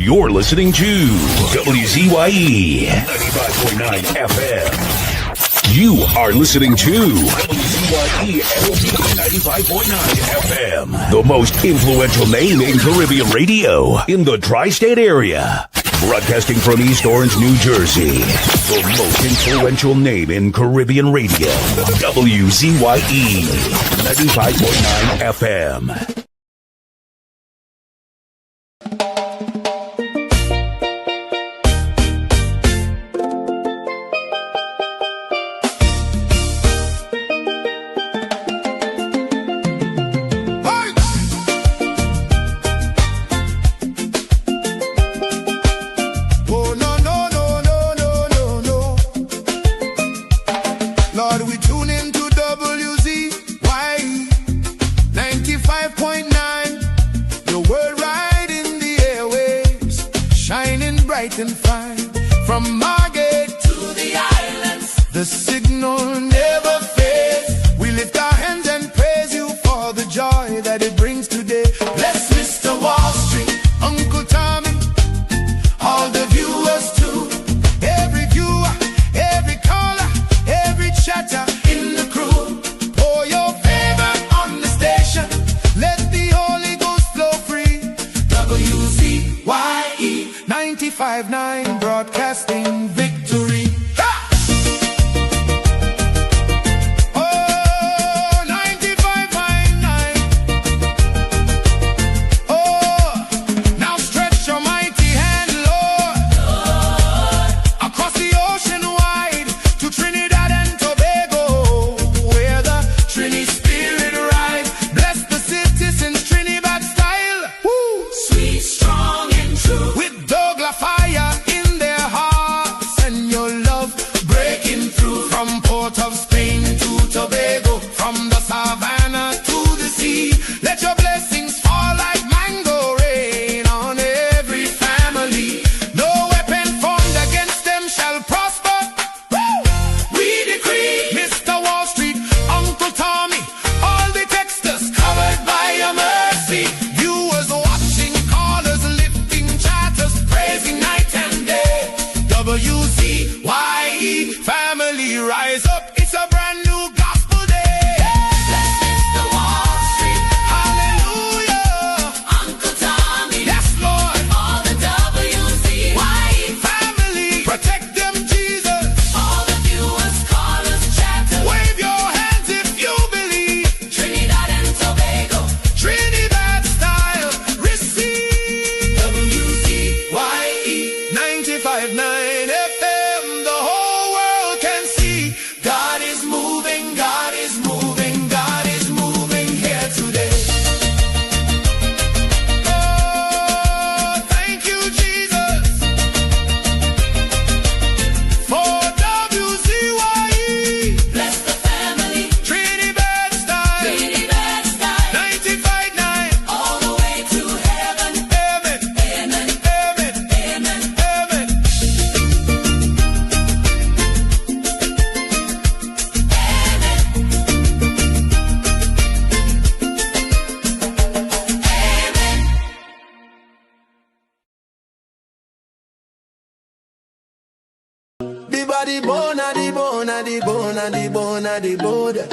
You're listening to WZYE 95.9 FM. You are listening to WZYE 95.9 FM, the most influential name in Caribbean radio in the tri-state area. Broadcasting from East Orange, New Jersey, the most influential name in Caribbean radio, WZYE 95.9 FM. Broadcasting victory. WZYE family rise up, it's a brand new gospel day. Bless Mr. Wall Street, hallelujah. Uncle Tommy, yes Lord. All the WZYE family, protect them Jesus. All the viewers, callers, chatters, wave your hands if you believe. Trinidad and Tobago, Trinidad style, receive WZYE 95.9 FM. The whole world can see God is moving, God is moving, God is moving here today. Oh, thank you, Jesus, for WZYE. Bless the family, Trinidad style, 95.9, all the way to heaven. Amen, amen, amen, amen, amen. The body bona, the bona, the bona, the bona, the bona.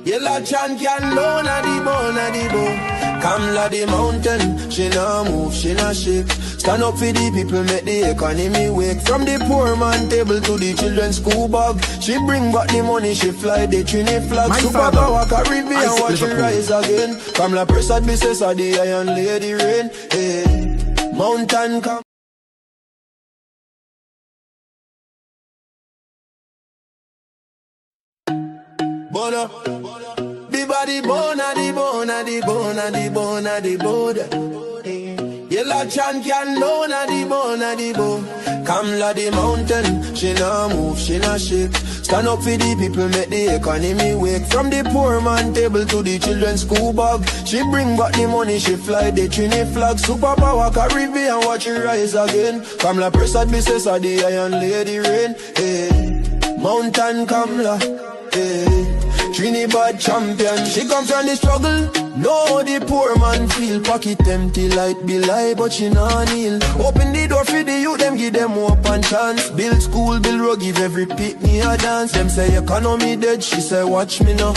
Yellow chan can lona, the bona, the bona. Kamla the mountain, she no move, she no shake. Stand up for the people, make the economy wake. From the poor man table to the children's school bag, she bring back the money, she fly the Trini flag. Superpower Caribbean, watch it rise again. Kamla Prasad, business of the Iron Lady rain. Hey, mountain come. Bona, the body bona, the bona, the bona, the bona, the bona. Yellow chan can lona, the bona, the bona. Kamla the mountain, she no move, she no shake. Stand up for the people, make the economy wake. From the poor man table to the children's school bag, she bring back the money, she fly the Trini flag. Superpower Caribbean, watch it rise again. Kamla Prasad, business of the Iron Lady rain. Hey, mountain Kamla, hey. Trinidad champion, she come from the struggle. No, the poor man feel pocket empty, light be lie, but she not kneel. Open the door for the youth, them give them hope and chance. Build school, build road, give every pitney a dance. Them say economy dead, she say watch me now.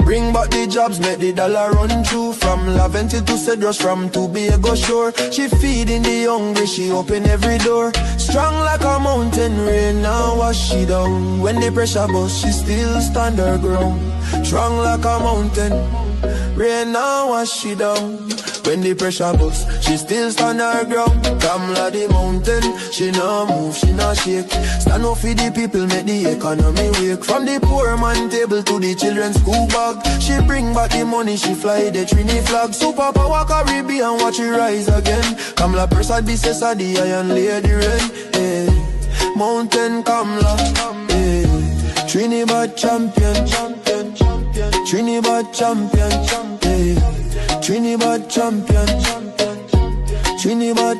Bring back the jobs, make the dollar run through. From Laventille to Cedros, from Tobago shore. She feeding the hungry, she open every door. Strong like a mountain, rain now wash she down. When the pressure bust, she still stand her ground. Strong like a mountain, rain now wash she down. When the pressure bust, she still stand her ground. Come like the mountain, she no move, she no shake. Stand up for the people, make the economy wake. From the poor man table to the children's school bag, she bring back the money, she fly the Trini flag. Superpower Caribbean, watch it rise again. Come la Persad, the Cesar, the Iron Lady Rain. Hey. Mountain Kamla, hey. Trinidad champion, Trinidad champion, hey. Trinidad champion, Trinidad.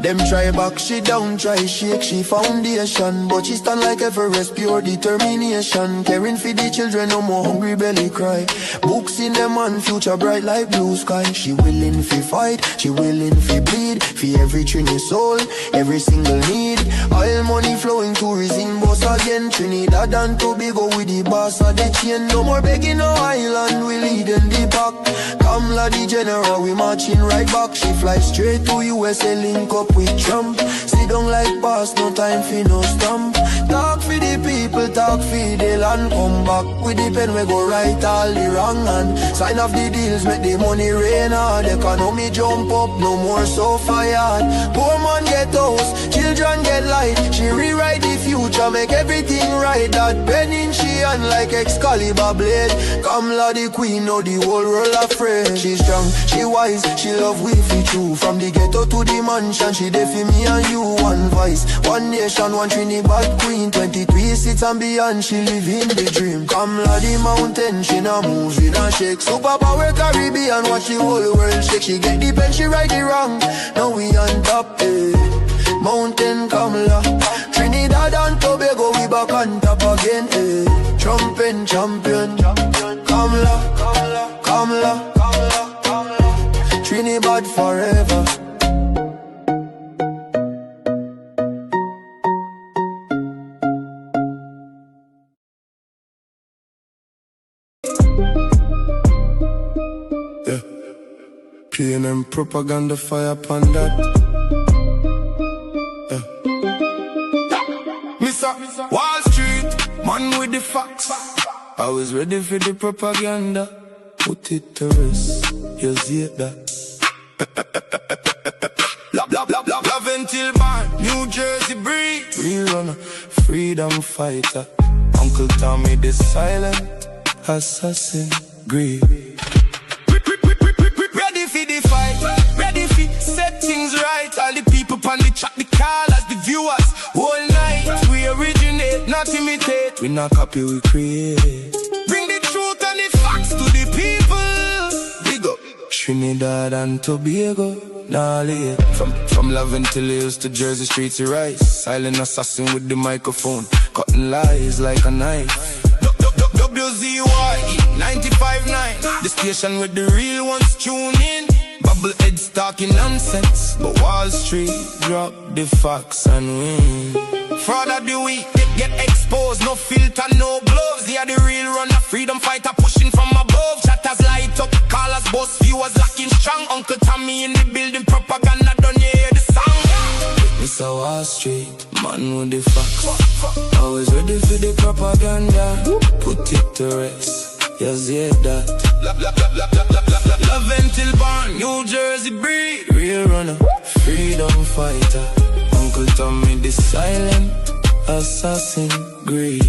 Them try back, she down, try shake, she foundation. But she stand like Everest, pure determination. Caring for the children, no more hungry belly cry. Books in them and future bright like blue sky. She willing fi fight, she willing fi bleed. For every Trini soul, every single need. Oil money flowing, tourism boss again. Trinidad and Tobago with the boss of the chain. No more begging no island, we lead in the back. Kamla the general, we marching right back. She fly straight to USA, link up with Trump. Sit down like boss, no time for no stamp. Talk for the people, talk for the land. Come back with the pen, we go right all the wrong hand. Sign off the deals, make the money rain hard. Economy jump up, no more so fired. Poor man get house, children get light. She rewrite the future, make everything right. That pen in she hand like Excalibur blade. Kamla the queen, know the whole world afraid. She strong, she wise, she love we fi true. From the ghetto to the mansion, she there for me and you. One voice, one nation, one Trinidad queen. 23 seats and beyond, she living the dream. Kamla the mountain, she no move, she no shake. Superpower Caribbean, watch the whole world shake. She get the pen, she right the wrong. Now we on top, eh. Mountain Kamla, Trinidad and Tobago, we back on top again, eh. Trumping champion, Kamla, Kamla, Kamla, Kamla, Kamla. Trinidad forever. Yeah, PNM propaganda fire upon that. Mr. Wall Street, man with the facts. I was ready for the propaganda. Put it to rest, you see that. Laventille Barn, New Jersey breed. Real runner, freedom fighter. Uncle Tommy the silent assassin, greed. Ready for the fight, ready for set things right. All the people on the chat, the callers, the viewers. Whole night, we originate, not imitate. We not copy, we create. Bring the truth and the facts to the people. Big up Trinidad and Tobago, gnarly. From Laventille Hills to Jersey streets, you rise. Silent assassin with the microphone, cutting lies like a knife. WZYE 95.9, the station with the real ones tune in. Bubble heads talking nonsense, but Wall Street drop the facts and win. Fraud of the week, they get exposed, no filter, no gloves. They are the real runner, freedom fighter pushing from above. Chatters light up, callers, boss, viewers lacking strong. Uncle Tommy in the building, propaganda done, you hear the song. Mr. Wall Street, man with the facts. Always ready for the propaganda. Put it to rest, yes, yeah, that. Laventille Barn, New Jersey breed. Real runner, freedom fighter. Uncle Tommy the silent assassin, greed.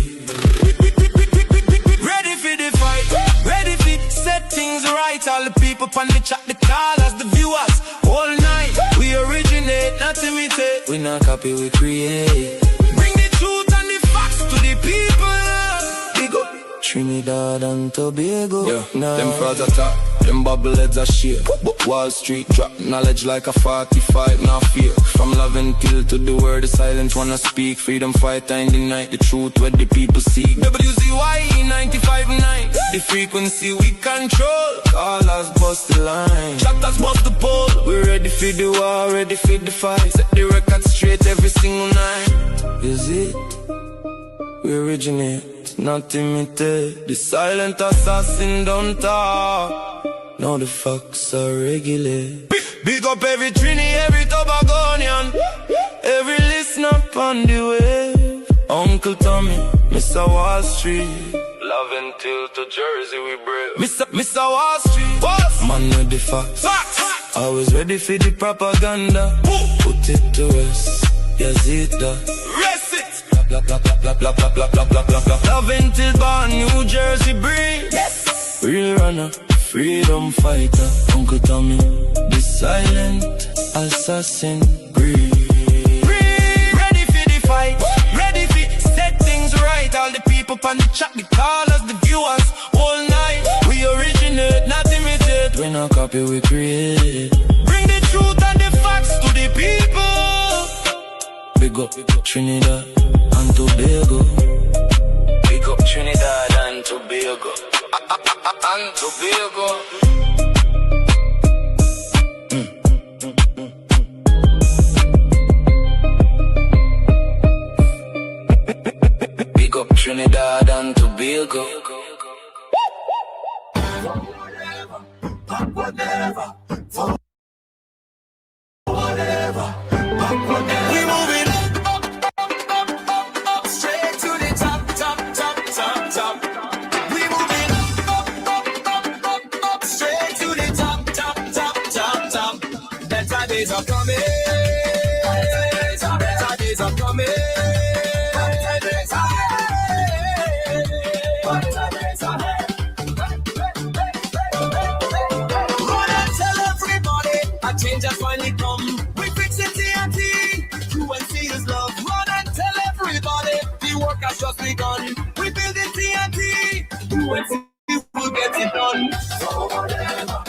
Ready for the fight, ready for set things right. All the people on the chat, the callers, the viewers. All night, we originate, not imitate. We not copy, we create. Bring the truth and the facts to the people. Big up Trinidad and Tobago. Yeah, them frauds attack. them bubble heads are share. Wall Street drop knowledge like a 45, now fear. From love and kill to the word, the silence wanna speak. Freedom fighter in the night, the truth where the people seek. WZYE 95.9, the frequency we control. Call us bust the line, shot us bust the pole. We're ready for the war, ready for the fight. Set the record straight every single night. Is it? We originate, not imitate. The silent assassin don't talk. No, the fucks are regulate. Big up every Trini, every Tobagonian, every listener on the wave. Uncle Tommy, Mr. Wall Street, love until to Jersey we brave. Mr. Wall Street, what? Man with the facts, always ready for the propaganda. Put it to rest, yes it does. Rest it. Love until born, New Jersey breathe. Yes. Real runner, freedom fighter, Uncle Tommy, the silent assassin breathe. Ready for the fight, ready for set things right. All the people on the chat, the callers, the viewers, all night. We originate, not imitate. We not copy, we create. Bring the truth and the facts to the people. Big up Trinidad and Tobago. Big up Trinidad and Tobago. And Tobago. Big up Trinidad and Tobago. Whatever. We moving up, straight to the top. We moving up, straight to the top. Better days are coming. Better days are coming. Run and tell everybody a change has finally come. We fixing TNT. UNC is love. Run and tell everybody the work has just begun. We building TNT. UNC will get it done. So whatever.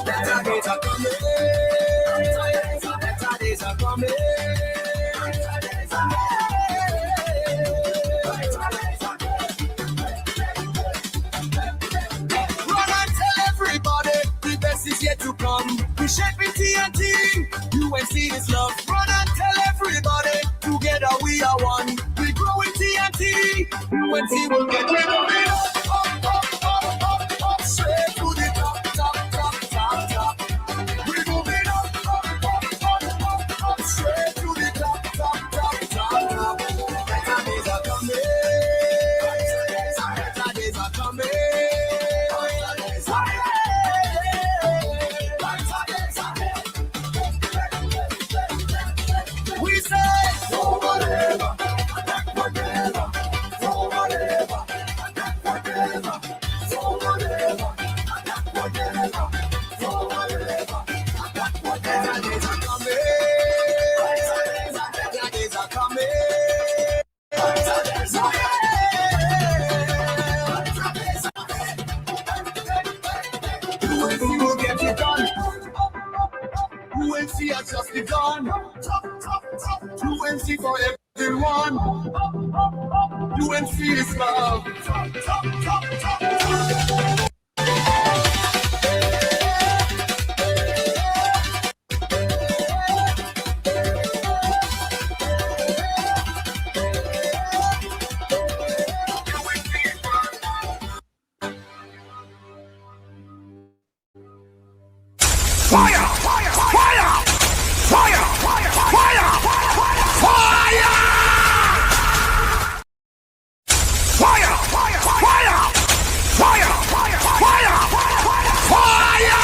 Better days are coming. Better days are coming. Run and tell everybody the best is yet to come. We shaping TNT. UNC is love. Run and tell everybody together we are one. We growing TNT. UNC will get rid of it. Up, straight to the top. We moving up, straight to the top. Better days are coming. Better days are coming. We say, so whatever. Better days are coming. Better days are coming. UNC will get it done. UNC has just begun. UNC for everyone. UNC is love. Fire! Fire! Fire! Fire! Fire! Fire! Fire! Fire! Fire! Fire! Fire! Fire! Fire! Fire!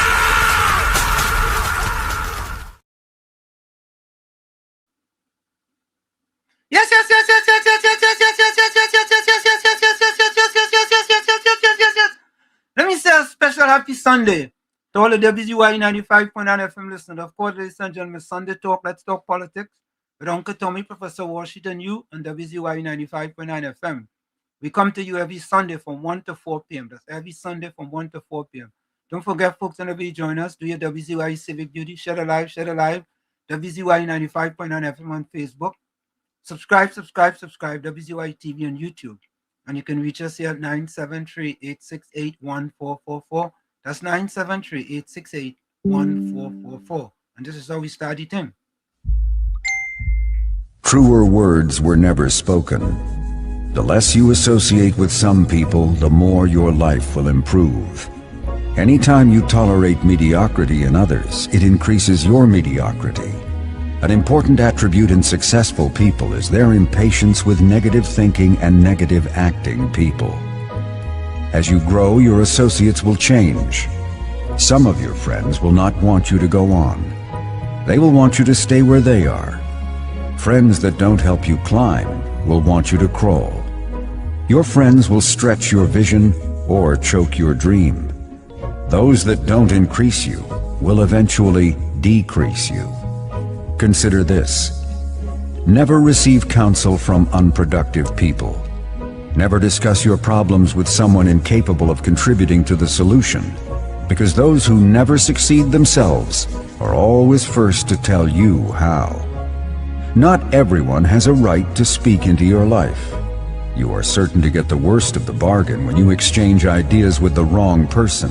Yes. Let me say a special happy Sunday to all the WZYE 95.9 FM listeners. Of course, ladies and gentlemen, Sunday Talk, Let's Talk Politics. with Uncle Tommy, Professor Washington U, and WZYE 95.9 FM. We come to you every Sunday from 1 to 4 p.m. That's every Sunday from 1 to 4 p.m. Don't forget, folks, whenever you join us, do your WZYE civic duty. Share the live, WZYE 95.9 FM on Facebook. Subscribe, WZYE TV on YouTube. And you can reach us here at 973-868-1444. That's 973-868-1444. And this is how we start the thing. Truer words were never spoken. The less you associate with some people, the more your life will improve. Anytime you tolerate mediocrity in others, it increases your mediocrity. An important attribute in successful people is their impatience with negative thinking and negative acting people. As you grow, your associates will change. Some of your friends will not want you to go on. They will want you to stay where they are. Friends that don't help you climb will want you to crawl. Your friends will stretch your vision or choke your dream. Those that don't increase you will eventually decrease you. Consider this. Never receive counsel from unproductive people. Never discuss your problems with someone incapable of contributing to the solution, because those who never succeed themselves are always first to tell you how. Not everyone has a right to speak into your life. You are certain to get the worst of the bargain when you exchange ideas with the wrong person.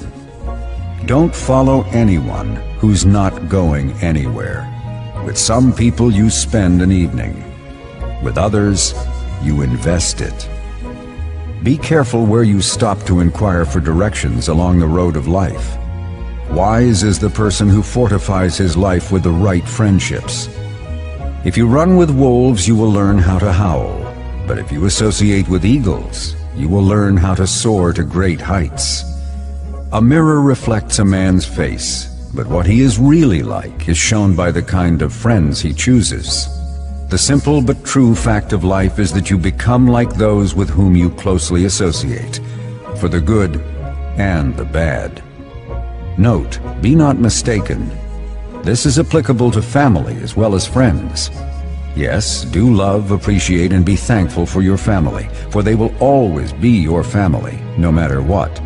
Don't follow anyone who's not going anywhere. With some people you spend an evening. With others, you invest it. Be careful where you stop to inquire for directions along the road of life. Wise is the person who fortifies his life with the right friendships. If you run with wolves, you will learn how to howl. But if you associate with eagles, you will learn how to soar to great heights. A mirror reflects a man's face, but what he is really like is shown by the kind of friends he chooses. The simple but true fact of life is that you become like those with whom you closely associate, for the good and the bad. Note, be not mistaken. This is applicable to family as well as friends. Yes, do love, appreciate, and be thankful for your family, for they will always be your family, no matter what.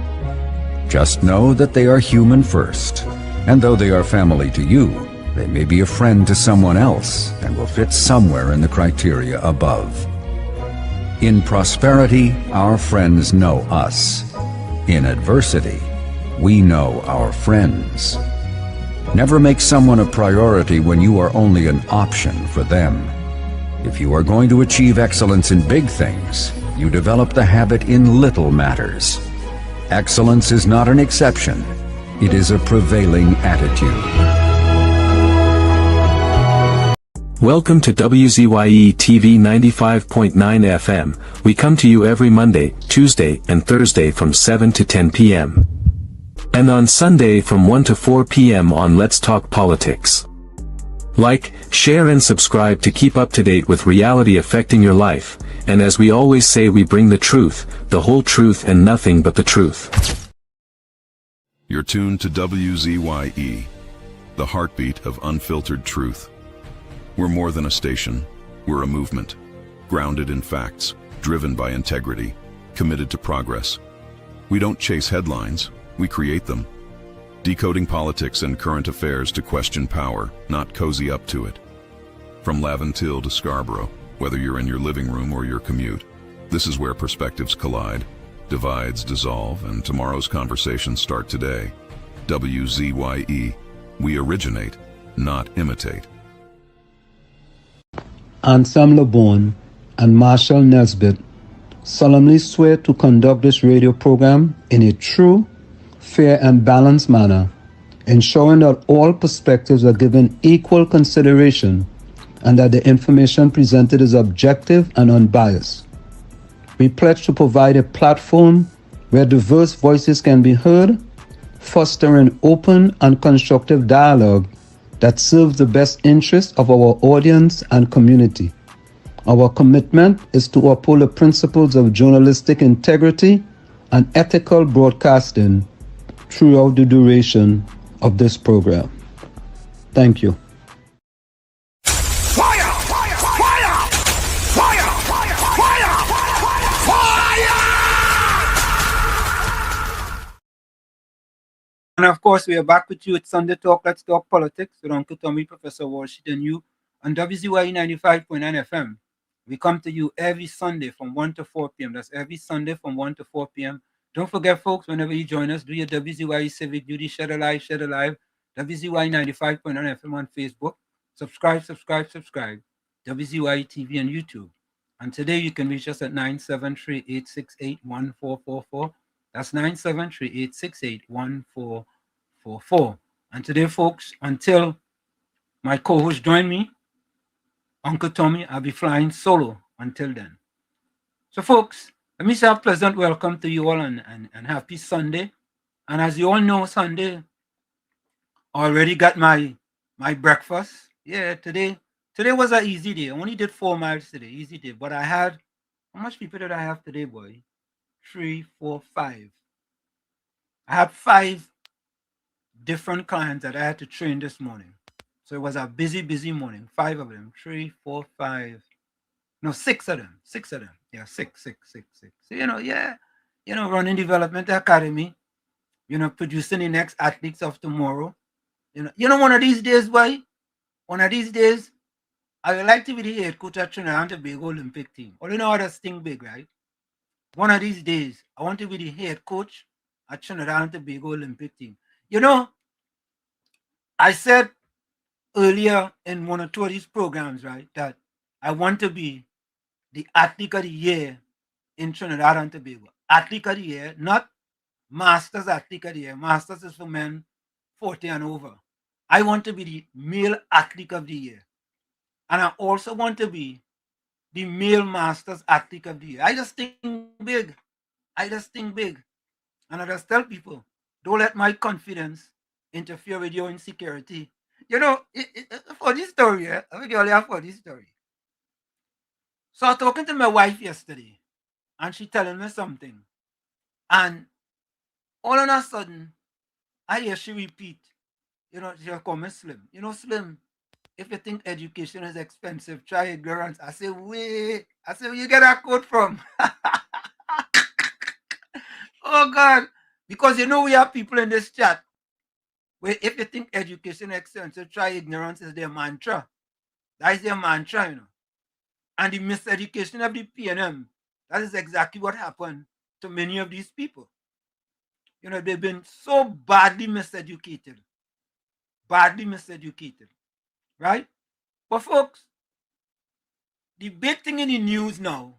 Just know that they are human first, and though they are family to you, they may be a friend to someone else and will fit somewhere in the criteria above. In prosperity, our friends know us. In adversity, we know our friends. Never make someone a priority when you are only an option for them. If you are going to achieve excellence in big things, you develop the habit in little matters. Excellence is not an exception. It is a prevailing attitude. Welcome to WZYE TV 95.9 FM. We come to you every Monday, Tuesday, and Thursday from 7 to 10 p.m. and on Sunday from 1 to 4 p.m. on Let's Talk Politics. Like, share and subscribe to keep up to date with reality affecting your life, and as we always say, we bring the truth, the whole truth and nothing but the truth. You're tuned to WZYE, the heartbeat of unfiltered truth. We're more than a station, we're a movement, grounded in facts, driven by integrity, committed to progress. We don't chase headlines, we create them. Decoding politics and current affairs to question power, not cozy up to it. From Laventille to Scarborough, whether you're in your living room or your commute, this is where perspectives collide, divides dissolve, and tomorrow's conversations start today. WZYE, we originate, not imitate. Ansam LeBon and Marshall Nesbitt solemnly swear to conduct this radio program in a true, fair, and balanced manner, ensuring that all perspectives are given equal consideration and that the information presented is objective and unbiased. We pledge to provide a platform where diverse voices can be heard, fostering open and constructive dialogue that serves the best interests of our audience and community. Our commitment is to uphold the principles of journalistic integrity and ethical broadcasting throughout the duration of this program. Thank you. Fire! Fire! And of course, we are back with you at Sunday Talk. Let's talk politics with Uncle Tommy, Professor Washington, you on WZYE 95.9 FM. We come to you every Sunday from 1 to 4 p.m. That's every Sunday from 1 to 4 p.m. Don't forget, folks, whenever you join us, do your WZYE Civic Duty, share the live, WZYE 95.9 FM on Facebook. Subscribe. WZYE TV and YouTube. And today you can reach us at 973-868-1444. That's 973-868-1444. And today, folks, until my co-host join me, Uncle Tommy, I'll be flying solo until then. So, folks, let me say a pleasant welcome to you all and happy Sunday. And as you all know, Sunday, I already got my breakfast. Yeah, today was an easy day. I only did 4 miles today, easy day. But I had, how much people did I have today, boy? 3, 4, 5. I had 5 different clients that I had to train this morning. So it was a busy morning. 5 of them. 3, 4, 5. No, 6 of them. 6 of them. Yeah, 6. So, running Development Academy, producing the next athletes of tomorrow. One of these days, boy, one of these days, I would like to be the head coach at Trinidad and Tobago Olympic team. All you know how that's thing big, right? One of these days, I want to be the head coach at Trinidad and Tobago Olympic team. I said earlier in one or two of these programs, right, that I want to be the athlete of the year in Trinidad and Tobago. Athlete of the year, not Masters athlete of the year. Masters is for men 40 and over. I want to be the male athlete of the year. And I also want to be the male Masters athlete of the year. I just think big. And I just tell people, don't let my confidence interfere with your insecurity. For this story, I think you laugh for this story. So I was talking to my wife yesterday, and she telling me something. And all of a sudden, I hear she repeat, she'll call me Slim. Slim, if you think education is expensive, try ignorance. I say, wait. I say, where you get that quote from? Oh, God. Because we have people in this chat where if you think education is expensive, try ignorance is their mantra. That is their mantra, And the miseducation of the PNM, that is exactly what happened to many of these people. They've been so badly miseducated. Right? But folks, the big thing in the news now,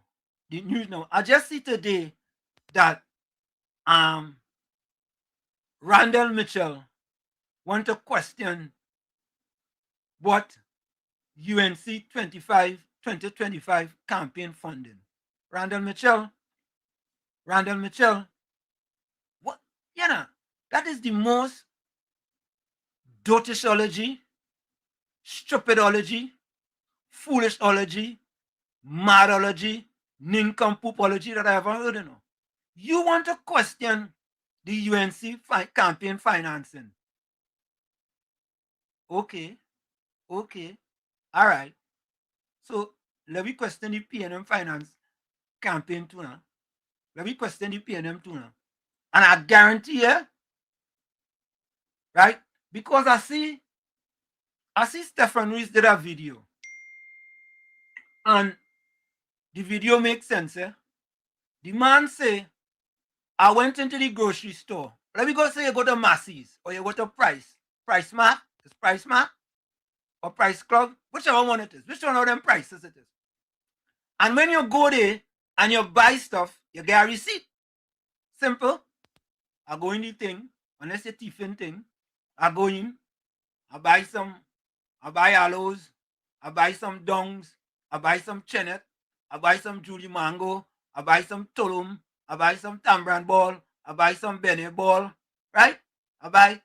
I just see today that Randall Mitchell want to question what UNC 2025 campaign funding. Randall Mitchell, what? That is the most dotishology, stupidology, foolishology, madology, nincompoopology that I ever heard. You want to question the UNC campaign financing? Okay. All right. So let me question the PNM finance campaign too now. Let me question the PNM too now. And I guarantee you, right? Because I see Stefan Ruiz did a video. And the video makes sense, eh? The man say, I went into the grocery store. Let me go say you go to Macy's or you go to Price Mart. It's Price Mart or Price Club, whichever one it is. Which one of them prices it is. And when you go there and you buy stuff, you get a receipt. Simple. I go in the thing, unless you're thieving thing. I go in, I buy aloes, I buy some dongs, I buy some chenet, I buy some Julie Mango, I buy some Tulum, I buy some Tambran ball, I buy some Benny ball, right? I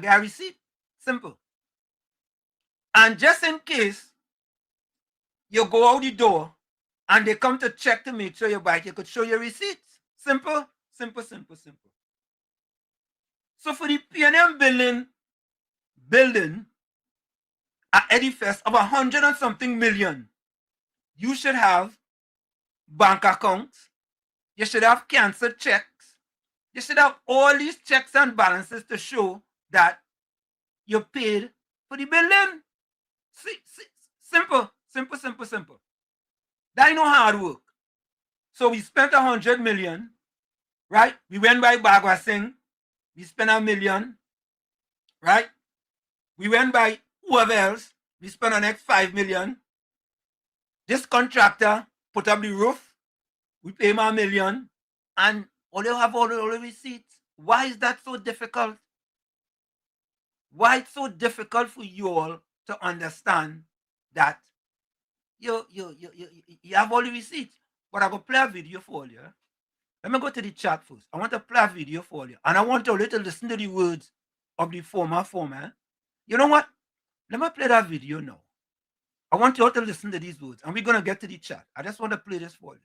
get a receipt. Simple. And just in case you go out the door and they come to check to make sure you buy it, you could show your receipts. Simple. So for the PNM building an edifice of 100 and something million, you should have bank accounts, you should have canceled checks, You should have all these checks and balances to show that you paid for the building. See, simple. That ain't no hard work. So we spent 100 million, right? We went by Bagua Singh. We spent $1 million, right? We went by whoever else. We spent the next 5 million. This contractor put up the roof. We pay him $1 million. And all you have all the receipts. Why is that so difficult? Why it's so difficult for you all to understand that you have all the receipts? But I'm going to play a video for you. Let me go to the chat first. I want to play a video for you. And I want you to listen to the words of the former. You know what? Let me play that video now. I want you all to listen to these words. And we're going to get to the chat. I just want to play this for you.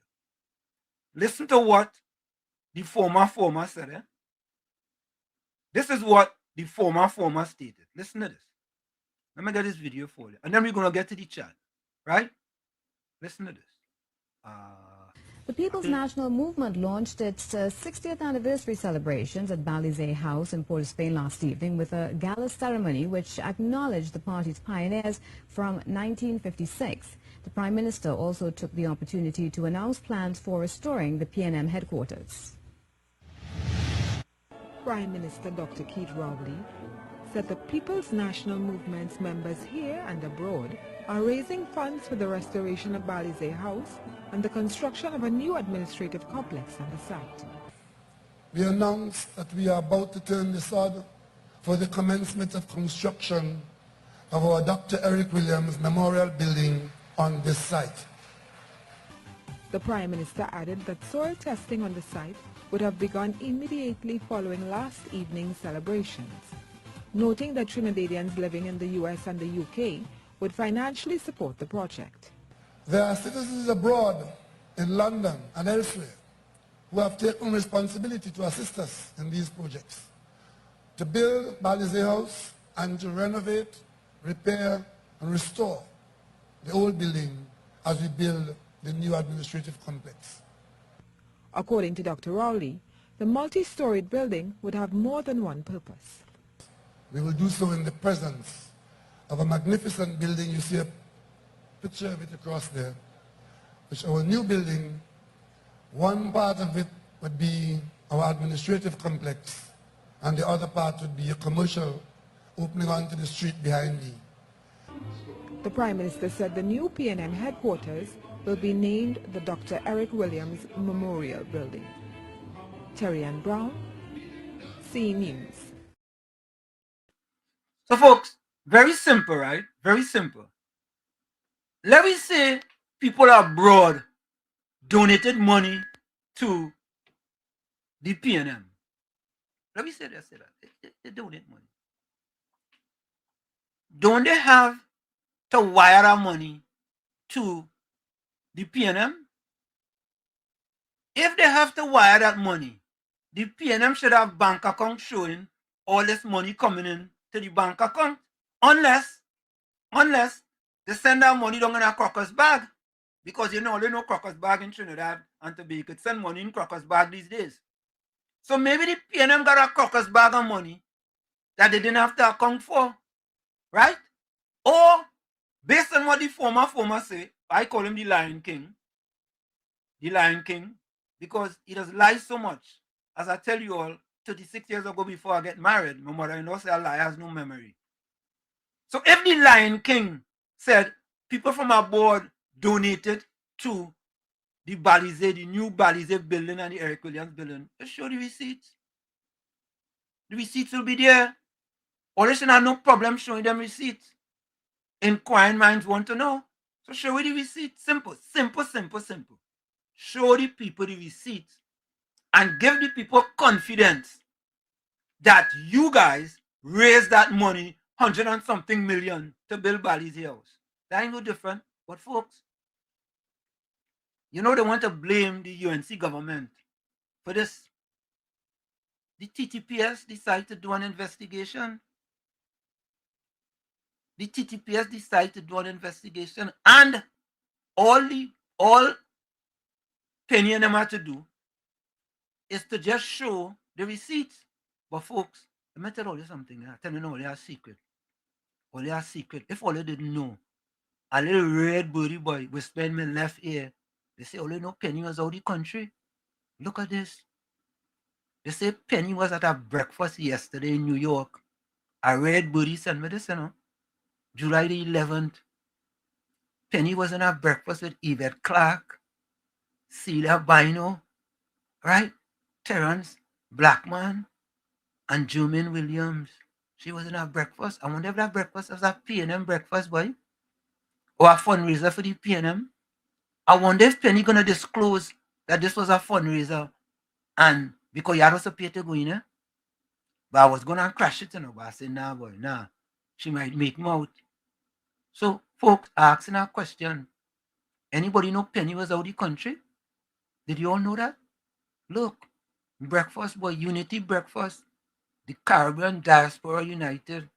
Listen to what the former said. Eh? This is what the former stated. Listen to this. Let me get this video for you. And then we're going to get to the chat. Right? Listen to this. The People's National Movement launched its 60th anniversary celebrations at WZYE House in Port of Spain last evening with a gala ceremony which acknowledged the party's pioneers from 1956. The Prime Minister also took the opportunity to announce plans for restoring the PNM headquarters. Prime Minister Dr. Keith Rowley said the People's National Movement's members here and abroad are raising funds for the restoration of WZYE House and the construction of a new administrative complex on the site. We announced that we are about to turn the sod for the commencement of construction of our Dr. Eric Williams Memorial Building on this site. The Prime Minister added that soil testing on the site would have begun immediately following last evening's celebrations, noting that Trinidadians living in the US and the UK would financially support the project. There are citizens abroad in London and elsewhere who have taken responsibility to assist us in these projects, to build WZYE House and to renovate, repair and restore the old building as we build the new administrative complex. According to Dr. Rowley, the multi-storied building would have more than one purpose. We will do so in the presence of a magnificent building. You see a picture of it across there, which our new building, one part of it would be our administrative complex, and the other part would be a commercial opening onto the street behind me. The Prime Minister said the new PNM headquarters will be named the Dr. Eric Williams Memorial Building. Terry Ann Brown, C News. So folks, very simple, right? Very simple. Let me say people abroad donated money to the PNM. Let me say that. They donate money. Don't they have to wire that money to the PNM? If they have to wire that money, the PNM should have bank account showing all this money coming in to the bank account. Unless they send that money down in a crocker's bag. Because you know, they know crocker's bag in Trinidad and Tobago. You could send money in crocker's bag these days. So maybe the PNM got a crocker's bag of money that they didn't have to account for. Right? Or, based on what the former say, I call him the Lion King. The Lion King. Because he does lie so much. As I tell you all, 36 years ago before I get married, my mother-in-law said a lie has no memory. So if the Lion King said people from abroad donated to the WZYE, the new WZYE building and the Eric Williams building, just show the receipts. The receipts will be there. Or they should have no problem showing them receipts. Inquiring minds want to know. So show the receipt. Simple. Show the people the receipts and give the people confidence that you guys raised that money, 100 and something million, to build WZYE House. That ain't no different. But folks, you know they want to blame the UNC government for this. The TTPS decided to do an investigation. The TTPS decided to do an investigation, and all Penny and them had to do is to just show the receipts. But folks, let me tell you something. I tell you only a secret. Only a secret. If all you didn't know, a little red booty boy will spend my left ear. They say, only no Penny was out of the country. Look at this. They say Penny was at a breakfast yesterday in New York. A red booty sent me this, July the 11th. Penny was in a breakfast with Yvette Clark, Celia Bino, right? Terrence Blackman, and Jumin Williams. She was in a breakfast. I wonder if that breakfast was a P&M breakfast, boy, or a fundraiser for the P&M. I wonder if Penny gonna disclose that this was a fundraiser, and because you had to pay to go in, but I was gonna crash it, but I said, nah, boy, nah. She might make me out. So, folks, asking a question. Anybody know Penny was out of the country? Did you all know that? Look, breakfast, boy, Unity breakfast. The Caribbean Diaspora United.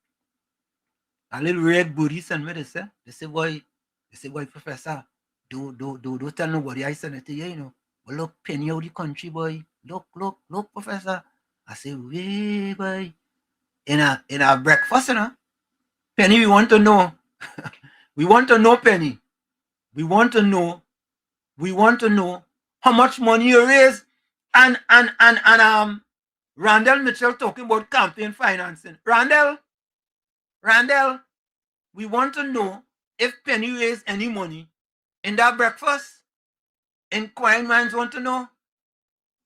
A little red booty sent me this, They say, boy, Professor, don't tell nobody I sent it to you, But look, Penny out of the country, boy. Look, Professor. I say, way, boy. In a breakfast, Penny, we want to know. We want to know, Penny. We want to know how much money you raise. And Randall Mitchell talking about campaign financing. Randall, we want to know if Penny raised any money in that breakfast. Inquiring minds want to know.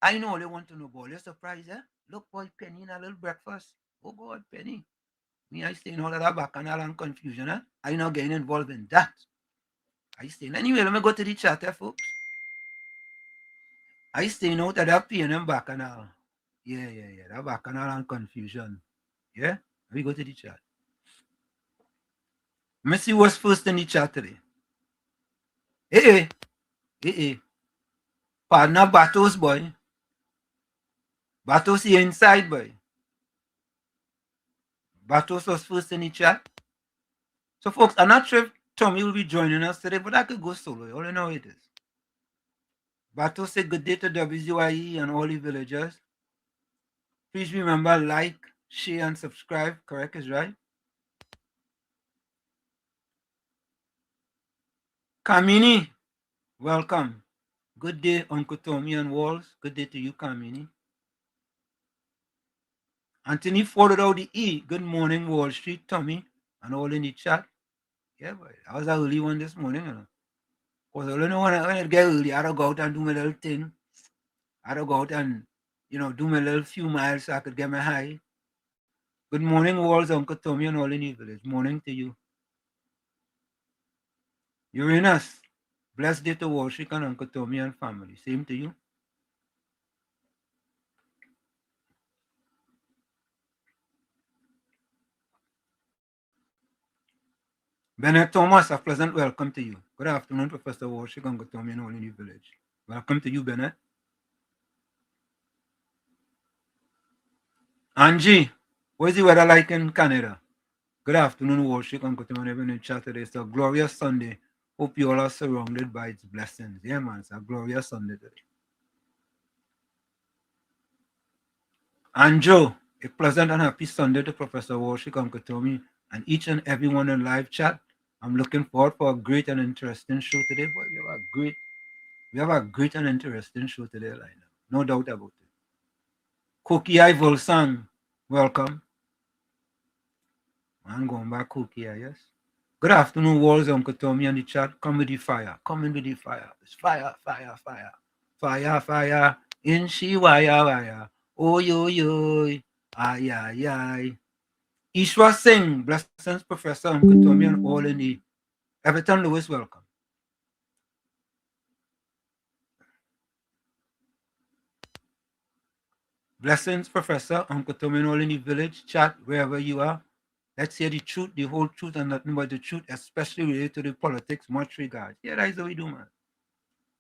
I know they want to know, boy. You're surprised, Look, boy, Penny in a little breakfast. Oh, God, Penny. Me, I stay in all of that bacchanal and confusion, I not getting involved in that. I stay in. Anyway, let me go to the chat, folks. I stay out of that P&M bacchanal. Yeah. That bacchanal and confusion. Yeah? Let me go to the chat. Let me see what's first in the chat today. Hey. Partner Batos, boy. Batos here inside, boy. Batos was first in the chat. So, folks, I'm not sure if Tommy will be joining us today, but I could go solo. All I know it is. Batos said good day to WZYE and all the villagers. Please remember, like, share, and subscribe. Correct is right. Kamini, welcome. Good day, Uncle Tommy and Walls. Good day to you, Kamini. Anthony followed out the E. Good morning, Wall Street, Tommy, and all in the chat. Yeah, boy. I was an early one this morning, Because I don't know when I get early, I don't go out and do my little thing. I don't go out and, do my little few miles so I could get my high. Good morning, Walls, Uncle Tommy, and all in the village. Morning to you. Uranus. Blessed day to Wall Street and Uncle Tommy and family. Same to you. Bennett Thomas, a pleasant welcome to you. Good afternoon, Professor Walsh, Uncle Tommy, and all in the village. Welcome to you, Bennett. Angie, what is the weather like in Canada? Good afternoon, Walsh, Uncle Tommy, and everyone in chat today. It's a glorious Sunday. Hope you all are surrounded by its blessings. Yeah, man, it's a glorious Sunday today. Anjo, a pleasant and happy Sunday to Professor Walsh, Uncle Tommy, and each and everyone in live chat. I'm looking forward for a great and interesting show today. But we have a great and interesting show today, Lina. No doubt about it. Cookie Eye Volsang, welcome. I'm going back, Cookie Eye, yes. Good afternoon, Walls, Uncle Tommy, and the chat. Come with the fire. Come in with the fire. It's fire. Fire. In she wire. Oh, yo. Ay. Ishwa Singh, blessings, Professor, Uncle Tommy, and all in the Everton Lewis, welcome. Blessings, Professor, Uncle Tommy, and all in the village, chat, wherever you are. Let's hear the truth, the whole truth, and nothing but the truth, especially related to the politics, much regard. Yeah, that's what we do, man.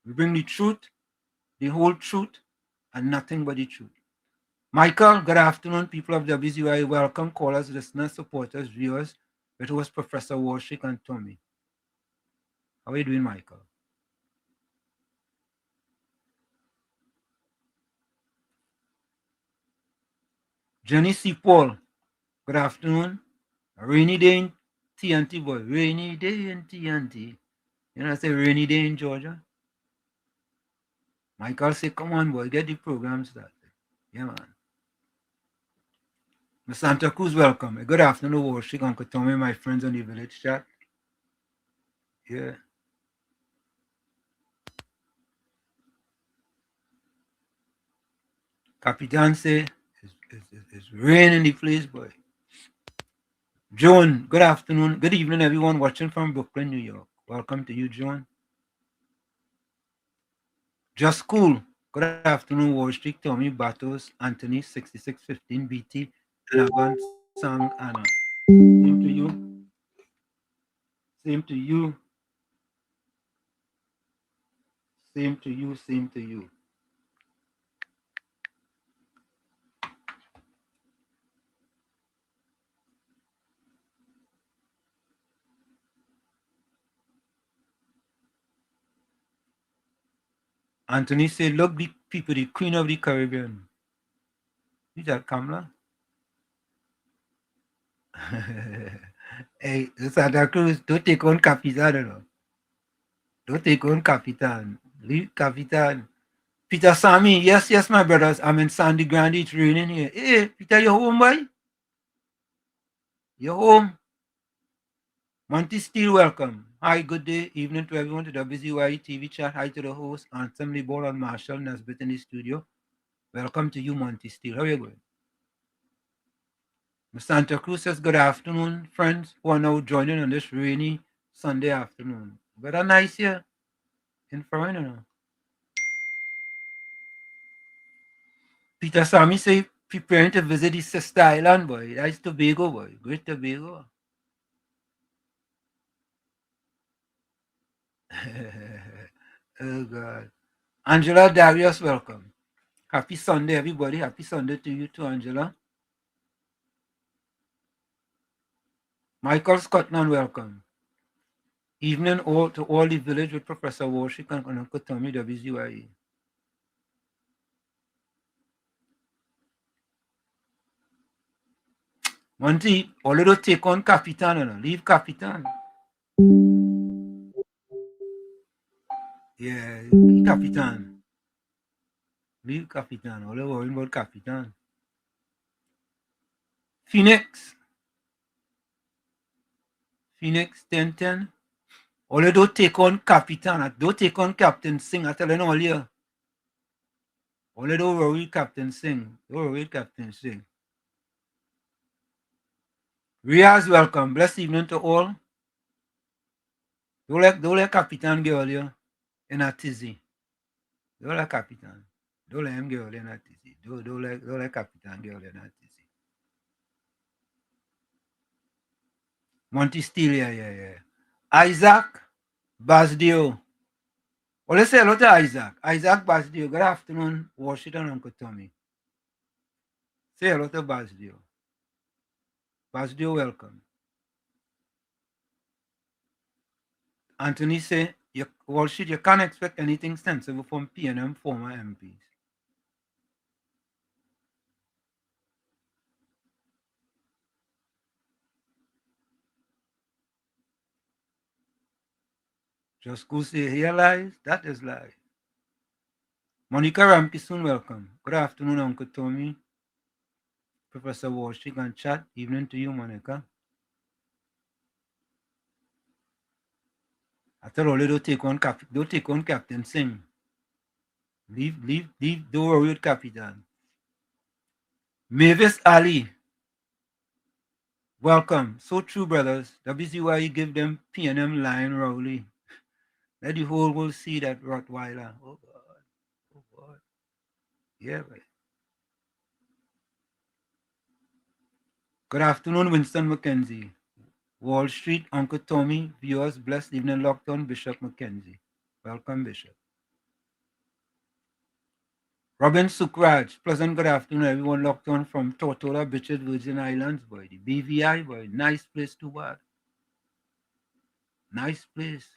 We bring the truth, the whole truth, and nothing but the truth. Michael, good afternoon, people of WZYE. Welcome, callers, listeners, supporters, viewers. It was Professor Warshik and Tommy. How are you doing, Michael? Jenny C. Paul, good afternoon. A rainy day in TNT, boy. Rainy day in TNT. You know, I say rainy day in Georgia. Michael say, come on, boy, get the program started. Yeah, man. Miss Santa Cruz, welcome. Good afternoon, Warshik, Uncle Tommy, my friends on the village chat. Yeah. Capitan say, it's raining the place, boy. Joan, good afternoon. Good evening, everyone watching from Brooklyn, New York. Welcome to you, Joan. Just Cool. Good afternoon, Wall Street. Tommy Batos, Anthony, 6615 BT, Laban Sang Anna. Same to you. Same to you. Same to you. Same to you. Anthony said, look, the people, the Queen of the Caribbean. Is that Kamala? Hey, Santa Cruz, don't take on Capitan, no. Don't take on Capitan. Leave Capitan. Peter Sammy, yes, my brothers. I'm in Sandy Grande. It's raining here. Hey, Peter, you home, boy? You home? Monty Steele, welcome. Hi, good day, evening to everyone to the WZYE TV chat. Hi to the host, Anthony Ball and Marshall Nesbitt in the studio. Welcome to you, Monty Steele. How are you going? Ms. Santa Cruz says, good afternoon, friends who are now joining on this rainy Sunday afternoon. Weather nice here in Florida. Peter Sammy say, preparing to visit the sister island, boy. That's Tobago, boy. Great Tobago. Oh, God. Angela Darius, welcome. Happy Sunday, everybody. Happy Sunday to you too, Angela. Michael Scotland, welcome. Evening all to all the village with Professor Warshik and Uncle Tommy, WZYE. Monty, although take on Capitan, leave Capitan. Yeah, Capitan. Leave Capitan. All worrying about Capitan. Phoenix. Phoenix 1010. Although don't take on Capitan. Don't take on Captain Singh. I tell you all here. Although don't worry Captain Singh. Don't worry Captain Singh. Riaz, welcome. Blessed evening to all. Don't let Capitan girl here in a tizzy. Don't let Capitan. Don't let him girl in a tizzy. Don't let Capitan girl in a tizzy. Monty Steele, yeah. Isaac Basdio. Well, let's say hello to Isaac. Isaac Basdio. Good afternoon, Washington, Uncle Tommy. Say hello to Basdio. Basdio, welcome. Anthony say, Washington, you can't expect anything sensible from PNM former MPs. Just go say, here lies, that is lie. Monica Ramkison, welcome. Good afternoon, Uncle Tommy. Professor Washington and chat. Evening to you, Monica. I tell you, don't take on Captain Singh. Leave, don't worry with Captain. Mavis Ali, welcome. So true, brothers. WZYE give them PNM Lion Rowley. Let the whole world see that Rottweiler. Oh, God. Oh, God. Yeah, boy. Good afternoon, Winston McKenzie. Wall Street, Uncle Tommy, viewers, blessed evening, lockdown, Bishop McKenzie. Welcome, Bishop. Robin Sukraj, pleasant good afternoon, everyone locked on from Tortola, Beaches, Virgin Islands, boy. The BVI, boy, nice place to work. Nice place.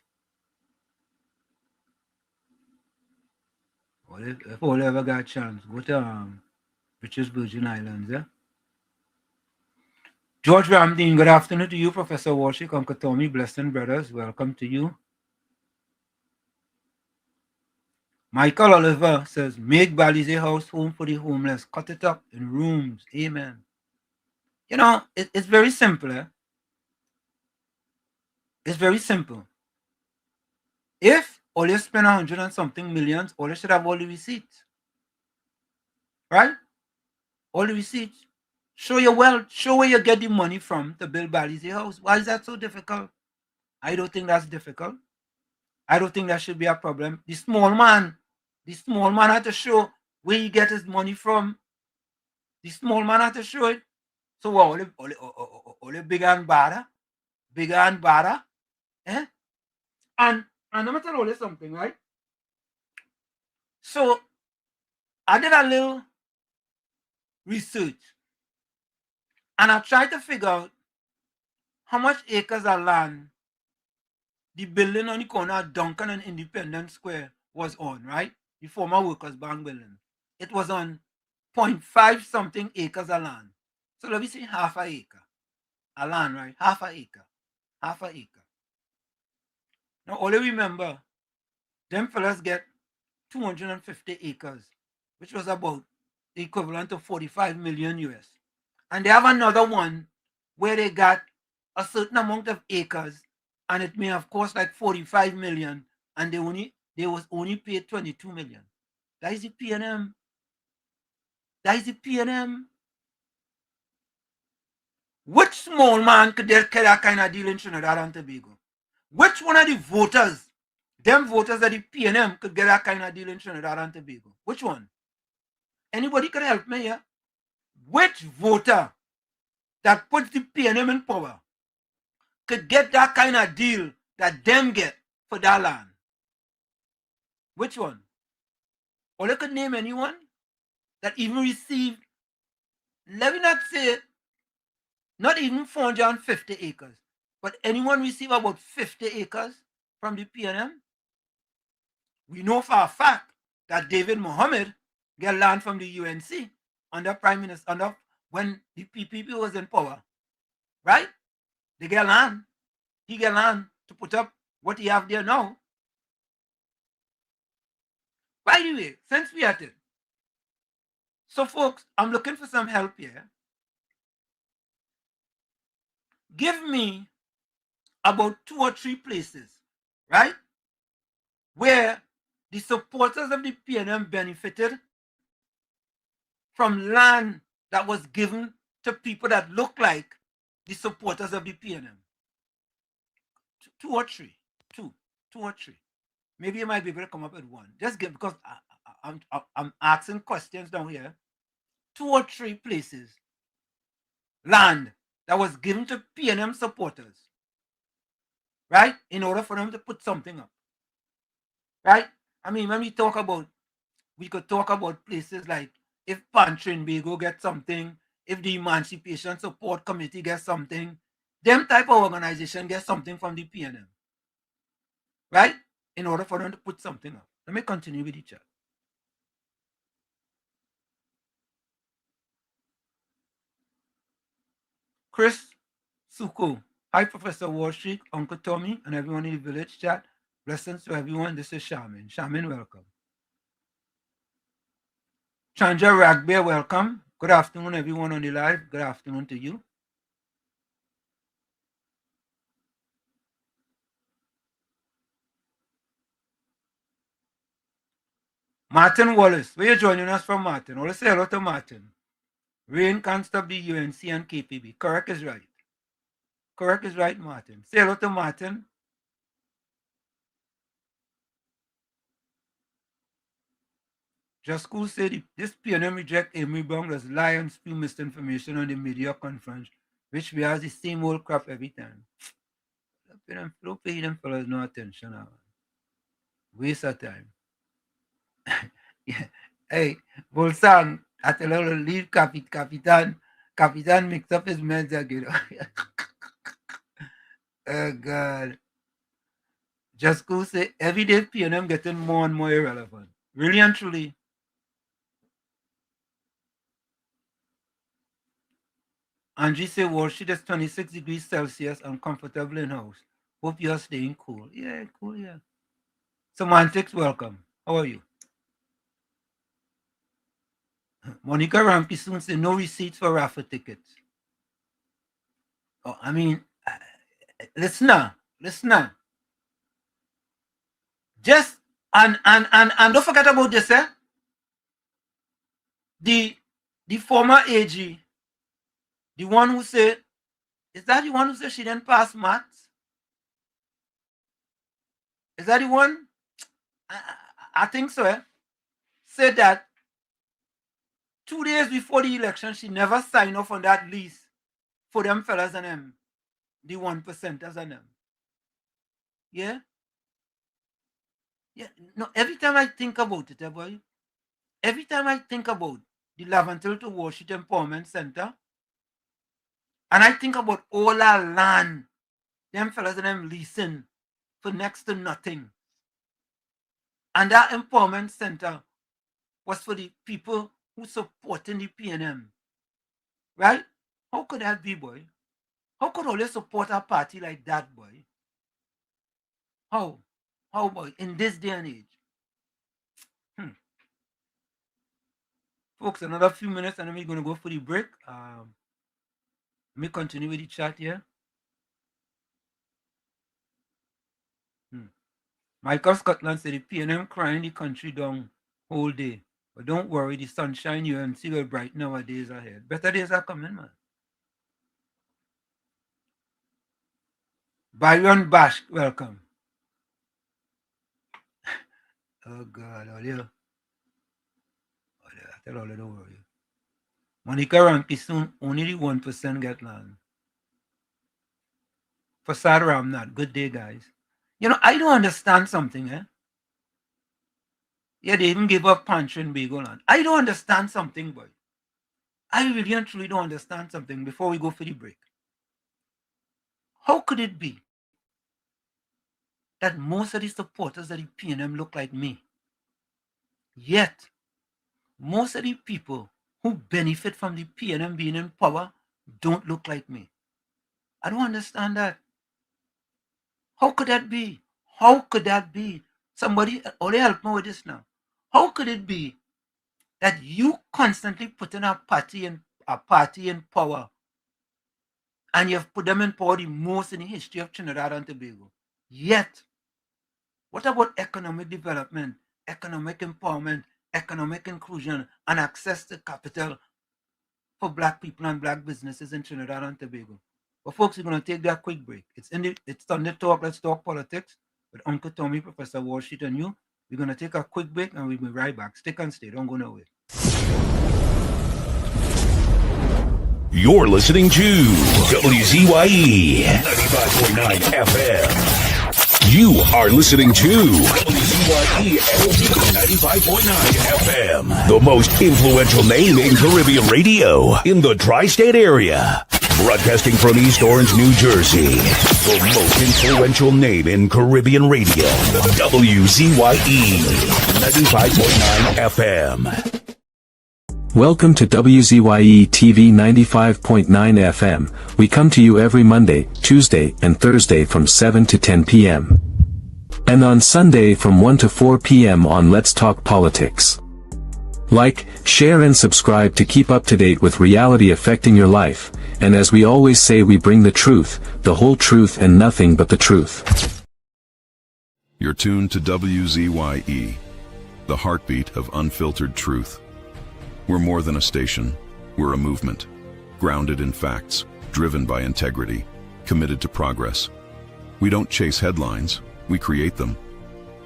Well, if all ever got a chance, go to Beaches, Virgin Islands, yeah? George Ramdeen, good afternoon to you. Professor Walshik, Uncle Tommy, blessing brothers, welcome to you. Michael Oliver says, make Balize House home for the homeless. Cut it up in rooms. Amen. You know, it's very simple. Eh? It's very simple. If all you spend 100 and something millions, all you should have all the receipts. Right? All the receipts. Show your wealth. Show where you get the money from to build Balize House. Why is that so difficult? I don't think that's difficult. I don't think that should be a problem. The small man had to show where he get his money from. The small man had to show it. So what, all the bigger and badder, eh? And I'm gonna tell you something, right? So I did a little research and I tried to figure out how much acres of land the building on the corner of Duncan and Independence Square was on, right? The former Workers' Bank building. It was on 0.5 something acres of land. So let me say half an acre. A land, right? Half an acre. Half an acre. Now, all you remember, them fellas get 250 acres, which was about the equivalent of 45 million US. And they have another one where they got a certain amount of acres and it may have cost like 45 million and they was only paid 22 million. That is the P&M. That is the P&M. Which small man could get that kind of deal in Trinidad and Tobago? Which one of the voters, them voters at the P&M, could get that kind of deal in Trinidad and Tobago? Which one? Anybody could help me here? Which voter that puts the P&M in power could get that kind of deal that them get for that land? Which one? Or they could name anyone that even received, let me not say, not even 450 acres, but anyone receive about 50 acres from the P&M? We know for a fact that David Mohammed get land from the UNC under Prime Minister, when the PPP was in power, right? They get land. He get land to put up what he have there now. By the way, since we at it, so folks, I'm looking for some help here. Give me about 2 or 3 places, right, where the supporters of the P&M benefited from land that was given to people that look like the supporters of the P&M. 2 or 3. 2 or 3. Maybe you might be able to come up with one. Just give, because I'm asking questions down here. 2 or 3 places, land that was given to P&M supporters, right, in order for them to put something up, right? I mean, when we talk about, we could talk about places like if Pantrinbago gets something, if the Emancipation Support Committee gets something, them type of organization gets something from the P&M, right, in order for them to put something up. Let me continue with the chat. Chris Suko. Hi, Professor Walshik, Uncle Tommy, and everyone in the village chat. Blessings to everyone. This is Shaman. Shaman, welcome. Chandra Ragbear, welcome. Good afternoon, everyone on the live. Good afternoon to you. Martin Wallace, where you joining us from, Martin? Let's say hello to Martin. Rain can't stop the UNC and KPB. Correct is right. Correct is right, Martin. Say hello to Martin. Just Cool said this P&M reject Amy Bong as lie and spew misinformation on the media conference, which we have the same old crap every time. Don't pay them fellas no attention now. Waste of time. Yeah. Hey, Bolsang, I tell her to leave Capitan mixed up his meds again. Oh God. Just Cool say every day P&M getting more and more irrelevant. Really and truly. Angie say Wall Street is 26 degrees Celsius and comfortable in house. Hope you're staying cool. Yeah, cool, yeah. Semantics, welcome. How are you? Monica Rampi soon say no receipts for raffle tickets. Oh, I mean, listen now. Just and don't forget about this, eh? The former AG, the one who said, is that the one who said she didn't pass maths? Is that the one? I think so, eh? Said that 2 days before the election, she never signed off on that lease for them fellas and them, the 1%ers and them. Yeah? Yeah. No, every time I think about it, boy, every time I think about the Laventil to Washington Empowerment Center, and I think about all our land, them fellas and them leasing for next to nothing. And that empowerment center was for the people who supporting the PNM. Right? How could that be, boy? How could always support a party like that, boy? How? How, boy? In this day and age. Folks, another few minutes and then we're going to go for the break. Let me continue with the chat here. Michael Scotland said the PNM crying the country down whole day. But don't worry, the sunshine UMC will brighten our days ahead. Better days are coming, man. Byron Bash, welcome. Oh God, all you. I tell all you, don't worry. Monica Ranky soon, only the 1% get land. For Sarah, I'm not. Good day, guys. You know, I don't understand something, eh? Yeah, they even gave up Pantry and Bagel land. I don't understand something, boy. I really and truly don't understand something before we go for the break. How could it be that most of the supporters of the PNM look like me? Yet, most of the people who benefit from the PNM being in power don't look like me. I don't understand that. How could that be? How could that be? Somebody, only help me with this now. How could it be that you constantly put in a party in power and you've put them in power the most in the history of Trinidad and Tobago? Yet, what about economic development, economic empowerment, economic inclusion, and access to capital for Black people and Black businesses in Trinidad and Tobago? But folks, we're going to take that quick break. It's Sunday Talk. Let's talk politics with Uncle Tommy, Professor Wall Street, and you. We're going to take a quick break and we'll be right back. Stick and stay. Don't go nowhere. You're listening to WZYE 95.9 FM. You are listening to WZYE 95.9 FM. The most influential name in Caribbean radio in the tri-state area. Broadcasting from East Orange, New Jersey. The most influential name in Caribbean radio. WZYE 95.9 FM. Welcome to WZYE TV 95.9 FM. We come to you every Monday, Tuesday, and Thursday from 7 to 10 p.m. And on Sunday from 1 to 4 p.m. on Let's Talk Politics. Like, share and subscribe to keep up to date with reality affecting your life. And as we always say, we bring the truth, the whole truth and nothing but the truth. You're tuned to WZYE, the heartbeat of unfiltered truth. We're more than a station, we're a movement, grounded in facts, driven by integrity, committed to progress. We don't chase headlines, we create them.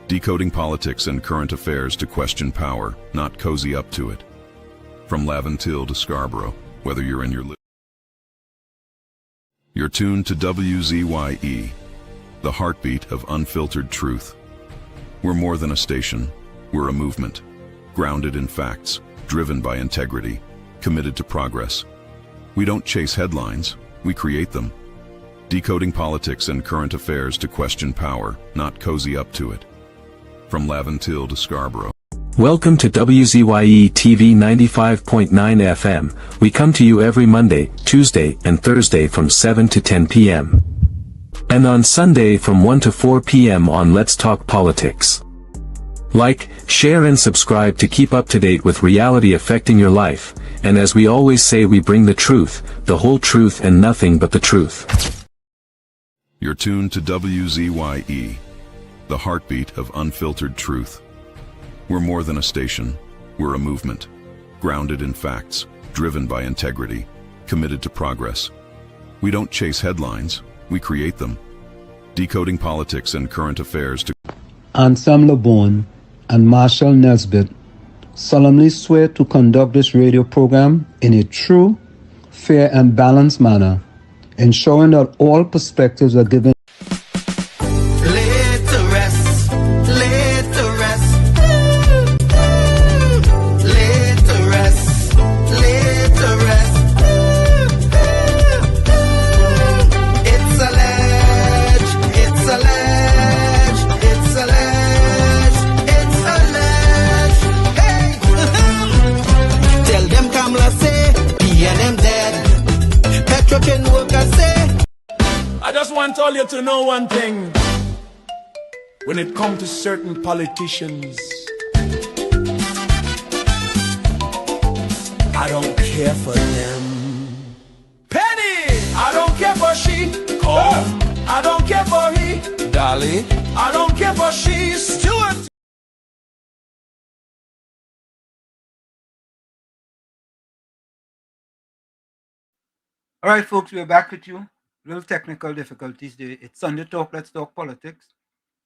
Decoding politics and current affairs to question power, not cozy up to it. From Laventil to Scarborough, whether you're in your You're tuned to WZYE, the heartbeat of unfiltered truth. We're more than a station, we're a movement, grounded in facts, driven by integrity, committed to progress. We don't chase headlines, we create them. Decoding politics and current affairs to question power, not cozy up to it. From Laventil to Scarborough. Welcome to WZYE TV 95.9 FM. We come to you every Monday, Tuesday, and Thursday from 7 to 10 p.m. and on Sunday from 1 to 4 p.m. on Let's Talk Politics. Like, share and subscribe to keep up to date with reality affecting your life, and as we always say, we bring the truth, the whole truth and nothing but the truth. You're tuned to WZYE, the heartbeat of unfiltered truth. We're more than a station, we're a movement, grounded in facts, driven by integrity, committed to progress. We don't chase headlines, we create them. Decoding politics and current affairs to Ansam LeBon and Marshall Nesbitt solemnly swear to conduct this radio program in a true, fair, and balanced manner, ensuring that all perspectives are given. Laid to rest, laid to rest, laid to rest, laid to rest. It's alleged, it's alleged, it's alleged, it's alleged. Hey, tell them Kamala say, PNM dead. Petrocan workers say. I just want all you to know one thing. When it comes to certain politicians, I don't care for them. Penny! I don't care for she. Oh, I don't care for he. Dolly! I don't care for she. Stuart! All right, folks, we're back with you. Little technical difficulties there. It's Sunday Talk, Let's Talk Politics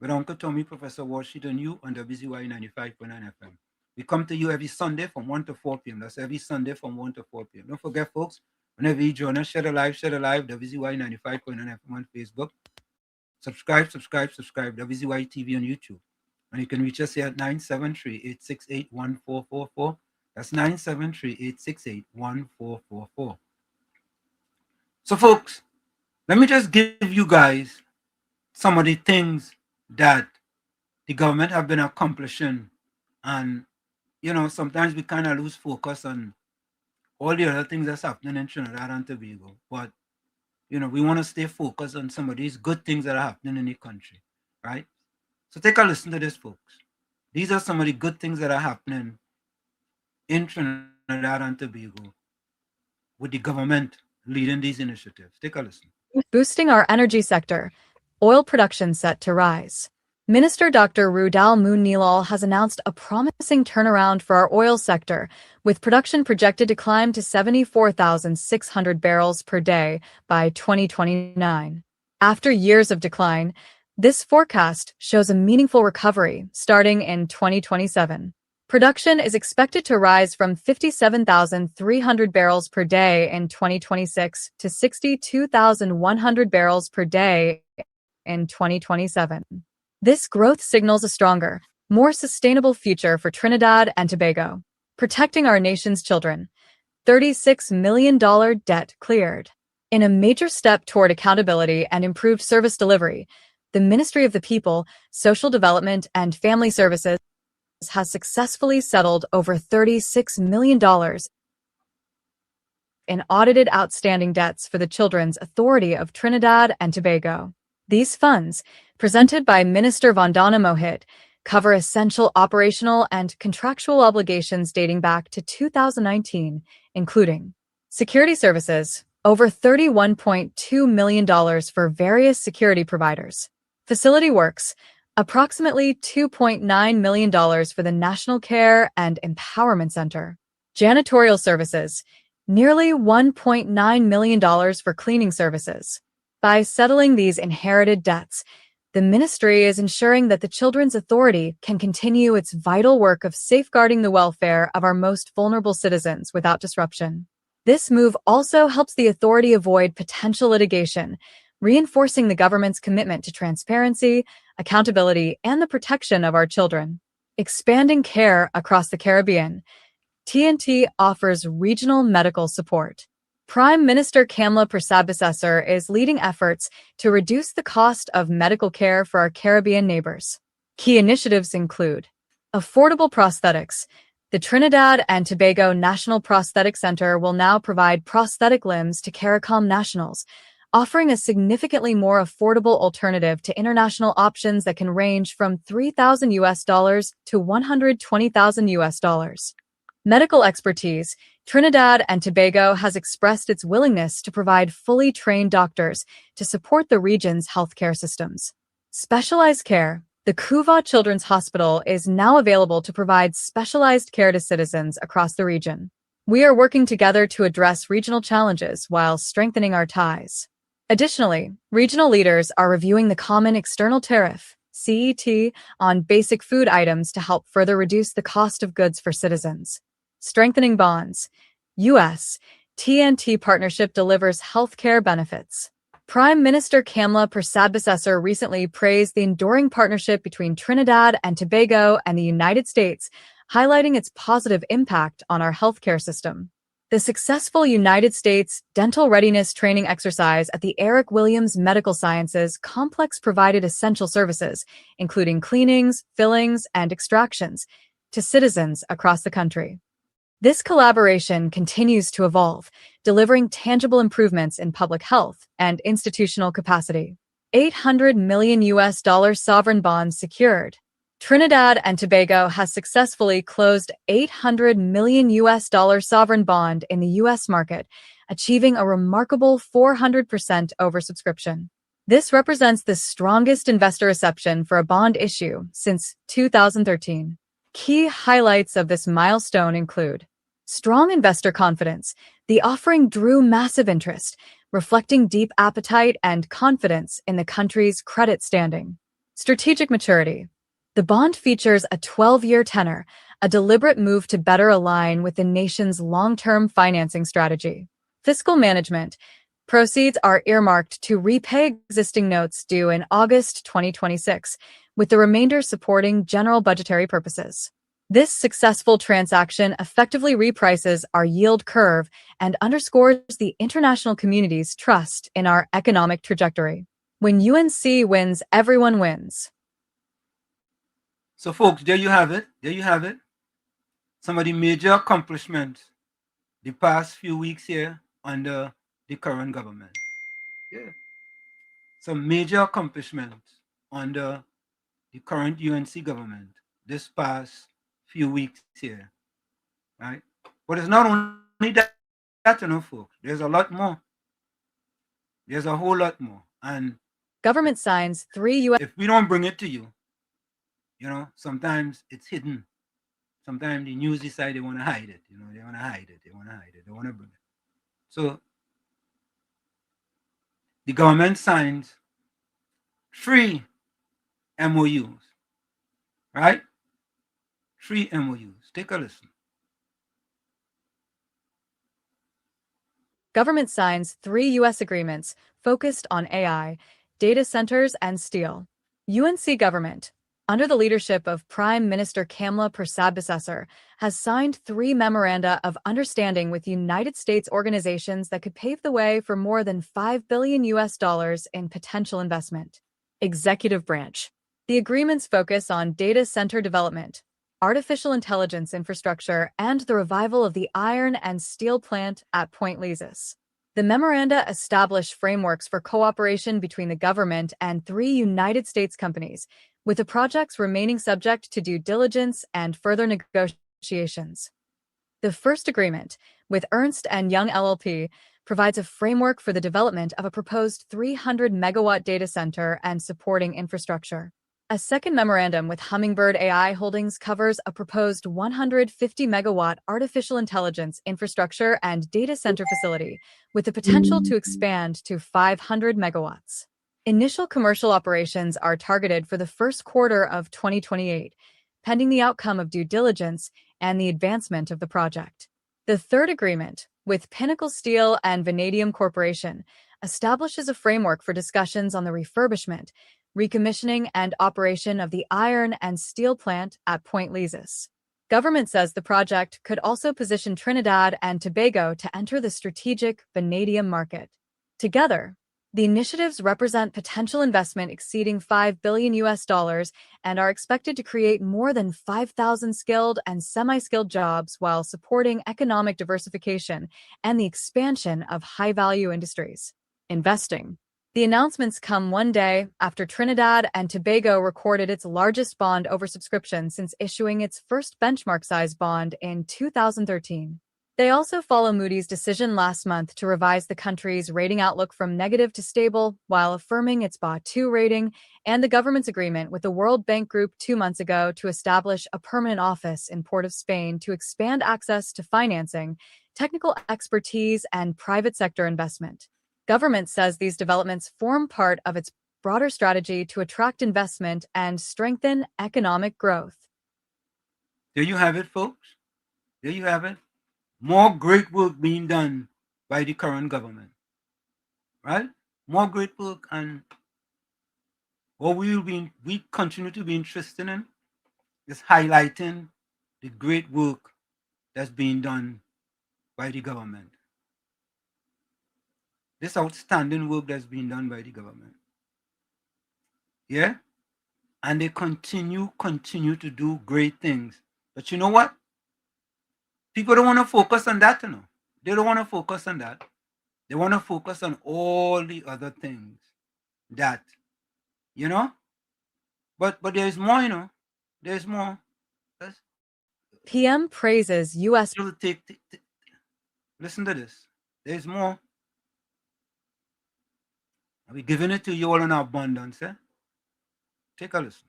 with Uncle Tommy, Professor Washington, you on WZYE 95.9 FM. We come to you every Sunday from 1 to 4 p.m. That's every Sunday from 1 to 4 p.m. Don't forget, folks, whenever you join us, share the live, WZYE 95.9 FM on Facebook. Subscribe, WZYE TV on YouTube. And you can reach us here at 973-868-1444. That's 973-868-1444. So, folks, let me just give you guys some of the things that the government have been accomplishing. And, you know, sometimes we kind of lose focus on all the other things that's happening in Trinidad and Tobago. But, you know, we want to stay focused on some of these good things that are happening in the country, right? So take a listen to this, folks. These are some of the good things that are happening in Trinidad and Tobago with the government leading these initiatives. Take a listen. Boosting our energy sector. Oil production set to rise. Minister Dr. Rudal Moon-Nilal has announced a promising turnaround for our oil sector, with production projected to climb to 74,600 barrels per day by 2029. After years of decline, this forecast shows a meaningful recovery starting in 2027. Production is expected to rise from 57,300 barrels per day in 2026 to 62,100 barrels per day in 2027. This growth signals a stronger, more sustainable future for Trinidad and Tobago. Protecting our nation's children. $36 million debt cleared. In a major step toward accountability and improved service delivery, the Ministry of the People, Social Development and Family Services has successfully settled over $36 million in audited outstanding debts for the Children's Authority of Trinidad and Tobago. These funds, presented by Minister Vandana Mohit, cover essential operational and contractual obligations dating back to 2019, including security services, over $31.2 million for various security providers, facility works, approximately $2.9 million for the National Care and Empowerment Center, janitorial services, nearly $1.9 million for cleaning services. By settling these inherited debts, the ministry is ensuring that the Children's Authority can continue its vital work of safeguarding the welfare of our most vulnerable citizens without disruption. This move also helps the authority avoid potential litigation, reinforcing the government's commitment to transparency, accountability, and the protection of our children. Expanding care across the Caribbean, TNT offers regional medical support. Prime Minister Kamla Persad-Bissessar is leading efforts to reduce the cost of medical care for our Caribbean neighbors. Key initiatives include Affordable prosthetics. The Trinidad and Tobago National Prosthetic Center will now provide prosthetic limbs to CARICOM nationals, offering a significantly more affordable alternative to international options that can range from $3,000 to $120,000. Medical expertise. Trinidad and Tobago has expressed its willingness to provide fully trained doctors to support the region's healthcare systems. Specialized care. The Couva Children's Hospital is now available to provide specialized care to citizens across the region. We are working together to address regional challenges while strengthening our ties. Additionally, regional leaders are reviewing the Common External Tariff, CET, on basic food items to help further reduce the cost of goods for citizens. Strengthening bonds. U.S. TNT partnership delivers healthcare benefits. Prime Minister Kamla Persad-Bissessar recently praised the enduring partnership between Trinidad and Tobago and the United States, highlighting its positive impact on our healthcare system. The successful United States dental readiness training exercise at the Eric Williams Medical Sciences Complex provided essential services, including cleanings, fillings, and extractions, to citizens across the country. This collaboration continues to evolve, delivering tangible improvements in public health and institutional capacity. $800 million sovereign bonds secured. Trinidad and Tobago has successfully closed $800 million sovereign bond in the U.S. market, achieving a remarkable 400% oversubscription. This represents the strongest investor reception for a bond issue since 2013. Key highlights of this milestone include strong investor confidence. The offering drew massive interest, reflecting deep appetite and confidence in the country's credit standing. Strategic maturity. The bond features a 12-year tenor, a deliberate move to better align with the nation's long-term financing strategy. Fiscal management. Proceeds are earmarked to repay existing notes due in August 2026, with the remainder supporting general budgetary purposes. This successful transaction effectively reprices our yield curve and underscores the international community's trust in our economic trajectory. When UNC wins, everyone wins. So, folks, there you have it. There you have it. Some of the major accomplishments the past few weeks here under the current government. Yeah. Some major accomplishments under the current UNC government this past few weeks here, right? But it's not only that, folks. There's a lot more. There's a whole lot more. And government signs 3 U.S. If we don't bring it to you, sometimes it's hidden. Sometimes the news decide they want to hide it. They want to hide it. They want to hide it. They want to bring it. So the government signs 3 MOUs, right? 3 MOUs. Take a listen. Government signs 3 U.S. agreements focused on AI, data centers, and steel. UNC government, under the leadership of Prime Minister Kamla Persad-Bissessar, has signed 3 memoranda of understanding with United States organizations that could pave the way for more than $5 billion in potential investment. Executive branch. The agreements focus on data center development, artificial intelligence infrastructure, and the revival of the iron and steel plant at Point Lizas. The memoranda establish frameworks for cooperation between the government and 3 United States companies, with the projects remaining subject to due diligence and further negotiations. The first agreement, with Ernst & Young LLP, provides a framework for the development of a proposed 300-megawatt data center and supporting infrastructure. A second memorandum with Hummingbird AI Holdings covers a proposed 150-megawatt artificial intelligence infrastructure and data center facility, with the potential to expand to 500 megawatts. Initial commercial operations are targeted for the first quarter of 2028, pending the outcome of due diligence and the advancement of the project. The third agreement, with Pinnacle Steel and Vanadium Corporation, establishes a framework for discussions on the refurbishment, recommissioning, and operation of the iron and steel plant at Point Lizas. Government says the project could also position Trinidad and Tobago to enter the strategic vanadium market. Together, The initiatives represent potential investment exceeding $5 billion and are expected to create more than 5,000 skilled and semi-skilled jobs while supporting economic diversification and the expansion of high-value industries. Investing. The announcements come one day after Trinidad and Tobago recorded its largest bond oversubscription since issuing its first benchmark-size bond in 2013. They also follow Moody's decision last month to revise the country's rating outlook from negative to stable, while affirming its Ba2 rating, and the government's agreement with the World Bank Group 2 months ago to establish a permanent office in Port of Spain to expand access to financing, technical expertise, and private sector investment. Government says these developments form part of its broader strategy to attract investment and strengthen economic growth. There you have it, folks. There you have it. More great work being done by the current government, right? More great work, and what we continue to be interested in is highlighting the great work that's being done by the government. This outstanding work that's being done by the government. Yeah? And they continue to do great things. But you know what? People don't want to focus on that, you know. They don't want to focus on that. They want to focus on all the other things that, you know. But there's more, you know. There's more. PM praises U.S. Listen to this. There's more. We're giving it to you all in abundance, eh? Take a listen.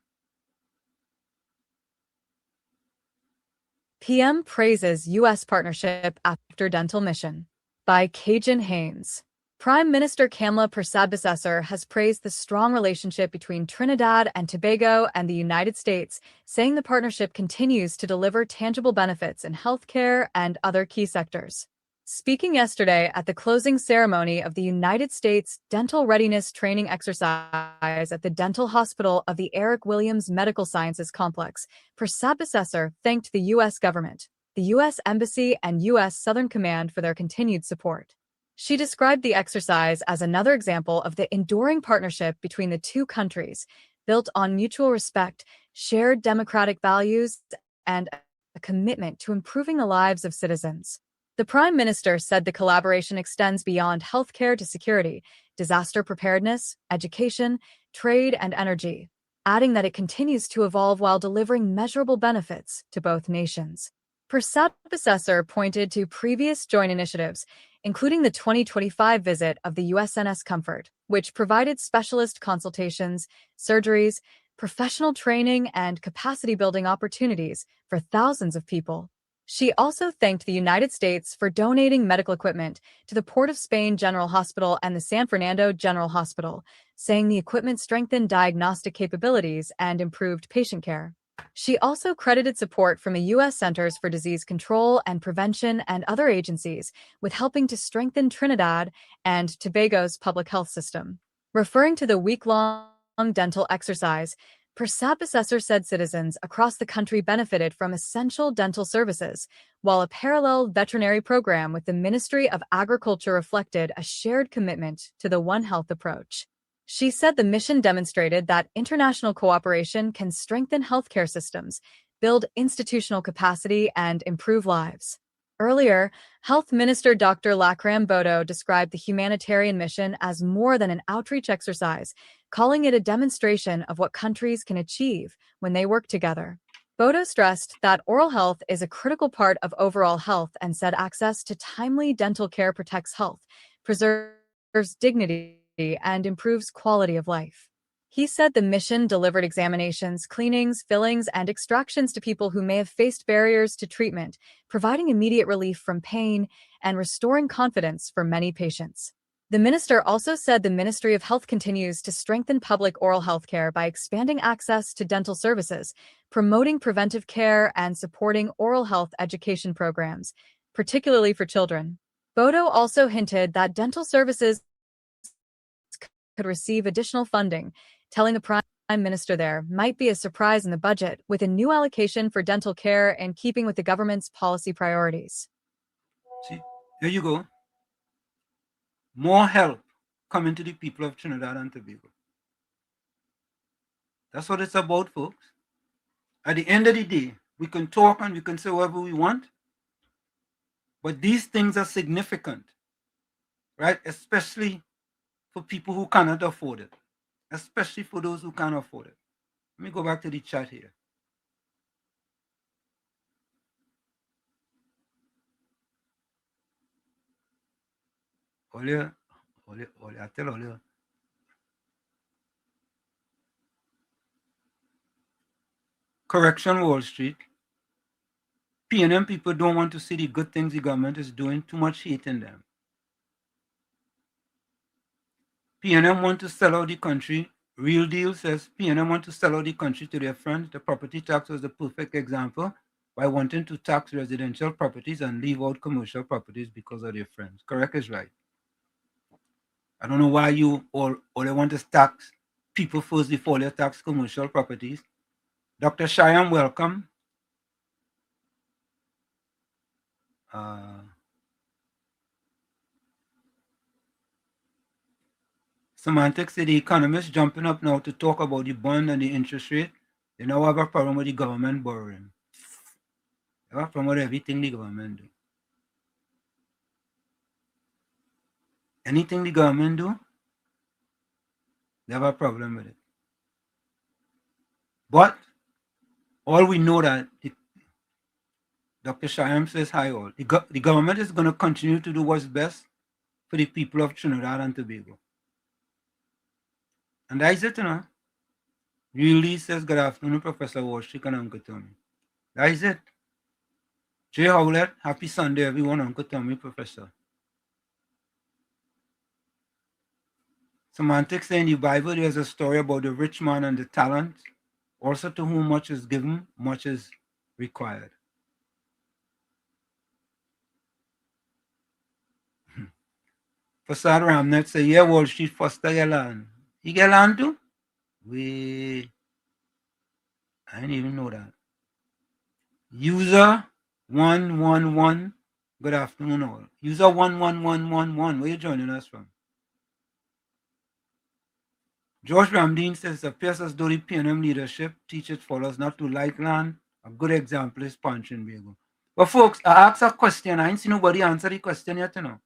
PM praises U.S. partnership after dental mission. By Cajun Haynes. Prime Minister Kamala Persad-Bissessar has praised the strong relationship between Trinidad and Tobago and the United States, saying the partnership continues to deliver tangible benefits in healthcare and other key sectors. Speaking yesterday at the closing ceremony of the United States Dental Readiness Training Exercise at the Dental Hospital of the Eric Williams Medical Sciences Complex, Persad-Bissessar thanked the U.S. government, the U.S. Embassy, and U.S. Southern Command for their continued support. She described the exercise as another example of the enduring partnership between the two countries, built on mutual respect, shared democratic values, and a commitment to improving the lives of citizens. The Prime Minister said the collaboration extends beyond healthcare to security, disaster preparedness, education, trade, and energy, adding that it continues to evolve while delivering measurable benefits to both nations. Persad-Bissessar pointed to previous joint initiatives, including the 2025 visit of the USNS Comfort, which provided specialist consultations, surgeries, professional training, and capacity-building opportunities for thousands of people. She also thanked the United States for donating medical equipment to the Port of Spain General Hospital and the San Fernando General Hospital, saying the equipment strengthened diagnostic capabilities and improved patient care. She also credited support from the U.S. Centers for Disease Control and Prevention and other agencies with helping to strengthen Trinidad and Tobago's public health system. Referring to the week-long dental exercise, Persad-Bissessar said citizens across the country benefited from essential dental services, while a parallel veterinary program with the Ministry of Agriculture reflected a shared commitment to the One Health approach. She said the mission demonstrated that international cooperation can strengthen healthcare systems, build institutional capacity, and improve lives. Earlier, Health Minister Dr. Lakram Bodo described the humanitarian mission as more than an outreach exercise, calling it a demonstration of what countries can achieve when they work together. Bodo stressed that oral health is a critical part of overall health and said access to timely dental care protects health, preserves dignity, and improves quality of life. He said the mission delivered examinations, cleanings, fillings, and extractions to people who may have faced barriers to treatment, providing immediate relief from pain and restoring confidence for many patients. The minister also said the Ministry of Health continues to strengthen public oral health care by expanding access to dental services, promoting preventive care, and supporting oral health education programs, particularly for children. Bodo also hinted that dental services could receive additional funding, telling the Prime Minister there might be a surprise in the budget with a new allocation for dental care in keeping with the government's policy priorities. See, there you go. More help coming to the people of Trinidad and Tobago. That's what it's about, folks. At the end of the day, we can talk and we can say whatever we want, but these things are significant, right? Especially for people who cannot afford it, especially for those who can't afford it. Let me go back to the chat here. Olha, até olha. Correction, Wall Street. PNM people don't want to see the good things the government is doing, too much hate in them. PNM want to sell out the country. Real Deal says PNM want to sell out the country to their friends. The property tax was the perfect example by wanting to tax residential properties and leave out commercial properties because of their friends. Correct is right. I don't know why you all they want to tax people first before they tax commercial properties. Dr. Shyam, welcome. Semantics said the economists jumping up now to talk about the bond and the interest rate. They now have a problem with the government borrowing. They have a problem with everything the government do. Anything the government do, they have a problem with it. But all we know that Dr. Shyam says hi all. The government is going to continue to do what's best for the people of Trinidad and Tobago. And that is it, you know. Really says good afternoon, Professor Warshik and Uncle Tommy. That is it. Jay Howlett, happy Sunday, everyone, Uncle Tommy, Professor. Semantics say in the Bible there's a story about the rich man and the talent. Also, to whom much is given, much is required. Fasad Ramnet say, yeah, Wall Street Foster get land. He get land too? I didn't even know that. User 111, good afternoon all. User 11111, where you joining us from? George Ramdeen says it appears as though the PNM leadership teaches followers not to like land. A good example is Panchin Bego. But folks, I asked a question. I ain't seen nobody answer the question yet, you know.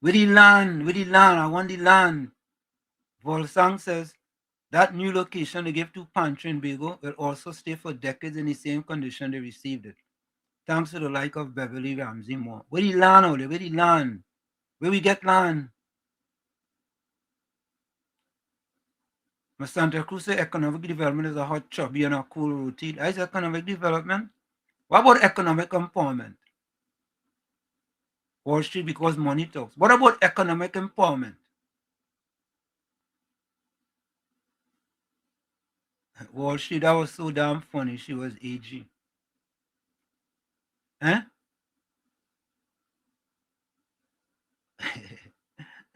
With the land, I want the land. Volsang says that new location they give to Panchin Bego will also stay for decades in the same condition they received it. Thanks to the like of Beverly Ramsey Moore. Where the land out there? Where the land? Where we get land? Santa Cruz say economic development is a hot chubby and a cool routine. That is economic development. What about economic empowerment? Wall Street because money talks. What about economic empowerment? Wall Street, that was so damn funny. She was AG. Huh?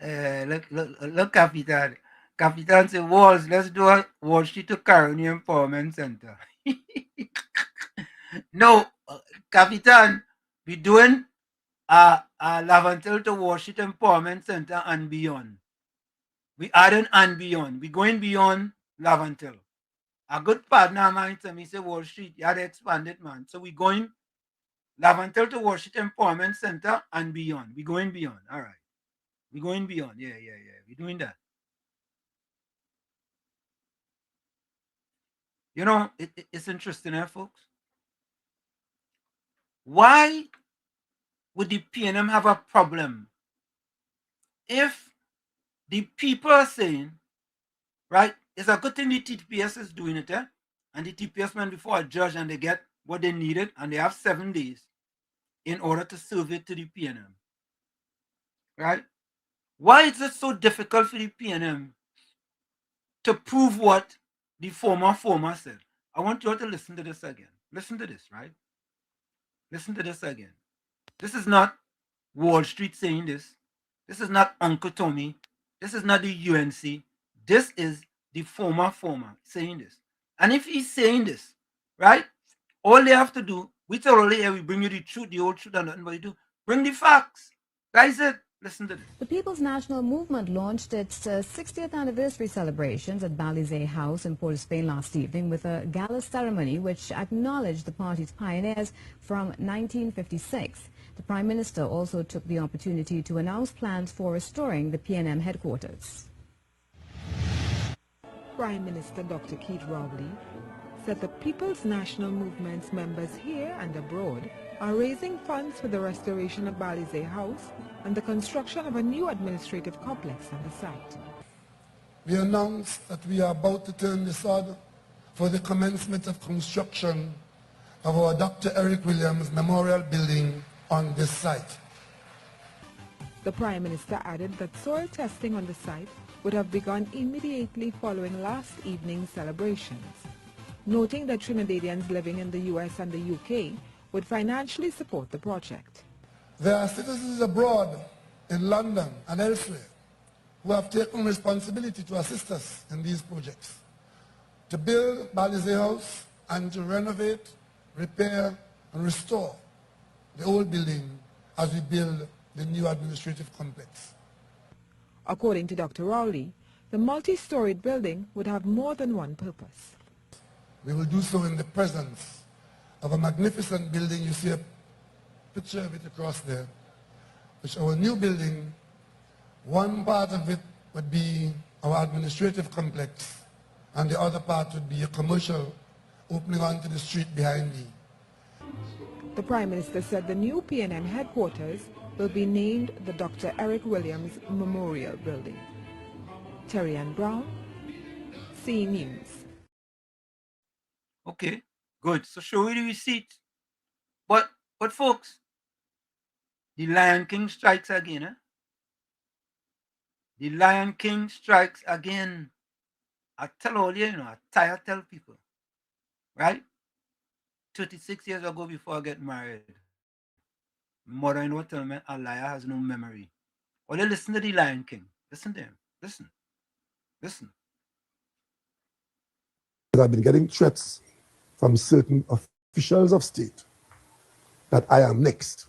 Look, Capitan. Capitan said, Walls, let's do a Wall Street to Caroni Empowerment Center. No, Capitan, we're doing Lavantil to Wall Street Empowerment Center and beyond. We adding and beyond. We're going beyond Lavantil. A good partner of mine told me, say, Wall Street, you had to expand it, man. So we're going Lavantil to Wall Street Empowerment Center and beyond. We're going beyond. All right. We're going beyond. Yeah. We're doing that. You know, it's interesting, folks. Why would the PNM have a problem if the people are saying, right, it's a good thing the TPS is doing it, and the TPS went before a judge and they get what they needed and they have 7 days in order to serve it to the PNM, right? Why is it so difficult for the PNM to prove what the former said? I want you all to listen to this again. Listen to this, right? Listen to this again. This is not Wall Street saying this. This is not Uncle Tommy. This is not the UNC. This is the former saying this. And if he's saying this, right, all they have to do, we thoroughly here, we bring you the truth, the old truth, and nothing but you do. Bring the facts. That is it. Listen to this. The People's National Movement launched its 60th anniversary celebrations at WZYE House in Port of Spain last evening with a gala ceremony which acknowledged the party's pioneers from 1956. The Prime Minister also took the opportunity to announce plans for restoring the PNM headquarters. Prime Minister Dr. Keith Rowley said the People's National Movement's members here and abroad are raising funds for the restoration of WZYE House and the construction of a new administrative complex on the site. We announced that we are about to turn the sod for the commencement of construction of our Dr. Eric Williams Memorial Building on this site. The Prime Minister added that soil testing on the site would have begun immediately following last evening's celebrations, noting that Trinidadians living in the US and the UK would financially support the project. There are citizens abroad in London and elsewhere who have taken responsibility to assist us in these projects, to build WZYE House and to renovate, repair and restore the old building as we build the new administrative complex. According to Dr. Rowley, the multi-storied building would have more than one purpose. We will do so in the presence of a magnificent building. You see a picture of it across there, which our new building, one part of it would be our administrative complex, and the other part would be a commercial opening onto the street behind me. The Prime Minister said the new PNM headquarters will be named the Dr. Eric Williams Memorial Building. Terry Ann Brown, C News. Okay, good. So show me the receipt. But folks, the Lion King strikes again, eh? The Lion King strikes again. I tell all you, I tell people, right? 36 years ago before I get married, mother-in-law told me a liar has no memory. Or they listen to the Lion King. Listen to him. Listen. Listen. I've been getting threats from certain officials of state that I am next.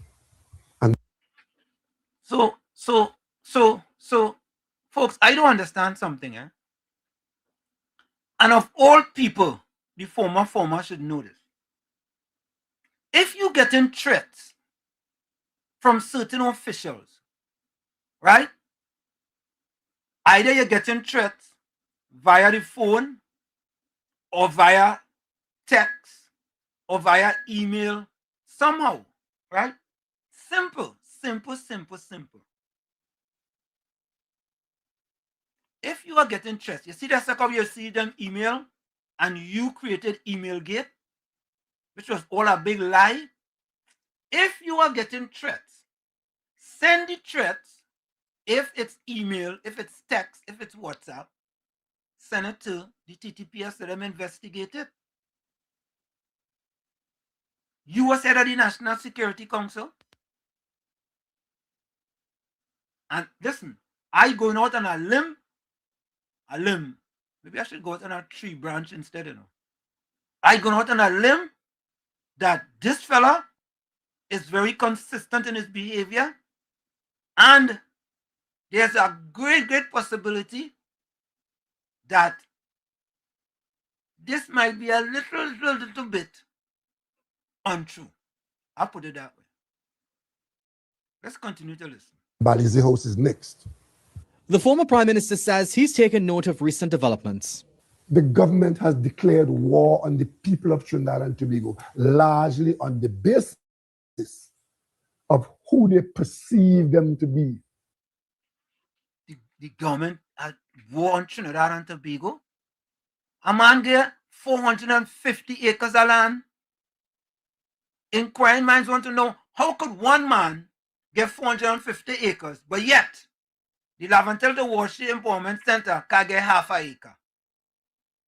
And so, folks, I don't understand something, eh? And of all people, the former should know this. If you getting threats from certain officials, right? Either you're getting threats via the phone or via text or via email somehow, right? Simple. If you are getting threats, you see that second you see them email and you created email gate, which was all a big lie. If you are getting threats, send the threats. If it's email, if it's text, if it's WhatsApp, send it to the TTPS, let them investigate it. You was head of the National Security Council. And listen, I going out on a limb. Maybe I should go out on a tree branch instead, I going out on a limb that this fella is very consistent in his behavior, and there's a great possibility that this might be a little bit untrue. I'll put it that way. Let's continue to listen. WZYE House is next. The former Prime Minister says he's taken note of recent developments. The government has declared war on the people of Trinidad and Tobago, largely on the basis of who they perceive them to be. The government had war on Trinidad and Tobago. A man get 450 acres of land. Inquiring minds want to know, how could one man get 450 acres, but yet the Laventel to Washi Empowerment Center can get half an acre.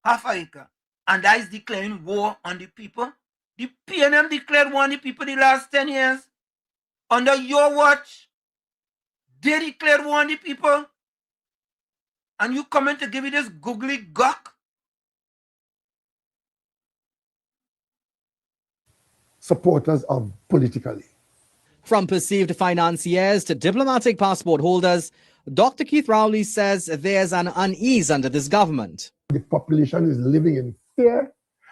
Half an acre. And that is declaring war on the people. The PNM declared war on the people the last 10 years. Under your watch, they declared war on the people. And you coming to give me this googly gawk? Supporters of politically. From perceived financiers to diplomatic passport holders, Dr. Keith Rowley says there's an unease under this government. The population is living in fear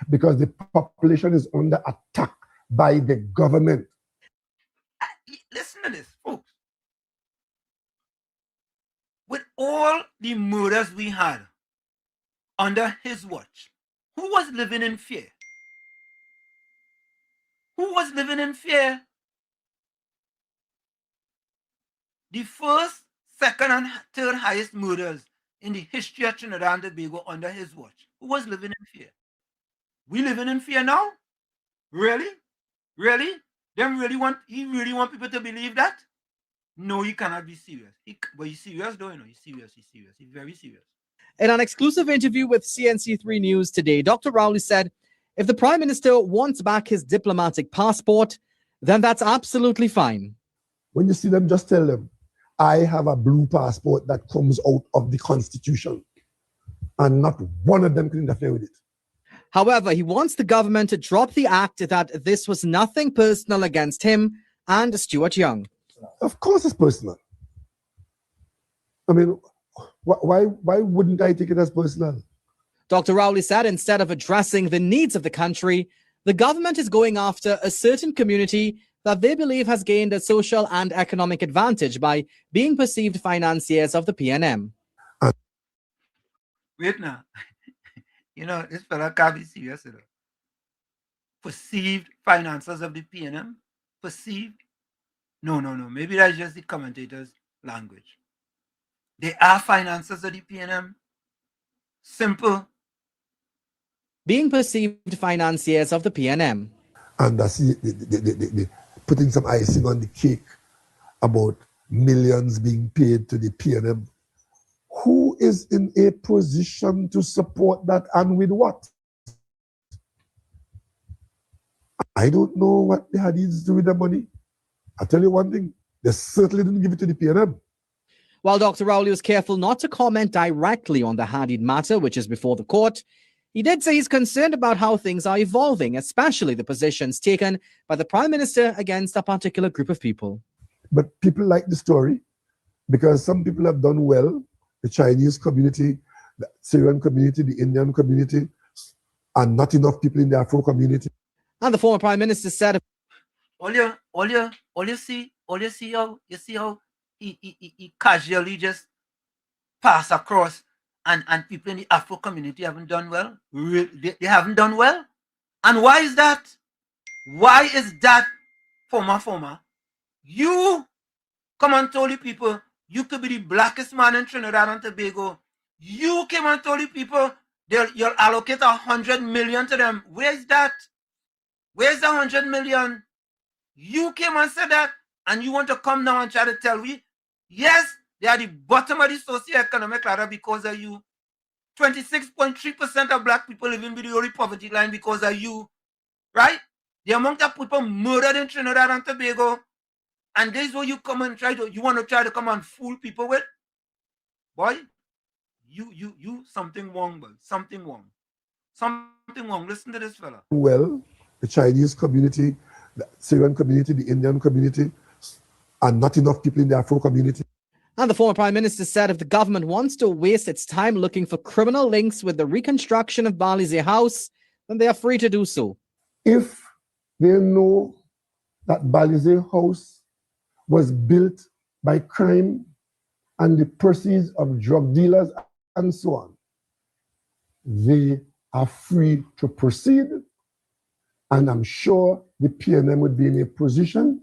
because the population is under attack by the government. Listen to this, folks. With all the murders we had under his watch, who was living in fear? Who was living in fear? The first, second, and third highest murders in the history of Trinidad and Tobago under his watch. Who was living in fear? We living in fear now? Really? Really? He really want people to believe that? No, he cannot be serious. But he's serious, though, you know. He's serious. He's very serious. In an exclusive interview with CNC3 News today, Dr. Rowley said if the Prime Minister wants back his diplomatic passport, then that's absolutely fine. When you see them, just tell them, I have a blue passport that comes out of the Constitution, and not one of them can interfere with it. However, he wants the government to drop the act that this was nothing personal against him and Stuart Young. Of course it's personal. I mean, why wouldn't I take it as personal? Dr. Rowley said instead of addressing the needs of the country, the government is going after a certain community that they believe has gained a social and economic advantage by being perceived financiers of the PNM. Wait now. You know, this fella can't be serious. You know. Perceived financiers of the PNM? Perceived? No. Maybe that's just the commentator's language. They are financiers of the PNM. Simple. Being perceived financiers of the PNM. And I see the putting some icing on the cake about millions being paid to the PNM. Who is in a position to support that, and with what? I don't know what the Hadiths do with the money. I'll tell you one thing, they certainly didn't give it to the PNM. While Dr. Rowley was careful not to comment directly on the Hadith matter, which is before the court, he did say he's concerned about how things are evolving, especially the positions taken by the Prime Minister against a particular group of people. But people like the story because some people have done well. The Chinese community, the Syrian community, the Indian community, and not enough people in the Afro community. And the former Prime Minister said, All you see how he casually just pass across and people in the Afro community haven't done well. They haven't done well. And why is that? Why is that, former? You come and told the people you could be the blackest man in Trinidad and Tobago. You came and told the people you'll allocate 100 million to them. Where's that? Where's the 100 million? You came and said that, and you want to come now and try to tell me, yes, they are the bottom of the socioeconomic ladder because of you. 26.3% of black people living below the poverty line because of you. Right? The amount of people murdered in Trinidad and Tobago. And this is what you come and you want to try to come and fool people with? Boy, you something wrong, boy. Something wrong. Listen to this fella. Well, the Chinese community, the Syrian community, the Indian community, and not enough people in the Afro community. And the former Prime Minister said if the government wants to waste its time looking for criminal links with the reconstruction of Balize House, then they are free to do so. If they know that Balize House was built by crime and the proceeds of drug dealers and so on, they are free to proceed. And I'm sure the PNM would be in a position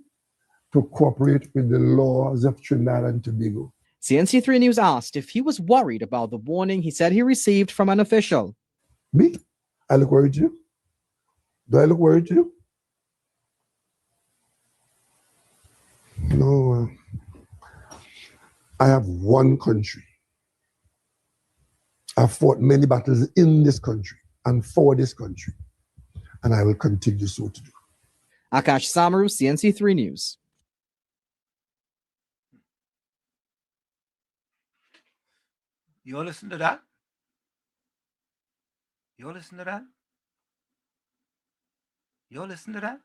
to cooperate with the laws of Trinidad and Tobago. CNC3 News asked if he was worried about the warning he said he received from an official. Me? I look worried to you? Do I look worried to you? No. I have one country. I've fought many battles in this country and for this country. And I will continue so to do. Akash Samaru, CNC3 News. You all listen to that? You all listen to that? You all listen to that?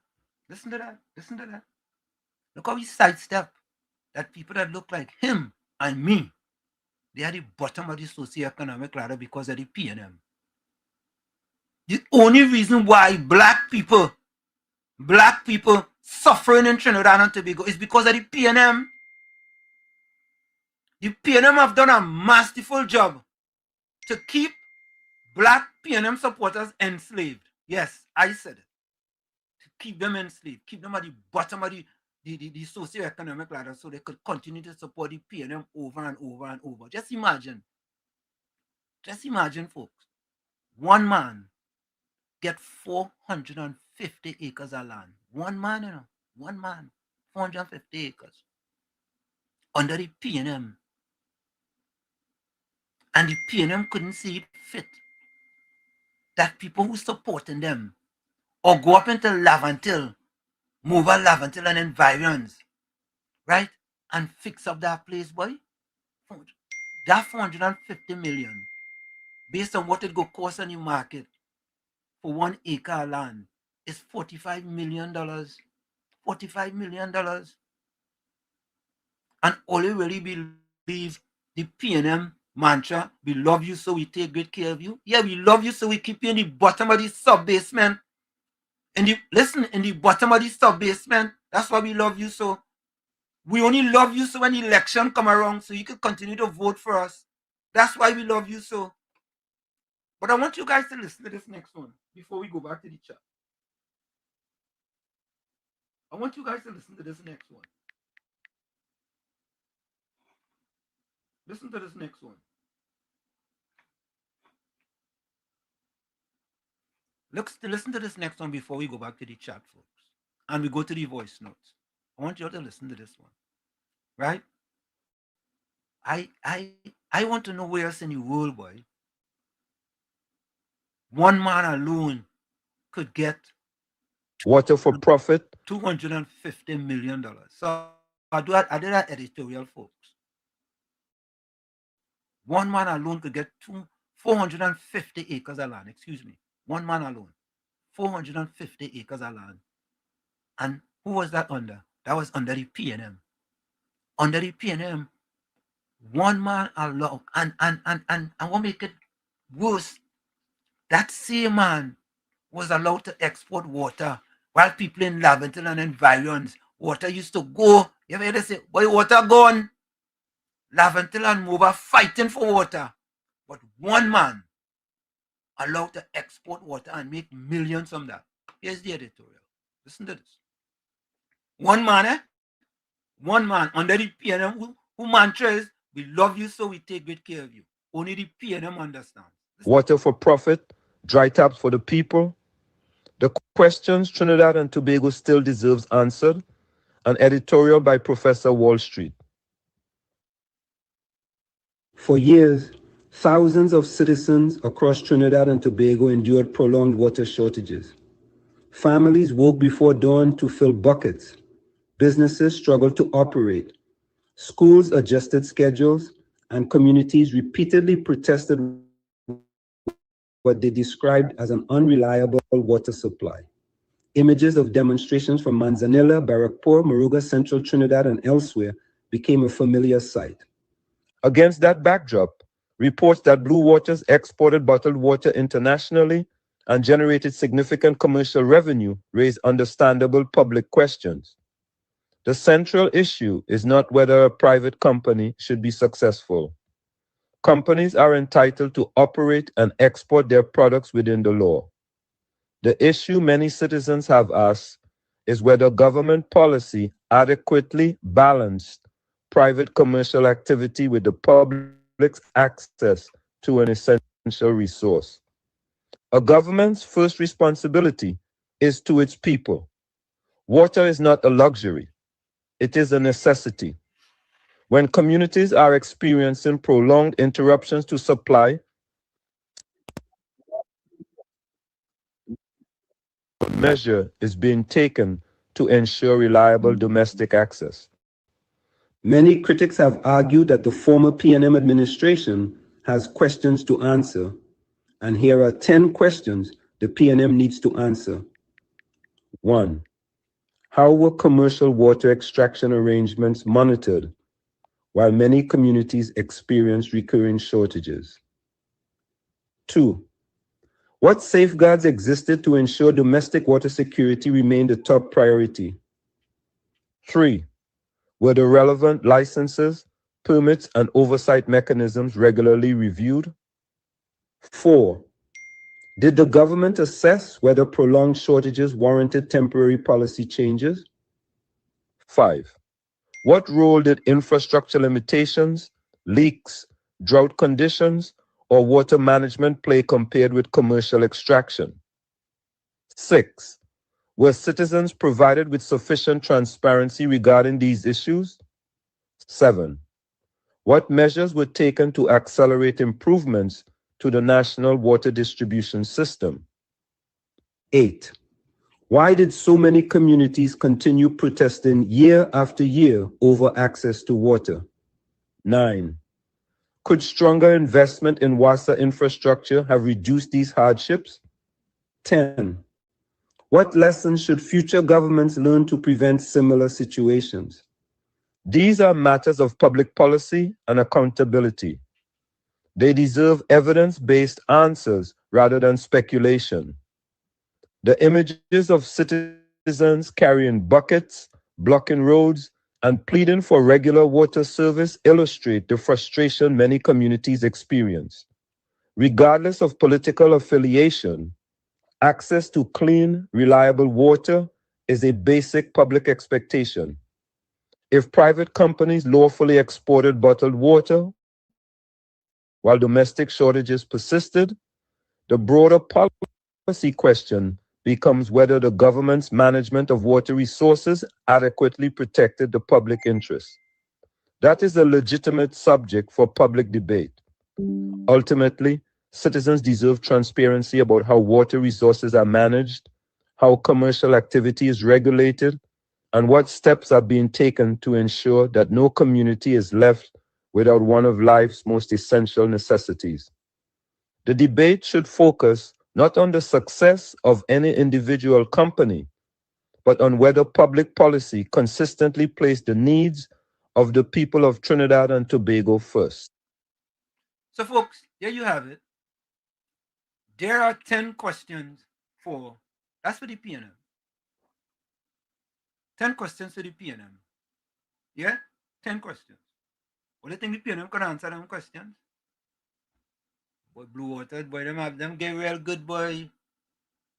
Listen to that. Listen to that. Look how he sidestep that people that look like him and me, they are the bottom of the socioeconomic ladder because of the P&M. The only reason why black people suffering in Trinidad and Tobago is because of the P&M. The P&M have done a masterful job to keep black P&M supporters enslaved. Yes, I said it. To keep them enslaved, keep them at the bottom of the socioeconomic ladder so they could continue to support the P&M over and over and over. Just imagine, folks, one man get 450 acres of land. One man, you know, 450 acres under the P&M. And the P&M couldn't see it fit that people who supporting them or go up into Lavantil, move out Lavantil and environs, right? And fix up that place, boy. That 450 million, based on what it go cost on the market for 1 acre of land, is $45 million. $45 million. And all you really believe the P&M mantra, we love you so we take great care of you. Yeah, we love you so we keep you in the bottom of the sub-basement. In the bottom of the sub-basement. That's why we love you so. We only love you so when the election come around so you can continue to vote for us. That's why we love you so. But I want you guys to listen to this next one before we go back to the chat. I want you guys to listen to this next one. Listen to this next one. Listen to this next one before we go back to the chat, folks. And we go to the voice notes. I want you all to listen to this one. Right? I want to know where else in the world, boy, one man alone could get water for profit, $250 million. So I did an editorial, folks. One man alone could get 450 acres of land. Excuse me. One man alone. 450 acres of land. And who was that under? That was under the P&M. Under the P&M, one man alone. And what make it worse, that same man was allowed to export water while people in Laventon and environs, water used to go. You ever hear they say, boy, water gone? Laventon and Mova fighting for water. But one man allowed to export water and make millions from that. Here's the editorial. Listen to this. One man, One man under the P&M who mantra is, we love you so we take great care of you. Only the P&M understands. Water for profit, dry taps for the people. The questions Trinidad and Tobago still deserves answered. An editorial by Professor Wall Street. For years, thousands of citizens across Trinidad and Tobago endured prolonged water shortages. Families woke before dawn to fill buckets. Businesses struggled to operate. Schools adjusted schedules, and communities repeatedly protested what they described as an unreliable water supply. Images of demonstrations from Manzanilla, Barrackpore, Moruga, Central Trinidad, and elsewhere became a familiar sight. Against that backdrop, reports that Blue Waters exported bottled water internationally and generated significant commercial revenue raised understandable public questions. The central issue is not whether a private company should be successful. Companies are entitled to operate and export their products within the law. The issue many citizens have asked is whether government policy adequately balanced private commercial activity with the public's access to an essential resource. A government's first responsibility is to its people. Water is not a luxury. It is a necessity. When communities are experiencing prolonged interruptions to supply, measure is being taken to ensure reliable domestic access. Many critics have argued that the former P&M administration has questions to answer, and here are 10 questions the P&M needs to answer. 1. How were commercial water extraction arrangements monitored while many communities experienced recurring shortages? 2. What safeguards existed to ensure domestic water security remained a top priority? 3. Were the relevant licenses, permits, and oversight mechanisms regularly reviewed? 4. Did the government assess whether prolonged shortages warranted temporary policy changes? 5. What role did infrastructure limitations, leaks, drought conditions, or water management play compared with commercial extraction? 6. Were citizens provided with sufficient transparency regarding these issues? 7. What measures were taken to accelerate improvements to the national water distribution system? 8. Why did so many communities continue protesting year after year over access to water? 9. Could stronger investment in water infrastructure have reduced these hardships? 10. What lessons should future governments learn to prevent similar situations? These are matters of public policy and accountability. They deserve evidence-based answers rather than speculation. The images of citizens carrying buckets, blocking roads, and pleading for regular water service illustrate the frustration many communities experience. Regardless of political affiliation, access to clean, reliable water is a basic public expectation. If private companies lawfully exported bottled water while domestic shortages persisted, the broader policy question becomes whether the government's management of water resources adequately protected the public interest. That is a legitimate subject for public debate. Ultimately, citizens deserve transparency about how water resources are managed, how commercial activity is regulated, and what steps are being taken to ensure that no community is left without one of life's most essential necessities. The debate should focus not on the success of any individual company, but on whether public policy consistently placed the needs of the people of Trinidad and Tobago first. So, folks, there you have it. There are 10 questions that's for the PNM. 10 questions for the PNM. Yeah? 10 questions. What do you think the PNM can answer them questions? Boy, Blue Water, boy, them get real good, boy.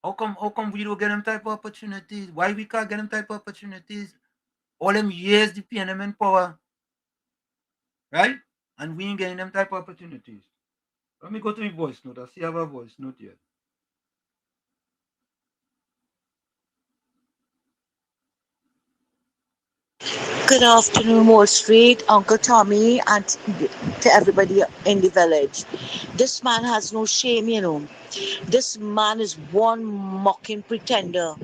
How come we don't get them type of opportunities? Why we can't get them type of opportunities? All them years the PNM in power. Right? And we ain't getting them type of opportunities. Let me go to my voice note. I see I have a voice note here. Good afternoon, Wall Street, Uncle Tommy, and to everybody in the village. This man has no shame, you know. This man is one mocking pretender.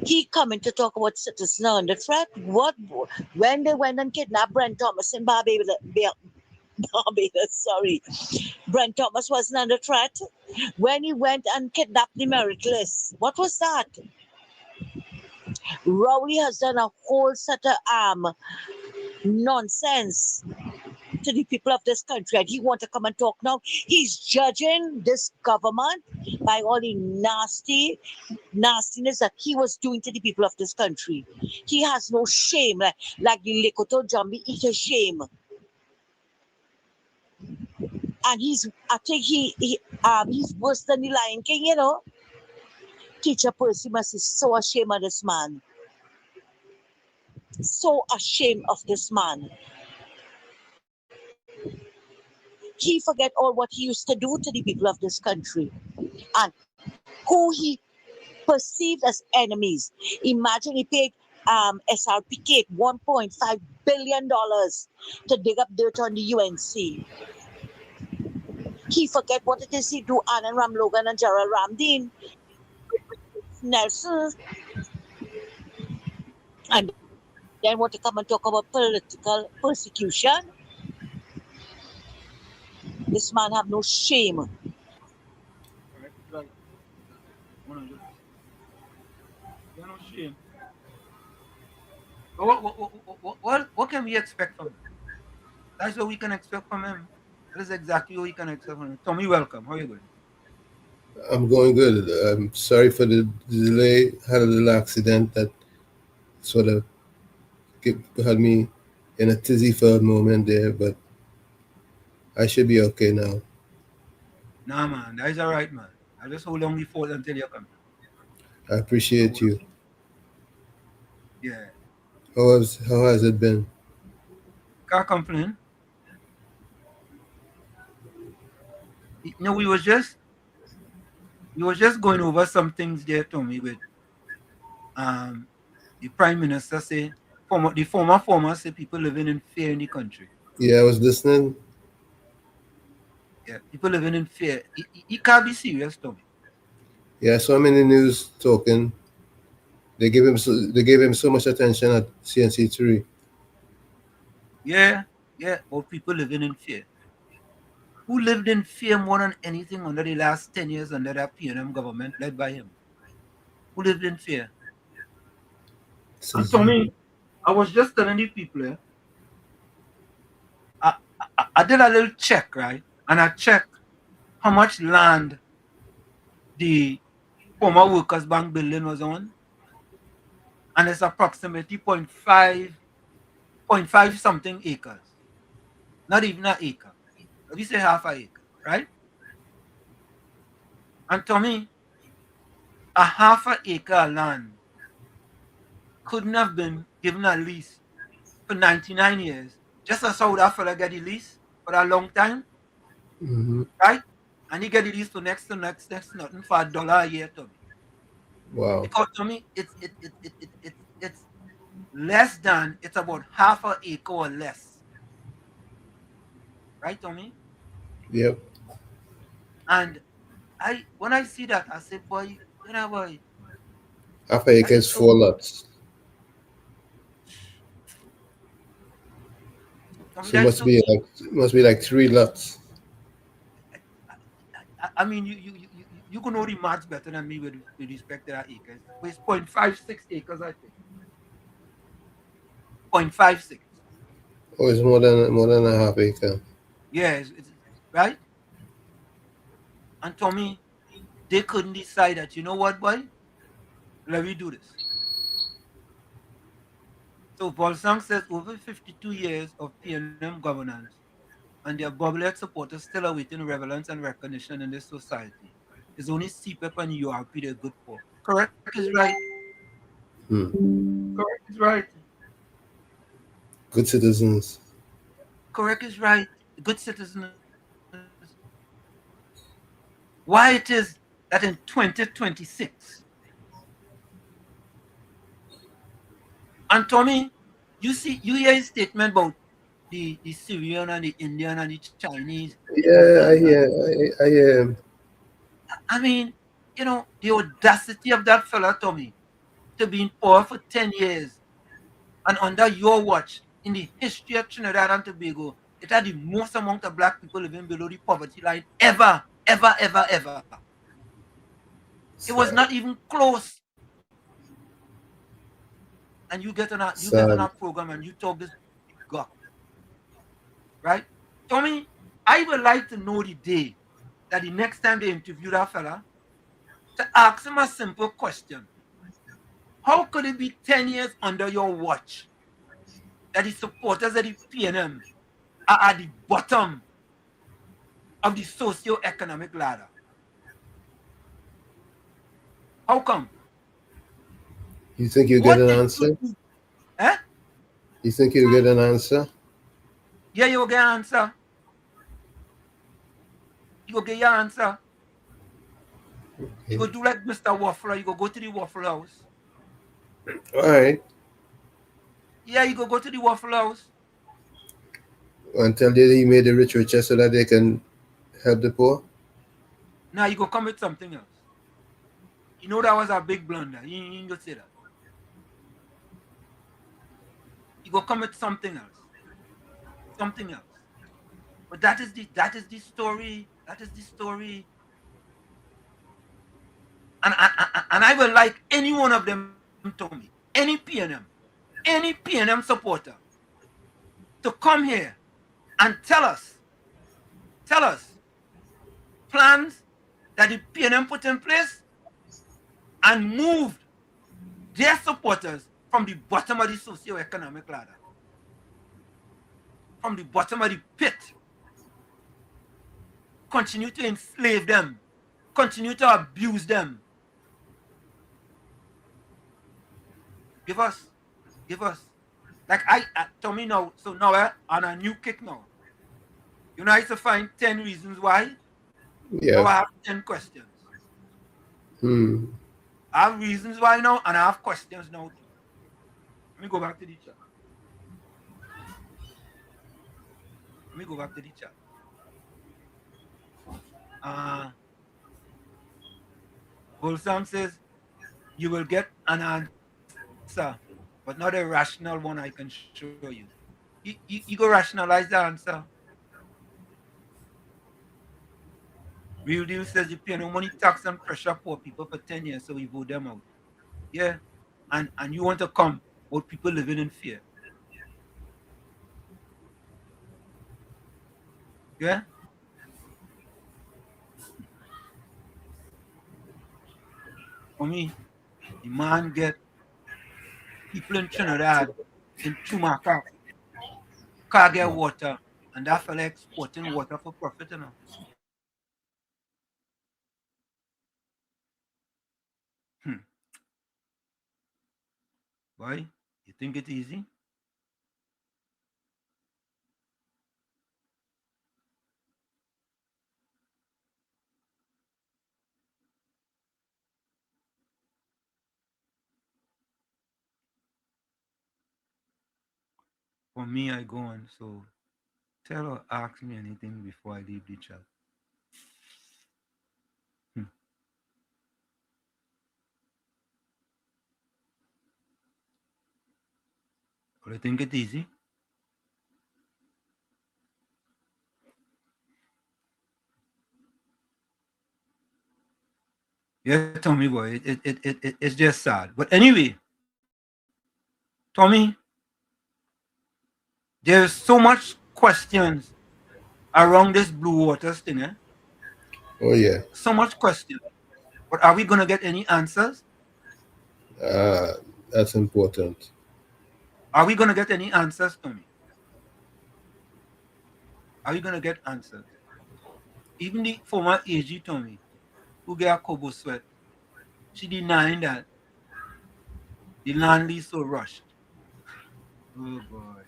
He coming to talk about citizens under threat. What? When they went and kidnapped Brent Thomas in Barbados, sorry. Brent Thomas wasn't under threat. When he went and kidnapped the Meritless, what was that? Rowley has done a whole set of nonsense to the people of this country, and he want to come and talk now. He's judging this government by all the nastiness that he was doing to the people of this country. He has no shame, like the Lekoto Jambi eat his shame. And I think he's worse than the Lion King, you know. Teacher Percy must be so ashamed of this man. So ashamed of this man. He forget all what he used to do to the people of this country and who he perceived as enemies. Imagine he paid SRPK $1.5 billion to dig up dirt on the UNC. He forget what it is he do Anand Ram Logan and Gerald Ramdeen, Nelson, and then want to come and talk about political persecution. This man have no shame. Right. No shame. What can we expect from him? That's what we can expect from him. That is exactly what we can expect from him. Tommy, welcome. How are you doing? I'm going good. I'm sorry for the delay. Had a little accident that sort of had me in a tizzy for a moment there, but I should be okay now. Nah, man, that is all right, man. I'll just hold on the fort until you come. I appreciate you. Yeah. How has it been? Can't complain. You know, we was just going over some things there, Tommy, with um the Prime Minister say the former say people living in fear in the country. Yeah, I was listening. Yeah, people living in fear. He can't be serious, Tommy. Yeah, I saw him in the news talking. They gave him so much attention at CNC3. Yeah, about people living in fear. Who lived in fear more than anything under the last 10 years under that PNM government led by him? Who lived in fear? And Tommy, I was just telling the people, I did a little check, right? And I checked how much land the former Workers Bank building was on. And it's approximately point five something acres. Not even an acre. We say half an acre, right? And Tommy, a half an acre of land couldn't have been given a lease for 99 years, just as how that fella get the lease for a long time, Hmm. right? And he get the lease for next to next nothing for $1 a year, Tommy. Wow. Because Tommy, it's less than, it's about half an acre or less, right, Tommy? Yep. And when I see that, I say, boy, boy, Half an that acre is is so. 4 lots. Tommy, So that is must so be cheap. like 3 lots. I mean, you can know the maths better than me with respect to that acres. But it's 0.56 acres, I think. 0.56. Oh, it's more than a half acre. Yes, right. And Tommy, they couldn't decide that. You know what, boy? Let me do this. So Bolsang says over 52 years of PNM governance, and their bubblehead supporters still awaiting relevance and recognition in this society. It's only CPEP and URP they're good for. Correct is right. Correct is right. Good citizens. Correct is right. Good citizens. Why it is that in 2026, and Tommy, you hear his statement about the Syrian and the Indian and the Chinese Yeah, I and hear. I hear him. I mean, the audacity of that fella, Tommy, to be in power for 10 years and under your watch in the history of Trinidad and Tobago, it had the most amount of black people living below the poverty line ever, ever, ever, ever. It was Sad. not even close. And you get on a Sad. program and you talk this guff, right? Tommy, I would like to know the day that the next time they interview that fella, to ask him a simple question. How could it be 10 years under your watch that the supporters of the PNM are at the bottom of the socio-economic ladder? How come? You think you get What an did you answer? do? Eh? You think you get an answer? Yeah, you will get an answer. You will get your answer. You go do like Mr. Waffler. You go to the Waffle House. All right. Yeah, you go to the Waffle House. Until he made the rich richer so that they can help the poor. Now you go come with something else. You know that was a big blunder. You ain't gonna say that. You go come with something else. Something else. But that is the story. That is the story. And I will like any one of them, Tommy. Any PNM. Any any PNM supporter to come here and tell us plans that the PNM put in place and moved their supporters from the bottom of the socio-economic ladder, from the bottom of the pit, continue to enslave them, continue to abuse them. Give us. Like tell me now, so now on a new kick now. You know, I used to find 10 reasons why. Yeah. Now I have 10 questions. I have reasons why now, and I have questions now too. Let me go back to the chat. Bolsam says, you will get an answer, but not a rational one I can show you. You go rationalize the answer. Real Deal says you pay no money tax and pressure poor people for 10 years, so we vote them out. Yeah. And you want to come with people living in fear. Yeah. For me, the man get people in Trinidad in Chumaka can't get water, and that fella exporting water for profit, you know. Why? You think it's easy? For me, I go on, so tell or ask me anything before I leave the chat. But I think it's easy. Yeah, Tommy boy, it's just sad. But anyway, Tommy, there's so much questions around this Blue Waters thing, eh? Oh yeah. So much question. But are we gonna get any answers? That's important. Are we gonna get any answers, Tommy? Are we gonna get answers? Even the former AG Tommy, who got a Kobo sweat, she denying that the land lease so rushed. Oh boy.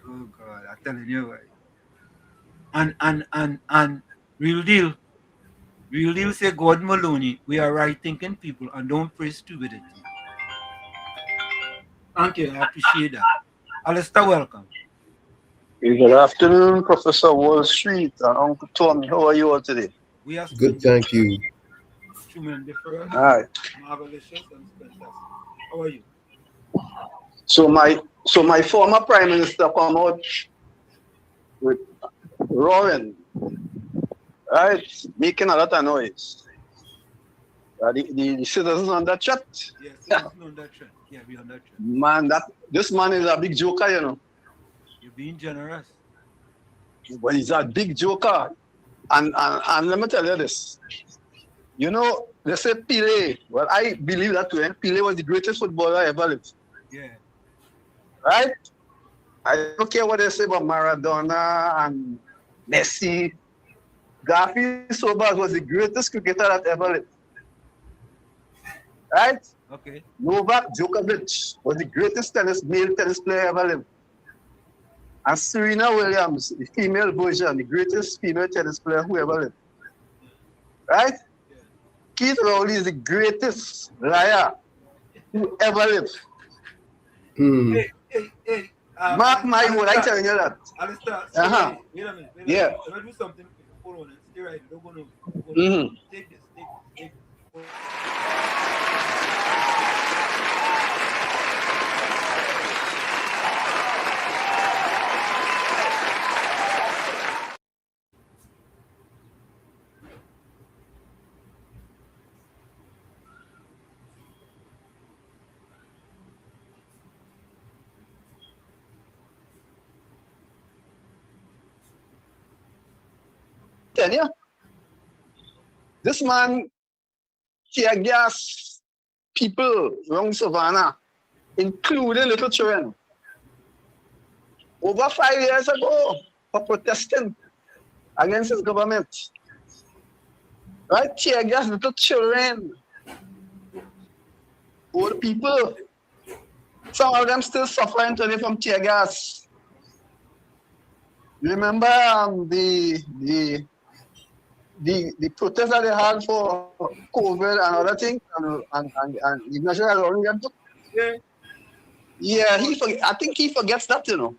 Oh God, I'm telling you what. And real deal say God Maloney, we are right thinking people and don't praise stupidity. Thank you, I appreciate that. Alistair, welcome. Good afternoon, Professor Wall Street and Uncle Tommy. How are you all today? We are good, thank you. Tremendous. All right. Marvelous and fantastic. How are you? So my former Prime Minister come out with roaring, right, making a lot of noise. The citizens on that chat. Yeah, citizens on that trend. Yeah, we on that trend. Man, this man is a big joker, you know. You're being generous. But he's a big joker. And let me tell you this. You know, they say Pele. Well, I believe that way. Pele was the greatest footballer I ever lived. Yeah. Right? I don't care what they say about Maradona and Messi. Garfield Sobers was the greatest cricketer that ever lived. Right? Okay. Novak Djokovic was the greatest male tennis player ever lived. And Serena Williams, the female version, the greatest female tennis player who ever lived. Right? Yeah. Keith Rowley is the greatest liar who ever lived. Hey. Mark my word, I tell you that. Alistair, wait a minute. Yeah. Let me do something. Hold on. Stay right. Don't go no. Take this. tell you. This man tear gas people around Savannah, including little children. Over 5 years ago, for protesting against his government. Right? Tear gas little children, old people. Some of them still suffering today from tear gas. Remember the protest that they had for COVID and other things, and the measure that already took? Yeah, I think he forgets that, you know.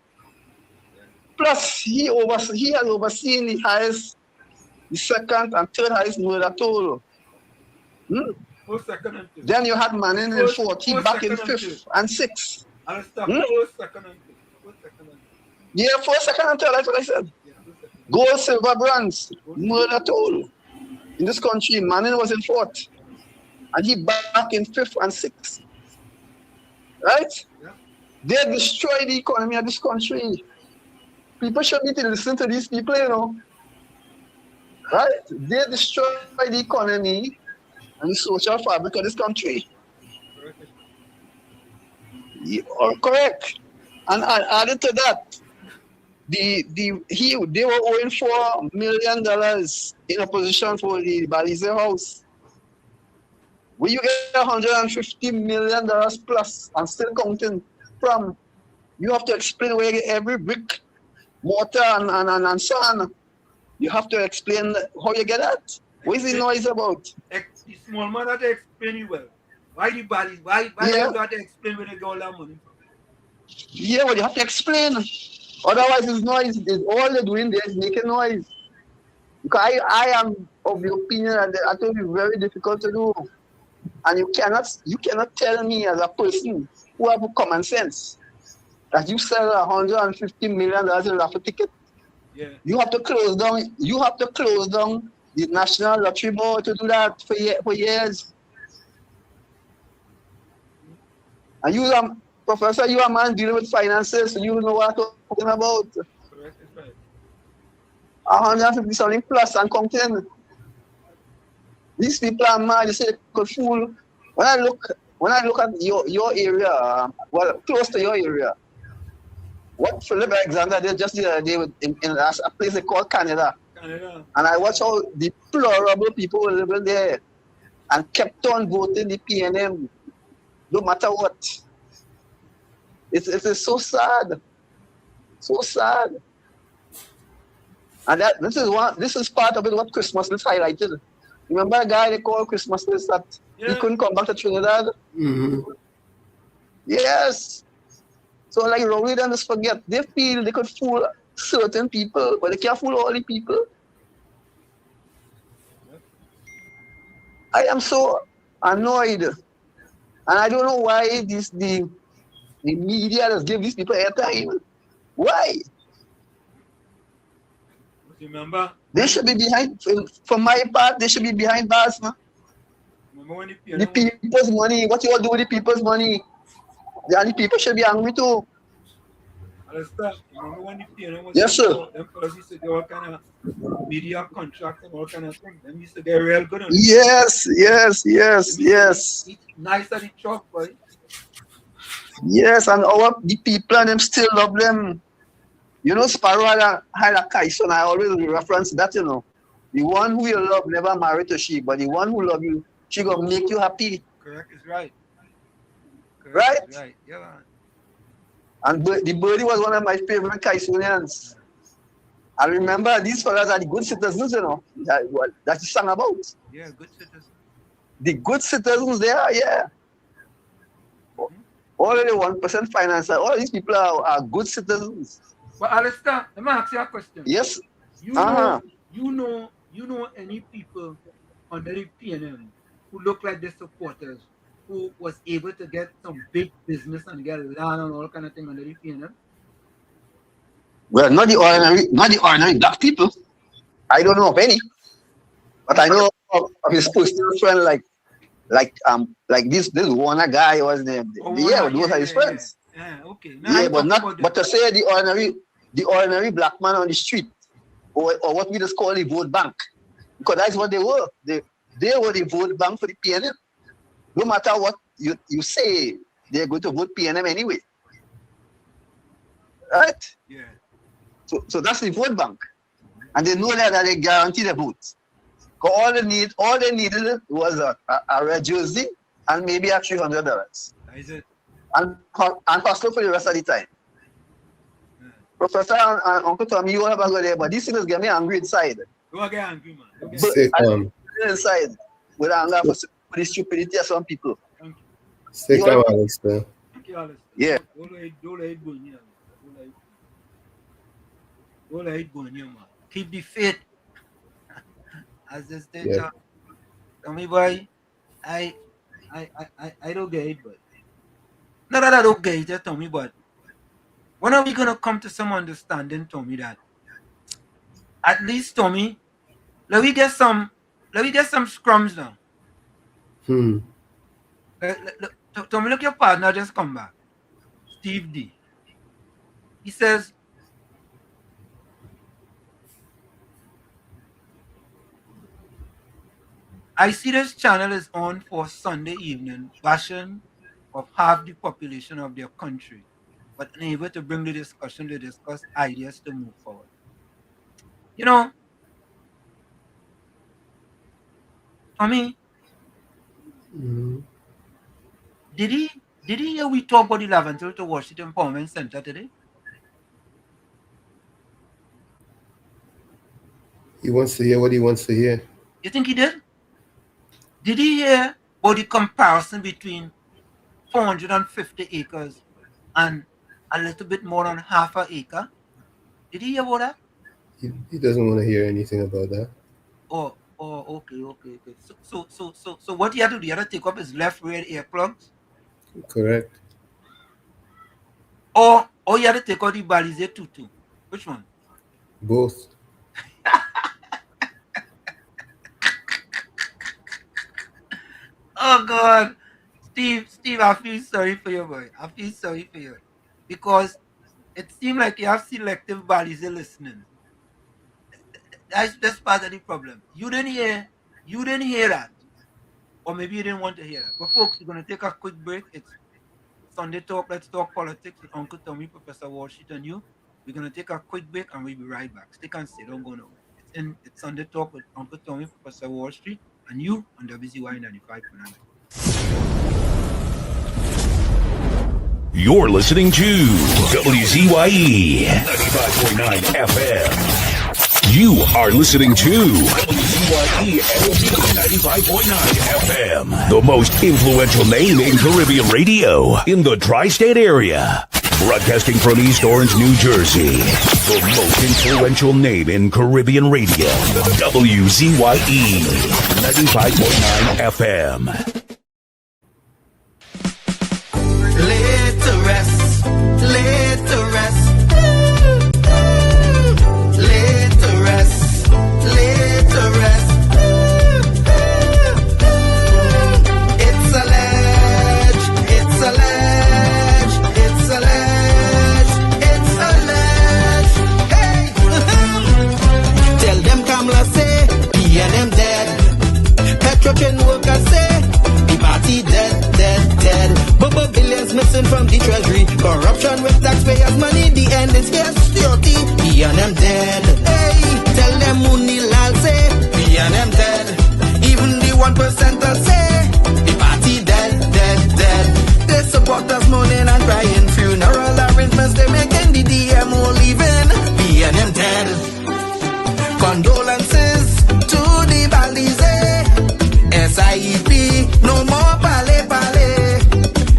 Plus, he has overseen the second and third highest murder toll. Then you had Manning in fourth, he back in fifth and sixth. Yeah, first, second, and third, that's what I said. Gold, silver, bronze, murder toll. In this country, Manning was in fourth. And he back in fifth and sixth. Right? They destroy the economy of this country. People should need to listen to these people, you know. Right? They destroy the economy and the social fabric of this country. You are correct. And added to that, they were owing $4 million in opposition for the Balize house. Will you get $150 million plus and still counting from? You have to explain where you get every brick, mortar, and sand. You have to explain how you get that. What is the noise about? The small man had to explain it well. Why the bodies? Why you got to explain where they get all that money? Yeah, well, you have to explain. Otherwise, it's noise. All they're doing there is making noise. Because I am of the opinion that I think it's very difficult to do. And you cannot tell me as a person who have common sense that you sell $150 million in raffle ticket. Yeah. You have to close down. You have to close down the National Lottery Board to do that for years. And you, Professor, you are a man dealing with finances, so you know what I'm talking about. Correct, that's right. 150 something plus and counting. These people are mad. You say they could fool. When I look at your area, well, close to your area, what Philip Alexander did just the other day in a place they call Canada. And I watch how deplorable people were living there and kept on voting the PNM, no matter what. It is so sad. So sad. And this is part of it what Christmas List highlighted. Remember a guy they called Christmas List that he couldn't come back to Trinidad? Mm-hmm. Yes. So like Rowley them just forget. They feel they could fool certain people, but they can't fool all the people. I am so annoyed. And I don't know why the media does give these people airtime. Why? Remember? They should be behind, for my part, they should be behind bars, man. Remember when The people's money, what you all do with the people's money? The people should be angry too. Remember when the PNM was yes, sir. Them fellas used to do all kind of media contracts and all kind of things. Them used to get real good on it. Yes. Nice at the truck, boy. Yes, and the people and them still love them. You know, Sparrow had a Kyson. I always reference that, you know. The one who you love never marry to she, but the one who love you, she gonna make you happy. Correct is right. Right? Right, yeah. And the birdie was one of my favorite Kysonians. I remember these fellas are the good citizens, you know, that you sang about. Yeah, good citizens. The good citizens there, yeah. All of the 1% financer, all these people are good citizens. But Alistair, let me ask you a question. Yes. You know any people under the PNM who look like their supporters who was able to get some big business and get land and all kind of thing under the PNM? Well, not the ordinary black people. I don't know of any, but I know of his personal friend like this one guy was named. Those are his friends. Yeah, okay. But to say the ordinary black man on the street or what we just call the vote bank. Because that's what they were. They were the vote bank for the PNM. No matter what you say, they're going to vote PNM anyway. Right? Yeah. So that's the vote bank. And they know that they guarantee the votes. Because all they needed was a red jersey and maybe a $300. That is it. And hustle for the rest of the time. Yeah. Professor and Uncle Tommy, you all have a good day, but these things get me angry inside. Don't get angry, man. Don't get Stay calm. inside with anger for the stupidity of some people. Thank you. Stay calm, Alistair. Thank you, Alistair. Yeah. Don't let it go in here, man. Don't let it go in here, man. Keep the faith. As they say, Yeah. Tommy boy, I don't get it, but not that I don't get it, Tommy, but when are we gonna come to some understanding, Tommy, that at least, Tommy, let me get some scrums now. Tommy, look, your partner just come back. Steve D. He says, I see this channel is on for Sunday evening, bashing of half the population of their country, but unable to bring the discussion to discuss ideas to move forward. You know, Tommy, did he hear we talk about the Laventille to Washington Empowerment Center today? He wants to hear what he wants to hear. You think he did? Did he hear about the comparison between 450 acres and a little bit more than half an acre? Did he hear about that? He doesn't want to hear anything about that. Oh, okay. So what he had to do? He had to take up his left rear earplugs? Correct. Or he had to take out the Balize tutu? Which one? Both. Oh God, Steve, I feel sorry for you, boy. I feel sorry for you because it seemed like you have selective Balize listening. That's part of the problem. You didn't hear that, or maybe you didn't want to hear that. But folks, we're gonna take a quick break. It's Sunday Talk. Let's talk politics with Uncle Tommy, Professor Washington. We're gonna take a quick break and we'll be right back. Stick and stay. Don't go nowhere. It's Sunday Talk with Uncle Tommy, Professor Wall Street, and you on WZYE 95.9. You're listening to WZYE 95.9 FM. You are listening to WZYE 95.9 FM, the most influential name in Caribbean radio in the tri-state area. Broadcasting from East Orange, New Jersey, the most influential name in Caribbean radio, WZYE 95.9 FM. Laid to rest, laid to rest, laid to rest, laid to rest. It's a ledge, it's a ledge, it's a ledge, it's a ledge. Hey, tell them Kamala say, PNM dead. Petrochen workers say, the party dead, dead, dead. Billions missing from the treasury. Corruption with taxpayers' money. The end is here. Security. PNM dead. Hey, tell them Mooney Lal say PNM dead. Even the 1% say the party dead, dead, dead. They support us mourning and crying. Funeral arrangements they making. The DMO leaving. PNM dead. Condolences to the Balize. SIEP. No more pale pale.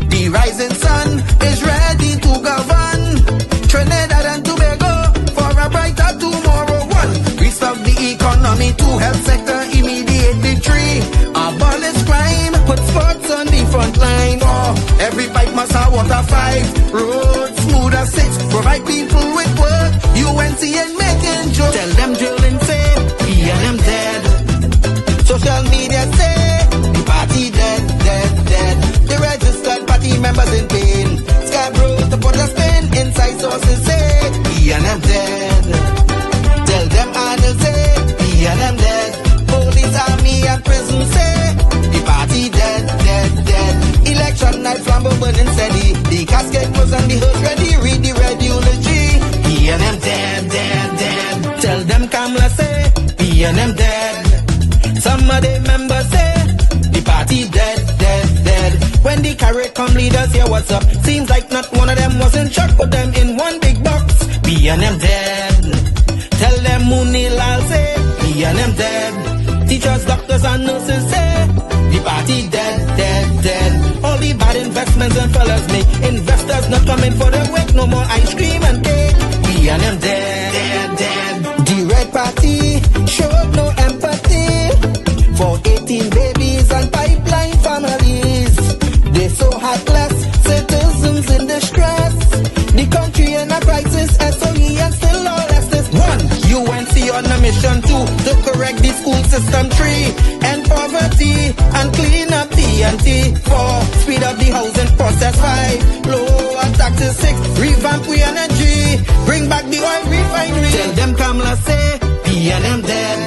The rising sun is ready to govern Trinidad and Tobago for a brighter tomorrow. One, restart the economy. Two, health sector immediate victory. Abolish crime, put sports on the front line. Oh, every pipe must have water. 5, roads smooth as 6. Provide people with work. UNC and making jokes. Tell them drilling say PNM dead. Social media say the party dead, dead, dead. The registered party members in pain. Scarborough to put a spin. Inside sources say PNM dead. Tell them I come let's say PNM dead. Some of the members say the party dead, dead, dead. When the carrot come leaders here, what's up? Seems like not one of them was in shock, put them in one big box. PNM dead. Tell them Munilal say PNM dead. Teachers, doctors and nurses say the party dead, dead, dead. All the bad investments and fellas make investors not coming for the work. No more ice cream and cake. PNM dead, dead, dead. The Red Party showed no empathy for 18 babies and pipeline families. They so heartless, citizens in distress. The country in a crisis, SOE and still all this. 1. UNC on a mission 2 to correct the school system. 3. End poverty and clean up TNT. 4. Speed up the housing process. 5. Lower taxes. 6. Revamp we energy. Bring back the oil refinery. Tell them Kamala say PNM dead.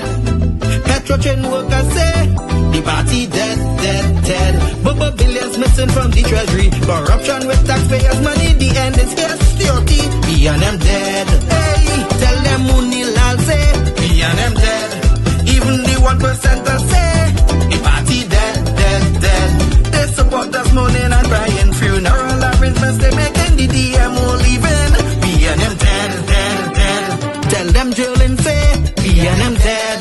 Petrotrain workers say the party dead, dead, dead. Bubba billions missing from the treasury. Corruption with taxpayers' money. The end is here. Security. PNM dead. Hey, tell them Munilal say PNM dead. Even the 1%ers say the party dead, dead, dead. They support us mourning and crying. Funeral arrangements they making. The DMO leaving. PNM dead, dead, dead. Tell them drilling say PNM dead.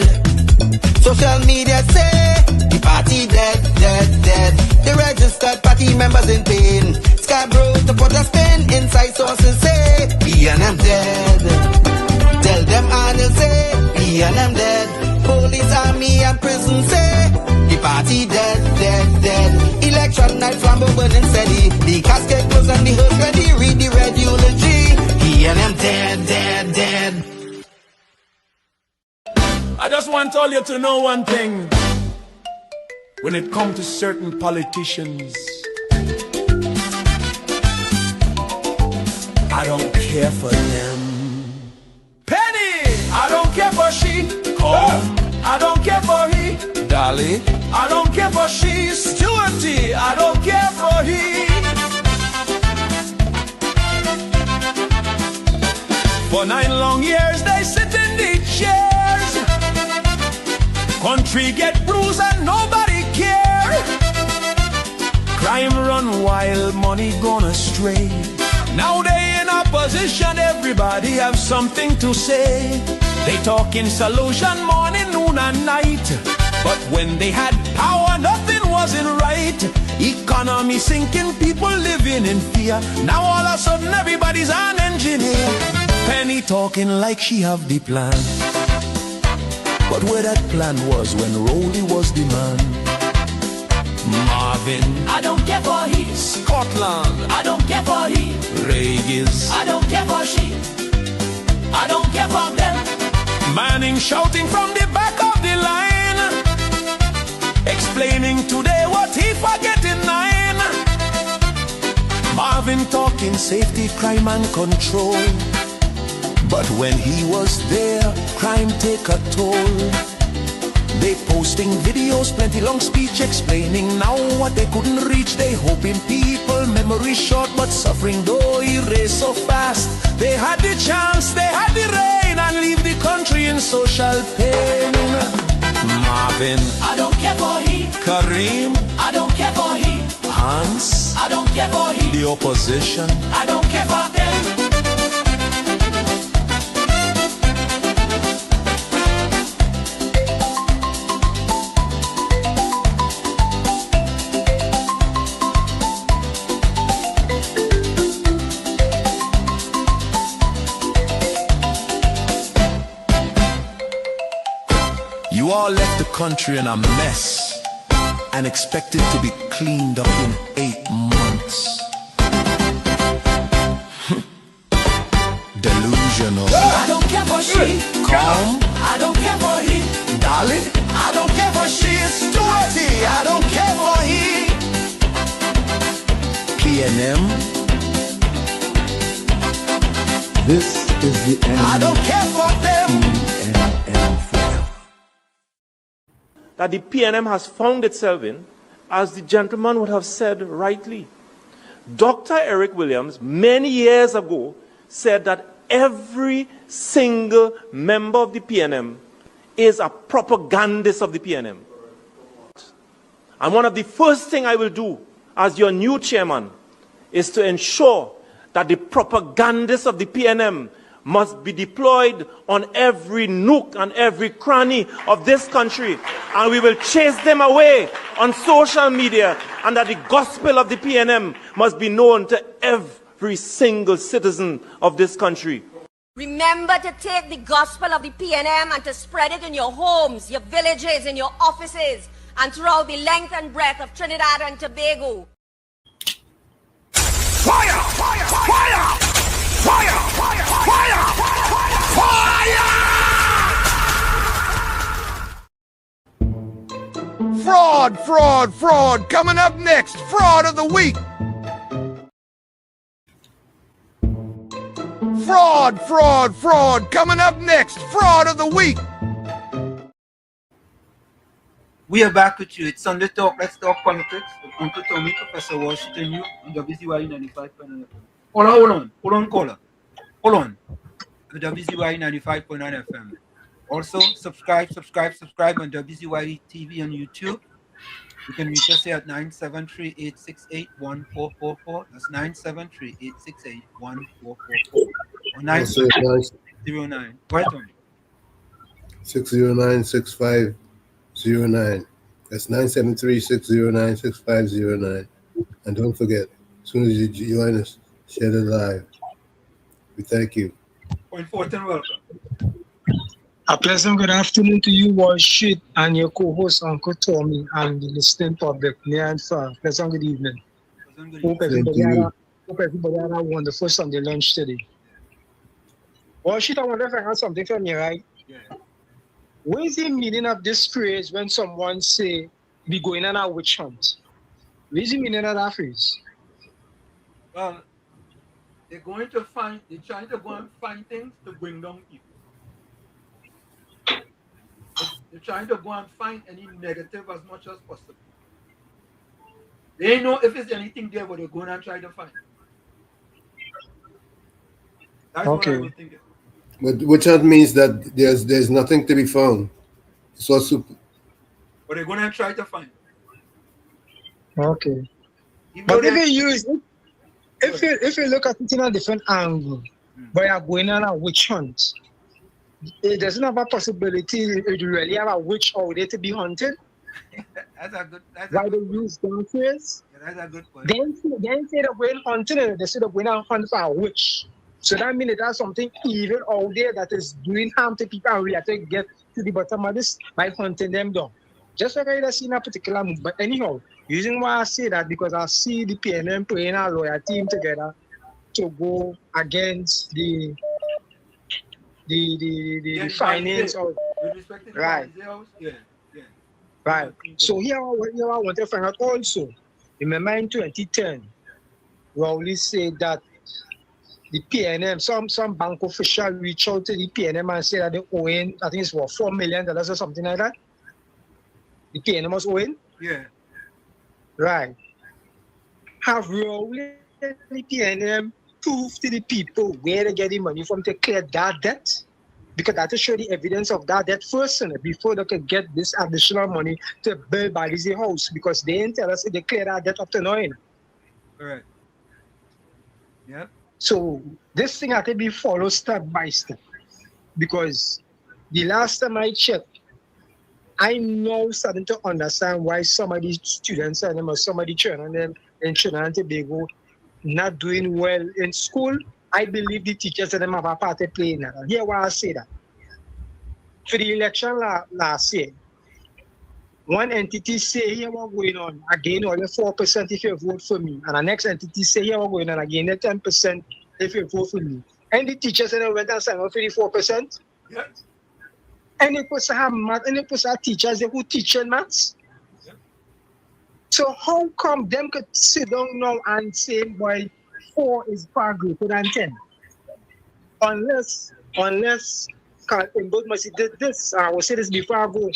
Social media say the party dead, dead, dead. The registered party members in pain. Scarborough to put a spin. Inside sources say PNM dead. Tell them Arnold say PNM dead. Police, army and prison say the party dead, dead, dead. Election night flambeau burning steady. The casket closed and the hearse ready. Read the red eulogy. PNM dead, dead, dead. I just want all you to know one thing. When it comes to certain politicians, I don't care for them. Penny, I don't care for she. I don't care for he. Dolly, I don't care for she. Stewarty, I don't care for he. For 9 long years they sit in the chairs. Country get bruised and nobody care. Crime run wild, money gone astray. Now they in opposition, everybody have something to say. They talking solution morning, noon and night. But when they had power, nothing wasn't right. Economy sinking, people living in fear. Now all of a sudden everybody's an engineer. Penny talking like she have the plan. But where that plan was when Rowley was the man. Marvin, I don't care for he. Scotland, I don't care for he. Regis, I don't care for she. I don't care for them. Manning shouting from the back of the line, explaining today what he forget in 9. Marvin talking safety, crime and control. But when he was there, crime take a toll. They posting videos, plenty long speech explaining now what they couldn't reach. They hoping people memory short, but suffering though erase so fast. They had the chance, they had the rain, and leave the country in social pain. Marvin, I don't care for he. Kareem, I don't care for he. Hans, I don't care for he. The opposition, I don't care for them. you all left the country in a mess and expected to be cleaned up in 8 months. Delusional. I don't care for she. Calm. I don't care for he. Dolly. I don't care for she. Stewarty. I don't care for he. PNM. This is the end. I don't care for them. That the PNM has found itself in, as the gentleman would have said rightly. Dr. Eric Williams, many years ago, said that every single member of the PNM is a propagandist of the PNM. And one of the first things I will do as your new chairman is to ensure that the propagandists of the PNM must be deployed on every nook and every cranny of this country. And we will chase them away on social media, and that the gospel of the PNM must be known to every single citizen of this country. Remember to take the gospel of the PNM and to spread it in your homes, your villages, in your offices, and throughout the length and breadth of Trinidad and Tobago. Fire! Fire! Fire! Fire! Fire! Fire! Fire! Fraud! Fraud! Fraud! Coming up next, fraud of the week. Fraud! Fraud! Fraud! Coming up next, fraud of the week. We are back with you. It's Sunday Talk. Let's talk politics with Uncle Tommy, Professor Washington U, on WZYE 95.9 FM. Hold on, caller. Hold on. The WZYE 95.9 FM. Also, subscribe on WZYE TV on YouTube. You can reach us here at 973-868-1444. That's 973-868-1444. Or 909. Go ahead, Tommy. 609-6509. That's 973-609-6509. And don't forget, as soon as you join us, share it live. We thank you. Point forth and welcome. A pleasant good afternoon to you, Washit, and your co-host, Uncle Tommy, and the listening public, near and far. Pleasant good evening. Hope everybody had a wonderful Sunday lunch today. Washit, I wonder if I have something from you, right? Yeah. What is the meaning of this phrase when someone say, "Be going on a witch hunt"? What is the meaning of that phrase? Well, they're trying to go and find things to bring down people. They're trying to go and find any negative as much as possible. They ain't know if there's anything there, but they're going and trying to find it. That's what I was thinking. But which that means that there's nothing to be found. So super. But they're going to try to find it. Okay. But if you look at it in a different angle, but you're going on a witch hunt, it doesn't have a possibility you really have a witch out there to be hunted. That's a good. Why they use that phrase? Yeah, that's a good point. Then say they're going hunting, and they say they're going out hunt for a witch. So that means it has something evil out there that is doing harm to people, and we have to get to the bottom of this by hunting them down. Just like I see in a particular move. But anyhow, using why I say that because I see the PNM playing a lawyer team together to go against the finance of right. Yeah. Right. So here I want to find out also. Remember in 2010, Rowley said that the PNM, some bank official reached out to the PNM and said that they owing, I think it's what, $4 million or something like that. The PNM was owing? Yeah. Right. Have Rowley and the PNM proved to the people where they get the money from to clear that debt? Because that to show the evidence of that debt first before they can get this additional money to build Balize house, because they didn't tell us if they clear that debt up to now. Correct. Yep. So this thing had to be followed step by step, because the last time I checked, I'm now starting to understand why some of these students and some of the children in Trinidad and Tobago not doing well in school. I believe the teachers and them have a part to play in that. Here why I say that. For the election last year, one entity say here what going on, again only 4% if you vote for me. And the next entity say here what going on, again 10% if you vote for me. And the teachers and went and signed up for the 4%. Yes. And it was have math, and it was our teachers who teach maths. Yeah. So how come them could sit down now and say, boy, 4 is far greater than 10? Unless in both must this, I will say this before I go,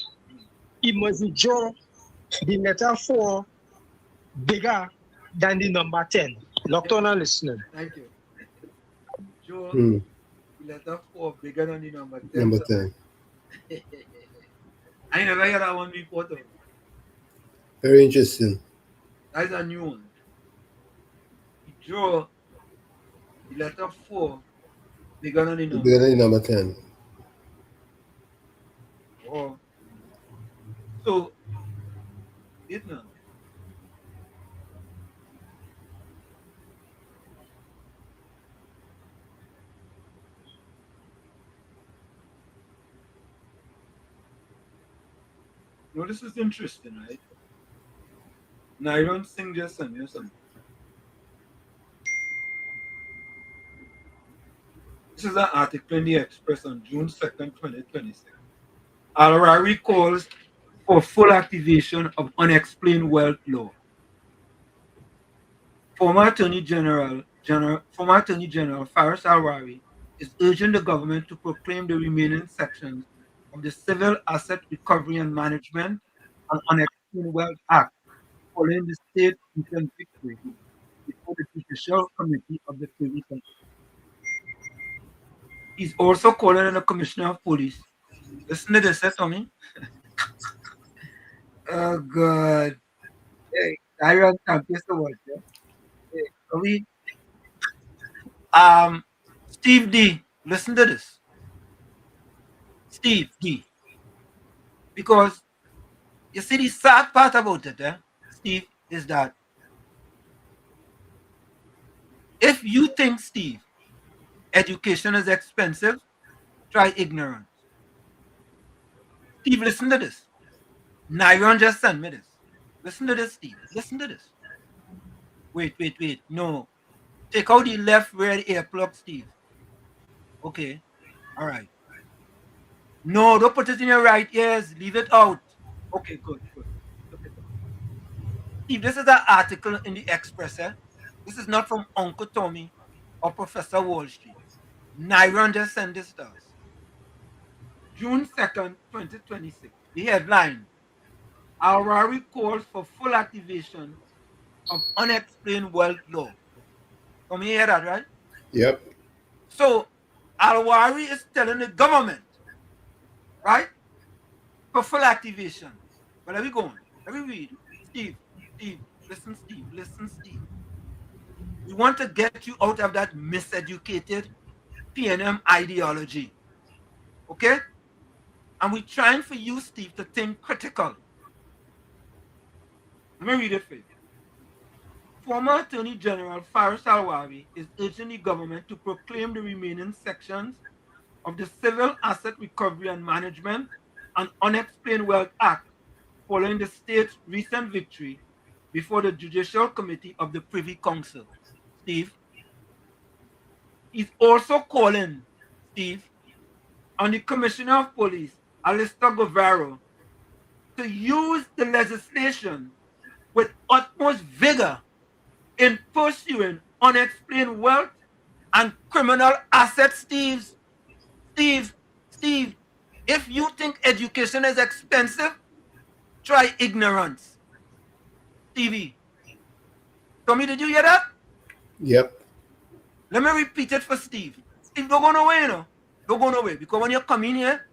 it must draw the letter 4 bigger than the number 10. Locked on and listening. Thank you. Joe, letter 4 bigger than the number 10. Number 10. I never heard that one before though. Very interesting. That's a new one. You draw the letter 4 bigger than the number. Bigger than the number 10. Oh. So, it now. No, this is interesting, right? Now, I don't sing just send you something. This is an article in the Express on June 2nd, 2026. Al-Rari calls for full activation of unexplained wealth law. Former Attorney General Faris Al-Rari is urging the government to proclaim the remaining sections of the Civil Asset Recovery and Management and Unexplained Wealth Act following the state recent victory before the Judicial Committee of the Privy Council. He's also calling on the Commissioner of Police. Listen to this, Tommy. Oh, God. Hey, I run campus to watch. Hey, Tommy. Steve D, listen to this. Steve D. Because you see the sad part about it, Steve, is that if you think, Steve, education is expensive, try ignorance. Steve, listen to this. Nyron just sent me this. Listen to this, Steve. Listen to this. Wait. No. Take out the left rear earplug, Steve. Okay. All right. No, don't put it in your right ears. Leave it out. Okay, good. Look at that. Steve, this is an article in the Express. This is not from Uncle Tommy or Professor Wall Street. Nyron just sent this to us. June 2nd, 2026. The headline, Al-Rari calls for full activation of unexplained wealth law. Come hear that, right? Yep. So, Al-Rari is telling the government, right, for full activation. But let me go on. Let me read. Steve, listen, Steve. We want to get you out of that miseducated PNM ideology. Okay? And we're trying for you, Steve, to think critical. Let me read it for you. Former Attorney General Faris Al-Rari is urging the government to proclaim the remaining sections of the Civil Asset Recovery and Management and Unexplained Wealth Act following the state's recent victory before the Judicial Committee of the Privy Council. Steve, he's also calling, Steve, on the Commissioner of Police, Alistair Guevara, to use the legislation with utmost vigor in pursuing unexplained wealth and criminal assets, Steve, if you think education is expensive, try ignorance. Stevie. Tommy, did you hear that? Yep. Let me repeat it for Steve. Steve, don't go nowhere, you know. Don't go nowhere. Because when you come in here,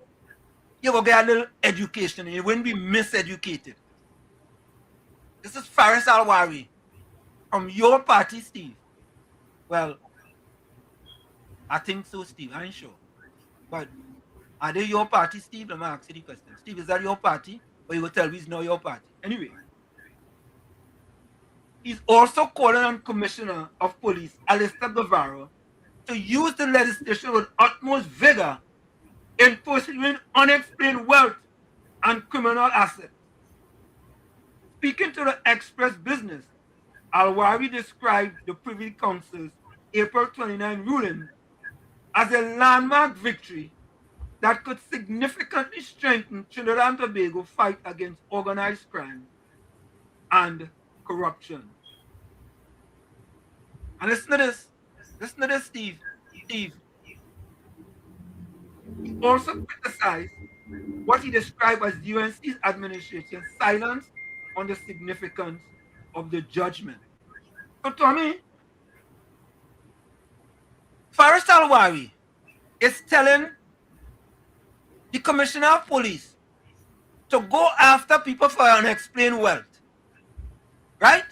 you will get a little education and you won't be miseducated. This is Faris Al-Rari from your party, Steve. Well, I think so, Steve. I ain't sure. But are they your party, Steve? Let me ask you the question. Steve, is that your party? Or you will tell me it's not your party? Anyway. He's also calling on Commissioner of Police, Alistair Guevara, to use the legislation with utmost vigor in pursuing unexplained wealth and criminal assets. Speaking to the Express Business, Al-Rari described the Privy Council's April 29 ruling as a landmark victory that could significantly strengthen Trinidad and Tobago fight against organized crime and corruption. And listen to this. Listen to this, Steve. He also criticized what he described as UNC's administration's silence on the significance of the judgment. So, Tommy, Faris Al-Rari is telling the commissioner of police to go after people for unexplained wealth. Right?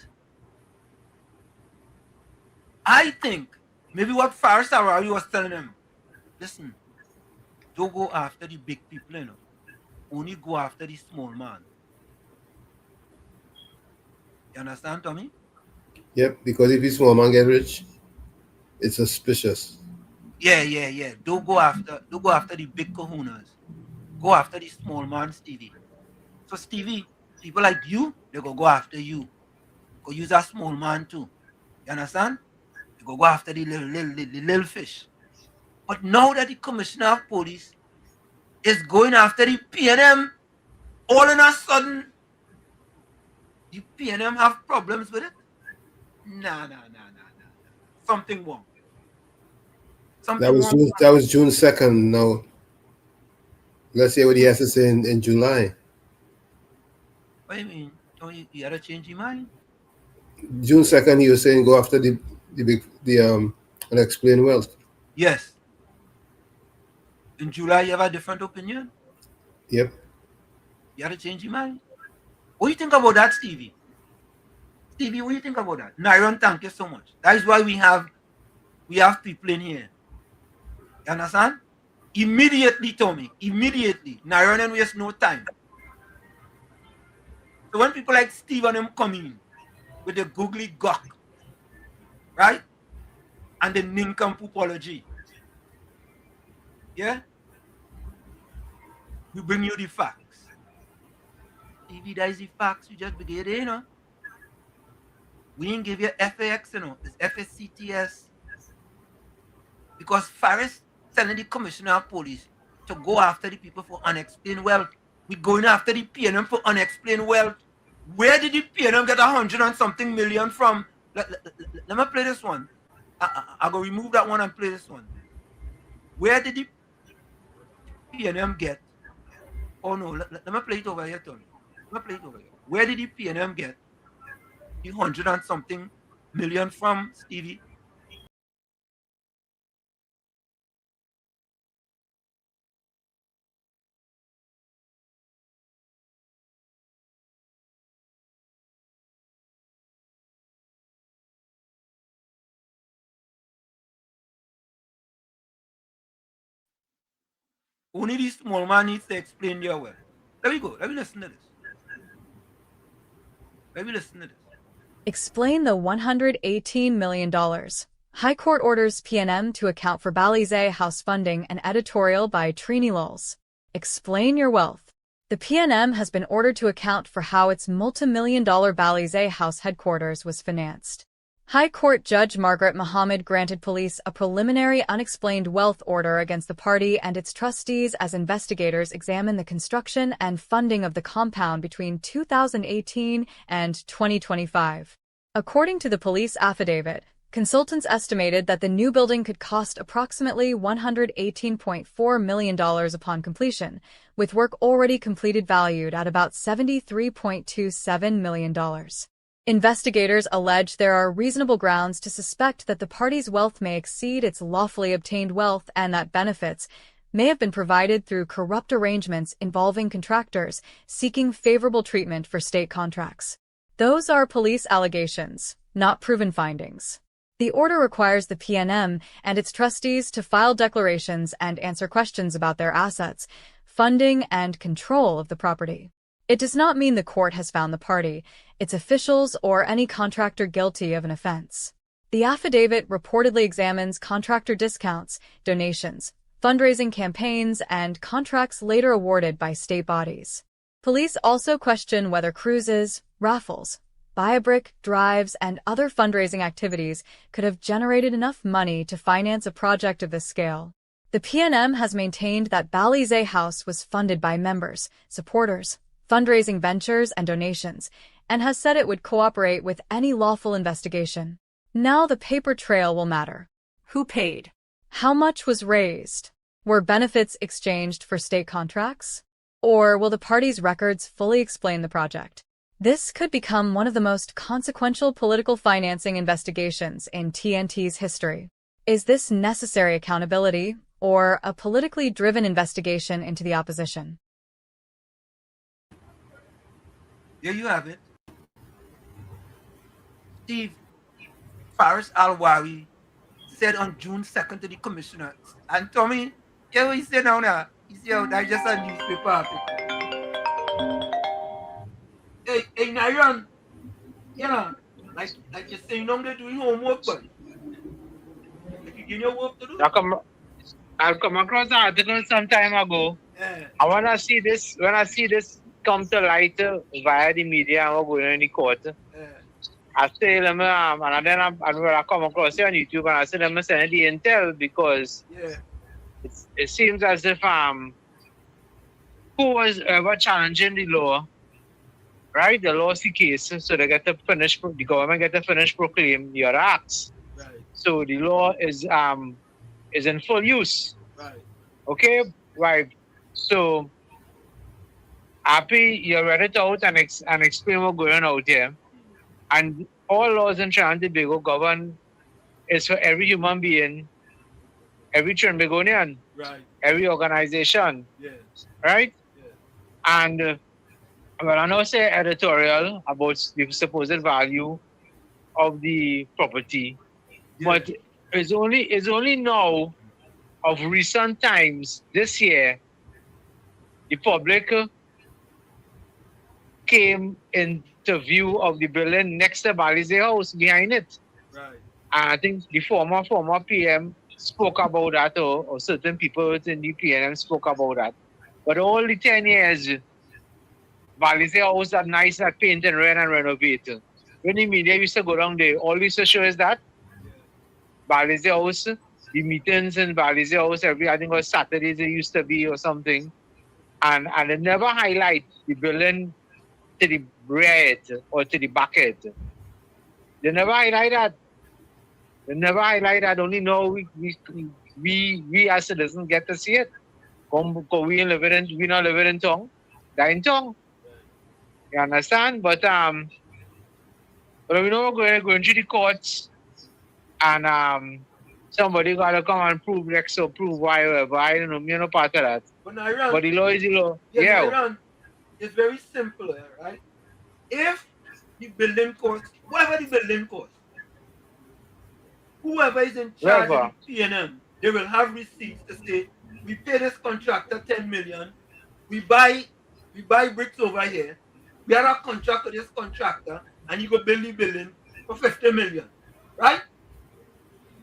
I think maybe what Faris Arari was telling him, listen, don't go after the big people, you know. Only go after the small man. You understand, Tommy? Yep, because if this small man get rich, it's suspicious. Yeah. Don't go after the big kahunas. Go after the small man, Stevie. So Stevie, people like you, they go after you. Go use a small man too. You understand? They go after the little fish. But now that the commissioner of police is going after the PNM, all in a sudden, the PNM have problems with it? Nah. Something wrong. That was June 2nd. Now, let's see what he has to say in July. What do you mean? Oh, you had to change your mind? June 2nd, he was saying go after the unexplained wealth. Yes. In July, you have a different opinion? Yep. You had to change your mind? What do you think about that, Stevie? Stevie, what do you think about that? Nyron, thank you so much. That is why we have people in here. You understand? Immediately, Tommy. Immediately. Nyron and waste no time. So when people like Steve and them come in with the googly gawk, right? And the nincompoopology. Yeah? We bring you the facts. Stevie, that is the facts. You just begin, you know. We didn't give you FAX, you know. It's FSCTS. Because Faris telling the commissioner of police to go after the people for unexplained wealth. We're going after the PNM for unexplained wealth. Where did the PNM get 100 and something million from? Let me play this one. I go remove that one and play this one. Where did the PNM get? Oh no, let me play it over here, Tony. Let me play it over here. Where did the PNM get the 100 and something million from, Stevie? Only this small man needs to explain their wealth. Let me go. Let me listen to this. Let me listen to this. Explain the $118 million. High Court orders PNM to account for Balize House funding, an editorial by Trini Lowles. Explain your wealth. The PNM has been ordered to account for how its multi-million-dollar Balize House headquarters was financed. High Court Judge Margaret Mohammed granted police a preliminary unexplained wealth order against the party and its trustees as investigators examine the construction and funding of the compound between 2018 and 2025. According to the police affidavit, consultants estimated that the new building could cost approximately $118.4 million upon completion, with work already completed valued at about $73.27 million. Investigators allege there are reasonable grounds to suspect that the party's wealth may exceed its lawfully obtained wealth and that benefits may have been provided through corrupt arrangements involving contractors seeking favorable treatment for state contracts. Those are police allegations, not proven findings. The order requires the PNM and its trustees to file declarations and answer questions about their assets, funding, and control of the property. It does not mean the court has found the party, its officials, or any contractor guilty of an offense. The affidavit reportedly examines contractor discounts, donations, fundraising campaigns, and contracts later awarded by state bodies. Police also question whether cruises, raffles, buy-a-brick drives, and other fundraising activities could have generated enough money to finance a project of this scale. The PNM has maintained that Balize House was funded by members, supporters, fundraising ventures, and donations, and has said it would cooperate with any lawful investigation. Now the paper trail will matter. Who paid? How much was raised? Were benefits exchanged for state contracts? Or will the party's records fully explain the project? This could become one of the most consequential political financing investigations in TNT's history. Is this necessary accountability, or a politically driven investigation into the opposition. There you have it. Steve Faris Al-Wawi said on June 2nd to the commissioner, and Tommy, yeah, what he said now? He said, that's just a newspaper article. Hey, Nairon, you know, like you're saying, they're doing homework, but like you give your work to do. I've come across an article some time ago. Yeah. I when I see this come to light via the media and we're going in the court. I say them and then I come across it on YouTube and I say them send the intel because it seems as if who was ever challenging the law, right? The law's the case, so they get to finish. The government get to finish proclaim your acts. Right. So the law is in full use. Right. Okay, right. So happy you read it out and explain what's going on out here. And all laws in Trinidad and Tobago govern is for every human being, every Trinbagonian, right, every organization, right? And well, I know say editorial about the supposed value of the property, but it's only now of recent times this year the public came into view of the building next to Balize House behind it. Right. And I think the former PM spoke about that, or certain people within the PNM spoke about that. But all the 10 years, Balize House that nice, that paint and rent and renovate. When the media used to go down there, all used to show is that Balize House, the meetings in Balize House I think it was Saturdays it used to be or something. And they never highlight the building to the rear end or to the back end. They never highlight that. They never highlight that. Only now we as citizens get to see it. We not living in town. They're in town. You understand? But we know we're going to the courts and somebody gotta come and prove X or prove Y or whatever. I don't know, me no part of that. But the law is the law. Yeah. It's very simple, right? If the building costs, whatever the building costs, whoever is in charge of the PNM, they will have receipts to say, we pay this contractor 10 million, we buy bricks over here, we have a contract with this contractor, and you go build the building for 50 million, right?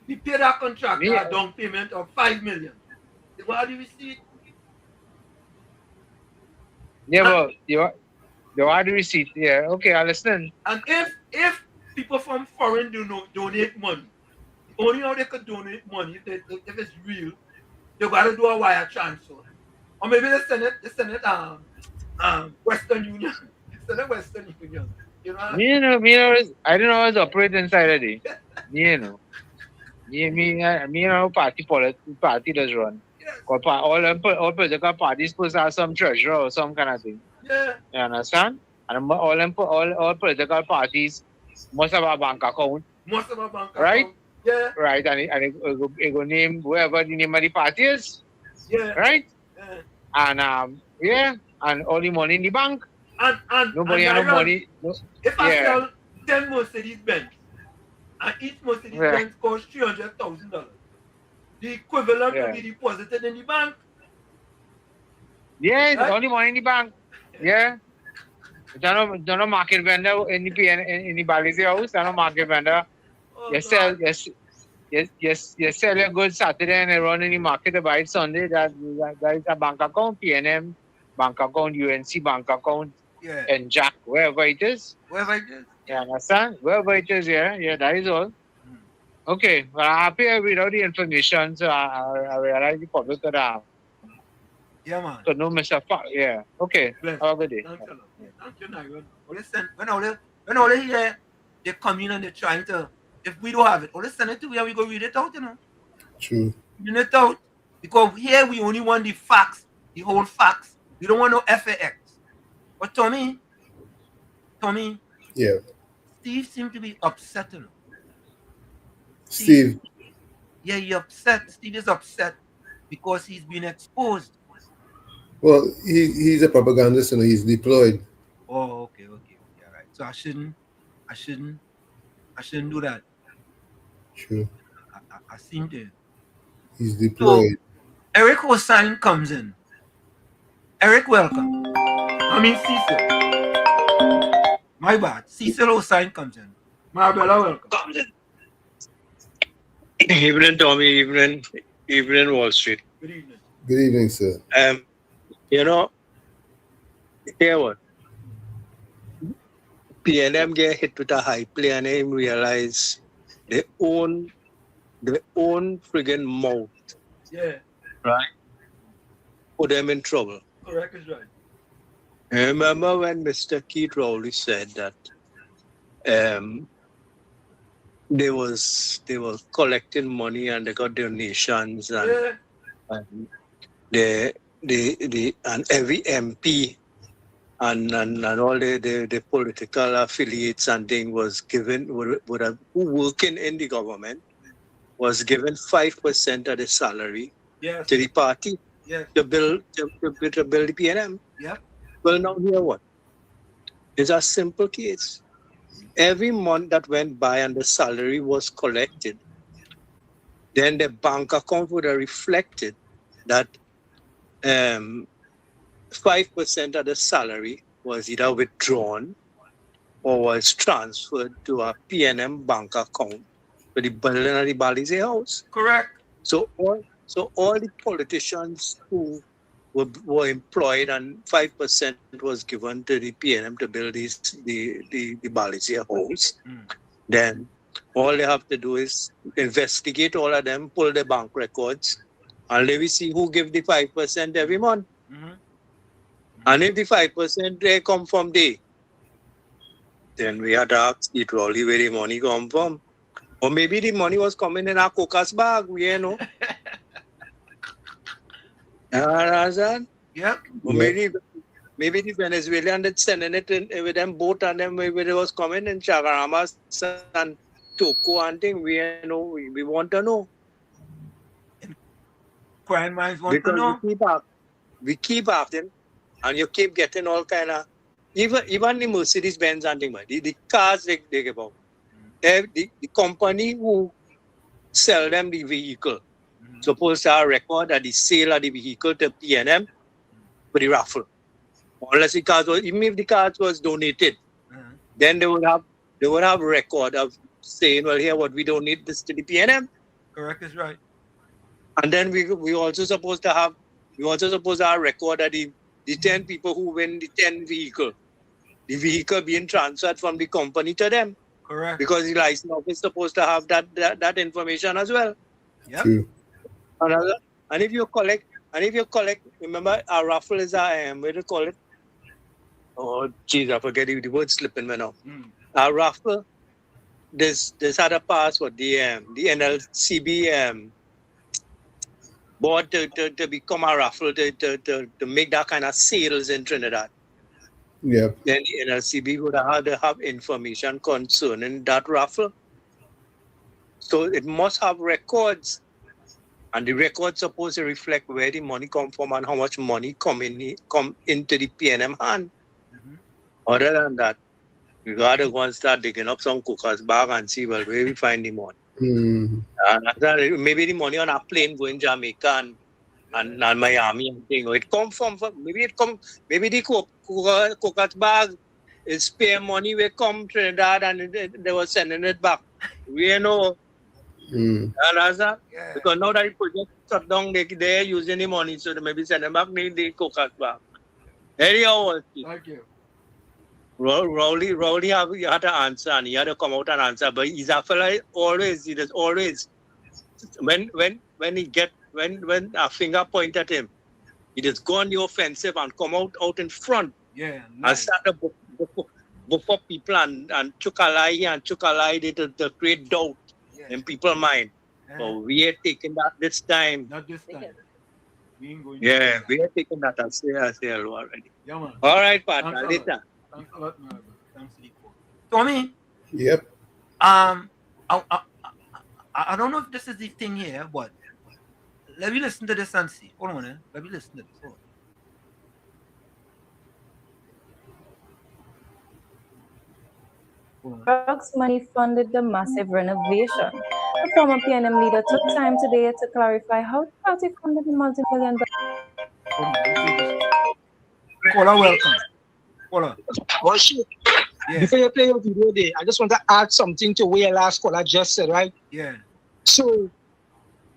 We pay that contractor a down payment of 5 million. They go, how do we see it? Yeah, but you are the receipt. Yeah, okay, I listen. And if people from foreign donate money, the only how they could donate money if it's real, they gotta do a wire transfer. Or maybe they send it Western Union. Send it Western Union. You know? I don't know how to operate inside of it. Me know party does run. All political parties supposed to have some treasurer or some kind of thing. Yeah. You understand? And all political parties must have a bank account. Right? Yeah. Right, and it go name whoever the name of the party is. Yeah. Right? Yeah. And and all the money in the bank. And nobody has no money. If I sell 10 Mercedes Benz, and each Mercedes Benz costs $300,000, the equivalent will be deposited in the bank. Yeah, right? All the money in the bank. Yeah. Don't know market vendor in the Balize House. Don't know market vendor. You sell your goods Saturday and they run in the market to buy it Sunday. That is a bank account, PNM, bank account, UNC bank account, and Jack, wherever it is. Wherever it is. You understand? Wherever it is, yeah, that is all. Okay, well, I'm happy I read out the information, so I realize the public could yeah, man. So no Mr. Yeah. Okay. Bless. Have a good day. Thank you, Nairon. Listen, when all they hear, they come in and they're trying to, if we don't have it, send it to me and we go read it out, you know. True. Read it out. Because here we only want the facts, the whole facts. We don't want no FAX. But Tommy, yeah. Steve seemed to be upset, you know. Steve. Yeah, he's upset. Steve is upset because he's been exposed. Well, he's a propagandist and he's deployed. Oh, okay, all right. So I shouldn't do that. True. I seem to. He's So deployed. Eric Hossain comes in. Eric, welcome. I mean Cecil. My bad. Cecil Hossain comes in. My brother, welcome. Comes in. Evening, Tommy. Evening, Wall Street. Good evening. Good evening, sir. You know, hear what? PNM get hit with a high play and they realize their own friggin' mouth, Yeah, right? Put them in trouble. correct is right. I remember when Mr. Keith Rowley said that they were collecting money and they got donations and, and and every MP and all the political affiliates and thing was given would have who working in the government was given 5% of the salary to the party to build the PNM. Yeah. Well, now hear what? It's a simple case. Every month that went by and the salary was collected, then the bank account would have reflected that 5% of the salary was either withdrawn or was transferred to a PNM bank account for the building of the Balize house. Correct. So all the politicians who were employed and 5% was given to the PNM to build the Balize house. Then all they have to do is investigate all of them, pull the bank records, and let me see who give the 5% every month. And if the 5% they come from there, then we had to ask the trolley where the money come from. Or maybe the money was coming in a cocas bag, we know. Yep. Or maybe the Venezuelan that sending it in, with them boat and them maybe it was coming in Chagaramas and Toko and thing. We know we want to know. Crime minds want to know. We keep asking, and you keep getting all kind of even the Mercedes Benz and thing, the cars they give out. The company who sell them the vehicle supposed to have a record of the sale of the vehicle to PNM for the raffle. Unless the cars was, even if the cars was donated, then they would have a record of saying, well, here what we donate this to the PNM. Correct is right. And then we also supposed to have a record of the 10 people who win the 10 vehicle. The vehicle being transferred from the company to them. Correct. Because the license office is supposed to have that information as well. Yep. And if you collect, remember our raffle is what do you call it? Oh geez, I forget the word slipping me now. Our raffle, this had a password, the NLCB board to become a raffle to make that kind of sales in Trinidad. Yeah. Then the NLCB would have to have information concerning that raffle. So it must have records. And the records supposed to reflect where the money come from and how much money come into the PNM hand. Other than that, we got to go and start digging up some cookers bag and see where we find the money. And maybe the money on a plane going Jamaica and Miami and thing. It come from maybe the cookers bag is spare money we come Trinidad and they were sending it back. We know. Because now that the project shut down, they're using the money, so they maybe send them back the cookers back. Anyhow, thank you. Rowley had to answer and he had to come out and answer, but he's a fella always when a finger point at him, he just go on the offensive and come out in front. Yeah. And start to buffer people and chuck a lie to create doubt in people's mind. So we are taking that this time. Not this time. We ain't going we are taking that as well already. Yeah, man. All right, partner. Later. Thanks a lot, man. Thanks for the call. Tommy? Yep. I don't know if this is the thing here, but let me listen to this and see. Hold on, let me listen to this. Hold on. Drugs money funded the massive renovation. The former PNM leader took time today to clarify how the party funded the multi-million Caller, welcome. Caller. Well, shit. Yeah. Before you play your video there, I just want to add something to what your last caller just said, right? Yeah. So,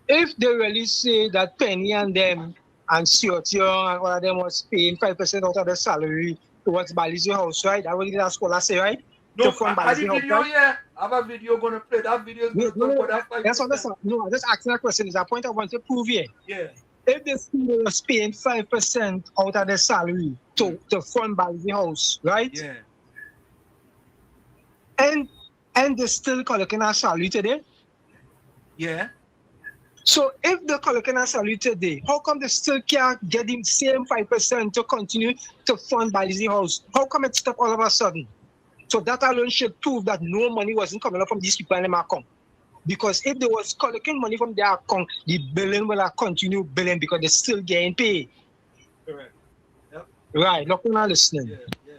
if they really say that Penny and them and Siotio and all of them was paying 5% out of their salary towards Bali's house, right? That's what the last caller say, right? No, To fund I Bali's the house, video, right? yeah. I have a video gonna play. That video is gonna talk about that 5%. That's what that's no, I'm just asking a question. Is a point I want to prove here. Yeah. If the student was paying 5% out of their salary to fund Bali's house, right? Yeah. And they're still collecting our salary today. Yeah. So if they're collecting our salary today, how come they still can't get the same 5% to continue to fund Bali's house? How come it stopped all of a sudden? So that alone should prove that no money wasn't coming up from these people in their account. Because if they was collecting money from their account, the billing will continue billing because they're still getting paid. Correct. Yep. Right, look, not listening. Yeah.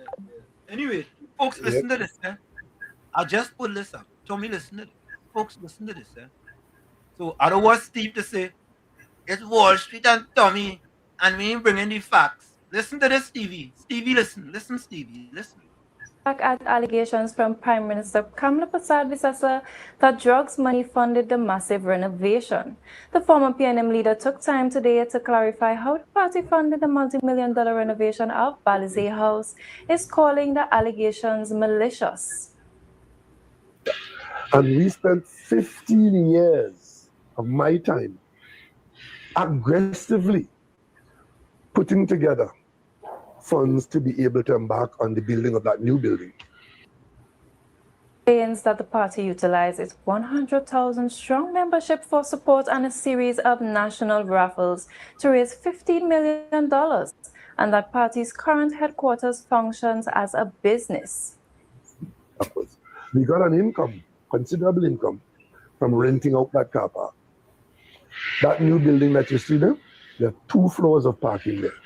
Anyway, folks, listen to this. I just put this up. Tommy, listen to this. Folks, listen to this. So I don't want Steve to say, it's Wall Street and Tommy, and we ain't bringing the facts. Listen to this, Stevie. Stevie, listen. Listen, Stevie. Listen. back at allegations from Prime Minister Kamala Persad-Visasa that drugs money funded the massive renovation. The former PNM leader took time today to clarify how the party funded the multi-million-dollar renovation of Balize House, is calling the allegations malicious. And we spent 15 years of my time aggressively putting together funds to be able to embark on the building of that new building. Saying that the party utilized its 100,000 strong membership for support and a series of national raffles to raise $15 million, and that party's current headquarters functions as a business. Of course, we got an income, considerable income, from renting out that car park. That new building that you see there, there are 2 floors of parking there.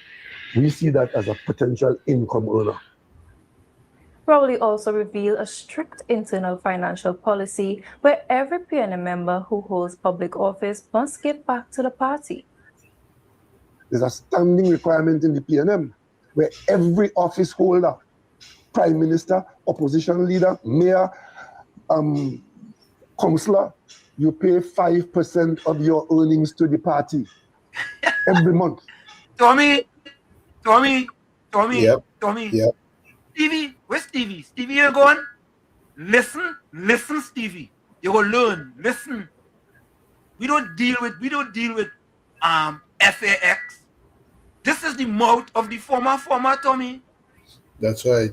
We see that as a potential income earner. Rowley also revealed a strict internal financial policy where every PNM member who holds public office must give back to the party. There's a standing requirement in the PNM where every office holder, prime minister, opposition leader, mayor, councillor, you pay 5% of your earnings to the party every month. Tommy. Yep. Stevie, where's Stevie? Stevie, you're going? Listen, Stevie. You will learn. Listen. We don't deal with FAX. This is the mouth of the former Tommy. That's right.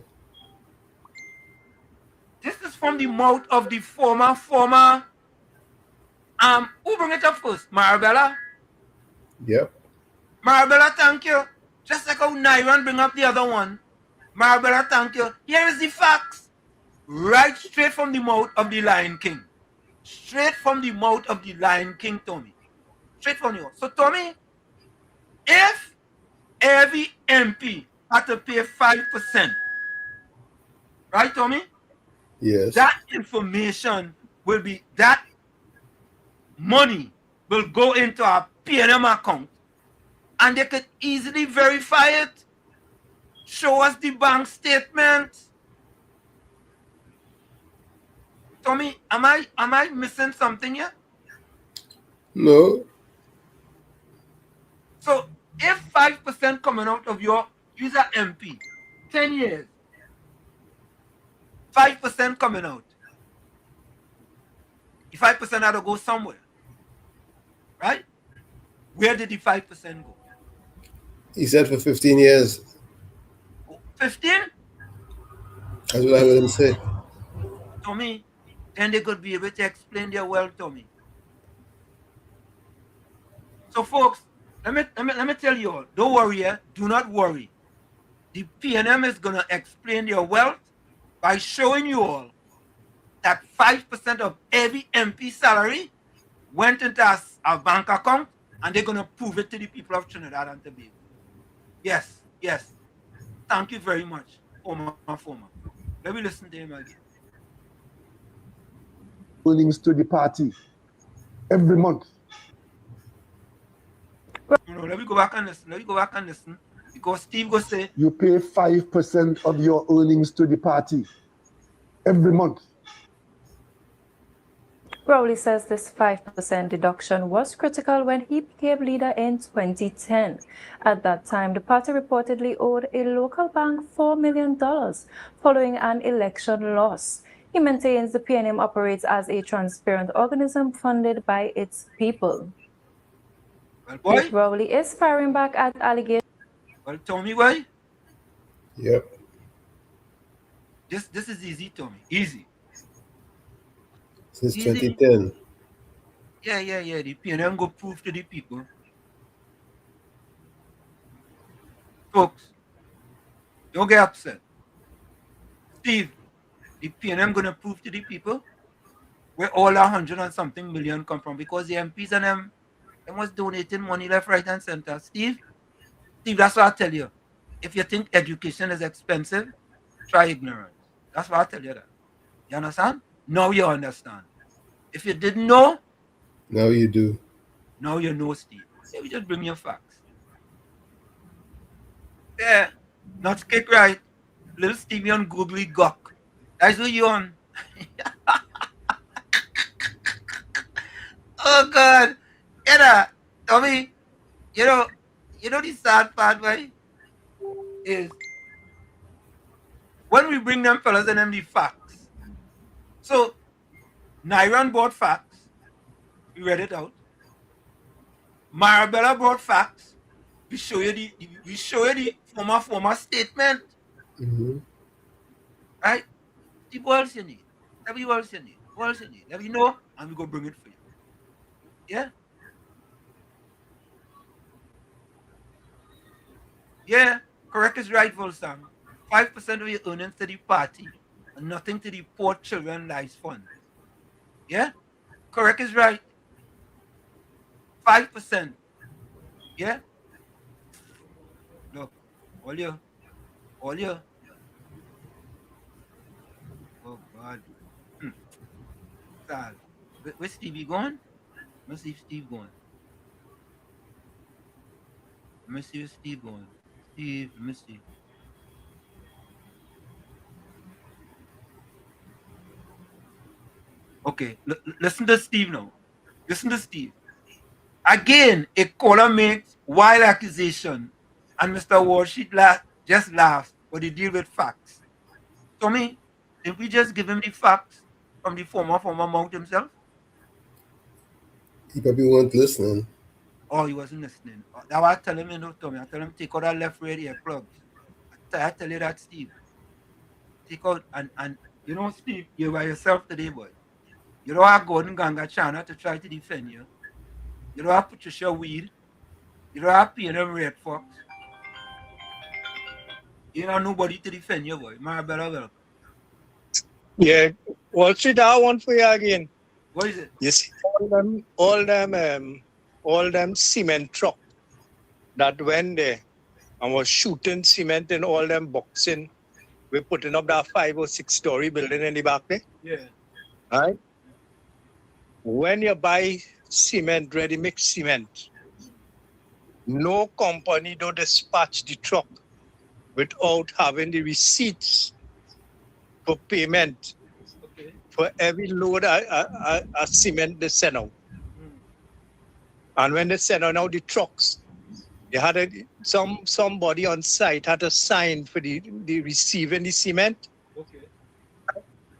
This is from the mouth of the former. Who bring it up first? Marabella? Yep. Marabella, thank you. Just like how Nyron bring up the other one. Marabella, thank you. Here is the facts. Right straight from the mouth of the Lion King. Straight from the mouth of the Lion King, Tommy. Straight from the mouth. So, Tommy, if every MP had to pay 5%, right, Tommy? Yes. That information will be, that money will go into our PNM account, and they could easily verify it. Show us the bank statement. Tommy, am I missing something here? No. So if 5% coming out of your user MP, 10 years, 5% coming out. The 5% had to go somewhere. Right? Where did the 5% go? He said for 15 years. 15? That's what I heard him say. Tommy, then they could be able to explain their wealth to me. So folks, let me tell you all, don't worry, do not worry. The PNM is gonna explain their wealth by showing you all that 5% of every MP salary went into a bank account and they're going to prove it to the people of Trinidad and Tobago. Yes, yes. Thank you very much, former. Let me listen to him again. Earnings to the party every month. No, let me go back and listen. Because Steve go say you pay 5% of your earnings to the party every month. Rowley says this 5% deduction was critical when he became leader in 2010. At that time, the party reportedly owed a local bank $4 million following an election loss. He maintains the PNM operates as a transparent organism funded by its people. Well, Rowley is firing back at allegations. Well, Tommy, why? Yep. This is easy, Tommy. Easy. Since Easy. 2010. Yeah. The PNM go prove to the people. Folks, don't get upset. Steve, the PNM gonna prove to the people where all 100 and something million come from, because the MPs and them was donating money left, right, and center. Steve, that's what I tell you. If you think education is expensive, try ignorance. That's what I tell you that. You understand? Now you understand. If you didn't know, now you do. Now you know, Steve. Let me just bring you facts. Yeah, not kick right. Little Stevie on googly gawk. That's what you on. Oh God. Tommy, you know the sad part, right? Is when we bring them fellas and them the facts. So Nyron brought facts. We read it out. Marabella brought facts. We show you the former statement. Mm-hmm. Right? The what else you need? What else you need? Let me know and we go bring it for you. Yeah? Yeah, correct is right, Volsang. 5% of your earnings to the party and nothing to the poor children lives fund. Yeah? Correct is right. 5%. Yeah? Look, all you. Oh God. Sad. Where's Stevie going? Let's see if Steve going. Let me see where Steve going. Steve, let me see. Okay, listen to Steve now. Listen to Steve. Again, a caller makes wild accusation, and Mr. Warsheet just laughs, but he deal with facts. Tommy, did we just give him the facts from the former Mount himself? He probably wasn't listening. Oh, he wasn't listening. That's why I tell him, Tommy. I tell him take out that left radio plugs. I tell you that, Steve. Take out and Steve, you're by yourself today, boy. You don't have Gordon Ganga China to try to defend you. You don't have Patricia Weed. You don't have P&M Red Fox. You don't have nobody to defend you, boy. Marabella, welcome. Yeah, Wall Street, I want for you again. What is it? You see all them cement truck that went there and was shooting cement in all them boxing. We're putting up that 5 or 6 story building in the back there. Yeah. Right? When you buy cement, ready mix cement, no company don't dispatch the truck without having the receipts for payment for every load of cement they send out. And when they send out now the trucks, they had somebody on site had to sign for the receiving the cement. Okay.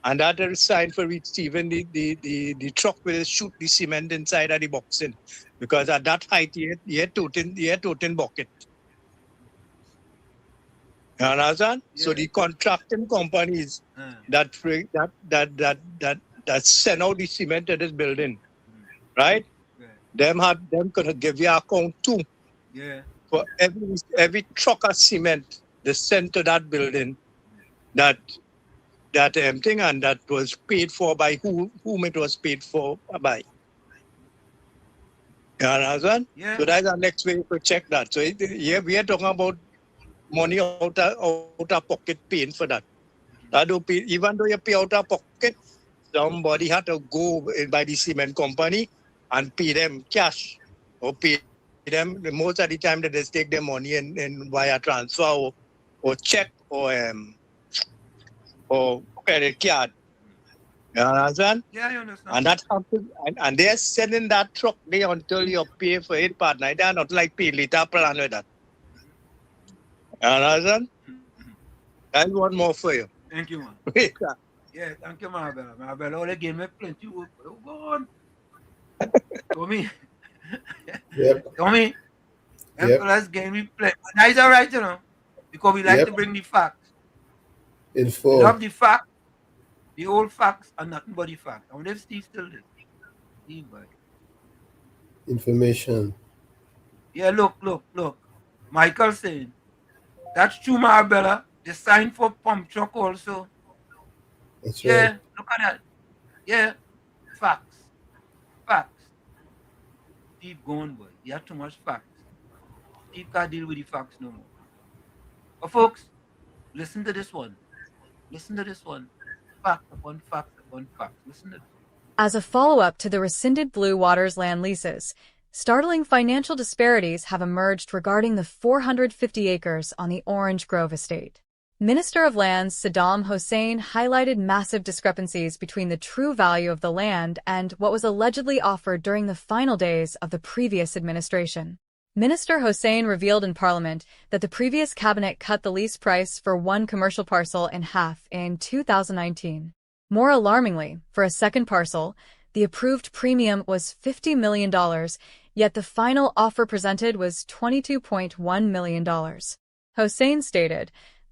And that is signed for receiving the truck will shoot the cement inside of the boxing. Because at that height, you had toten bucket. You understand? Yeah. So the contracting companies that send out the cement to this building, right? Yeah. Them gonna give you account too. Yeah. For every truck of cement they sent to that building, that thing, and that was paid for by whom it was paid for by. You understand? Yeah. So that's the next way to check that. So here we are talking about money out of pocket paying for that. That do pay, even though you pay out of pocket, somebody had to go by the cement company and pay them cash or pay them most of the time that they take their money and via transfer or check or credit card. You understand? Yeah, I understand. And that happens, and they're selling that truck there until you pay for it, partner. They're not like pay later plan with that. You understand? That's one more for you. Thank you, man. Yeah, thank you, Marbella. Marbella only gave me plenty work. Oh, go on. Tommy. Yep. Tommy. Yep. Let's gave me plenty. That's all right, you know, because we like Yep. to bring the facts. In We full. love the facts, the old facts, and nothing but the facts. I wonder if Steve still there. Steve, boy. Information. Yeah, look. Michael saying, that's true, Marbella. The sign for pump truck also. That's Yeah, right. look at that. Yeah, facts. Steve gone, boy. He had too much facts. Steve can't deal with the facts no more. But folks, listen to this one. Fact upon fact upon fact. Listen to this. As a follow-up to the rescinded Blue Waters land leases, startling financial disparities have emerged regarding the 450 acres on the Orange Grove estate. Minister of Lands Saddam Hossein highlighted massive discrepancies between the true value of the land and what was allegedly offered during the final days of the previous administration. Minister Hossein revealed in Parliament that the previous cabinet cut the lease price for one commercial parcel in half in 2019. More alarmingly, for a second parcel, the approved premium was $50 million, yet the final offer presented was $22.1 million. Hossein stated,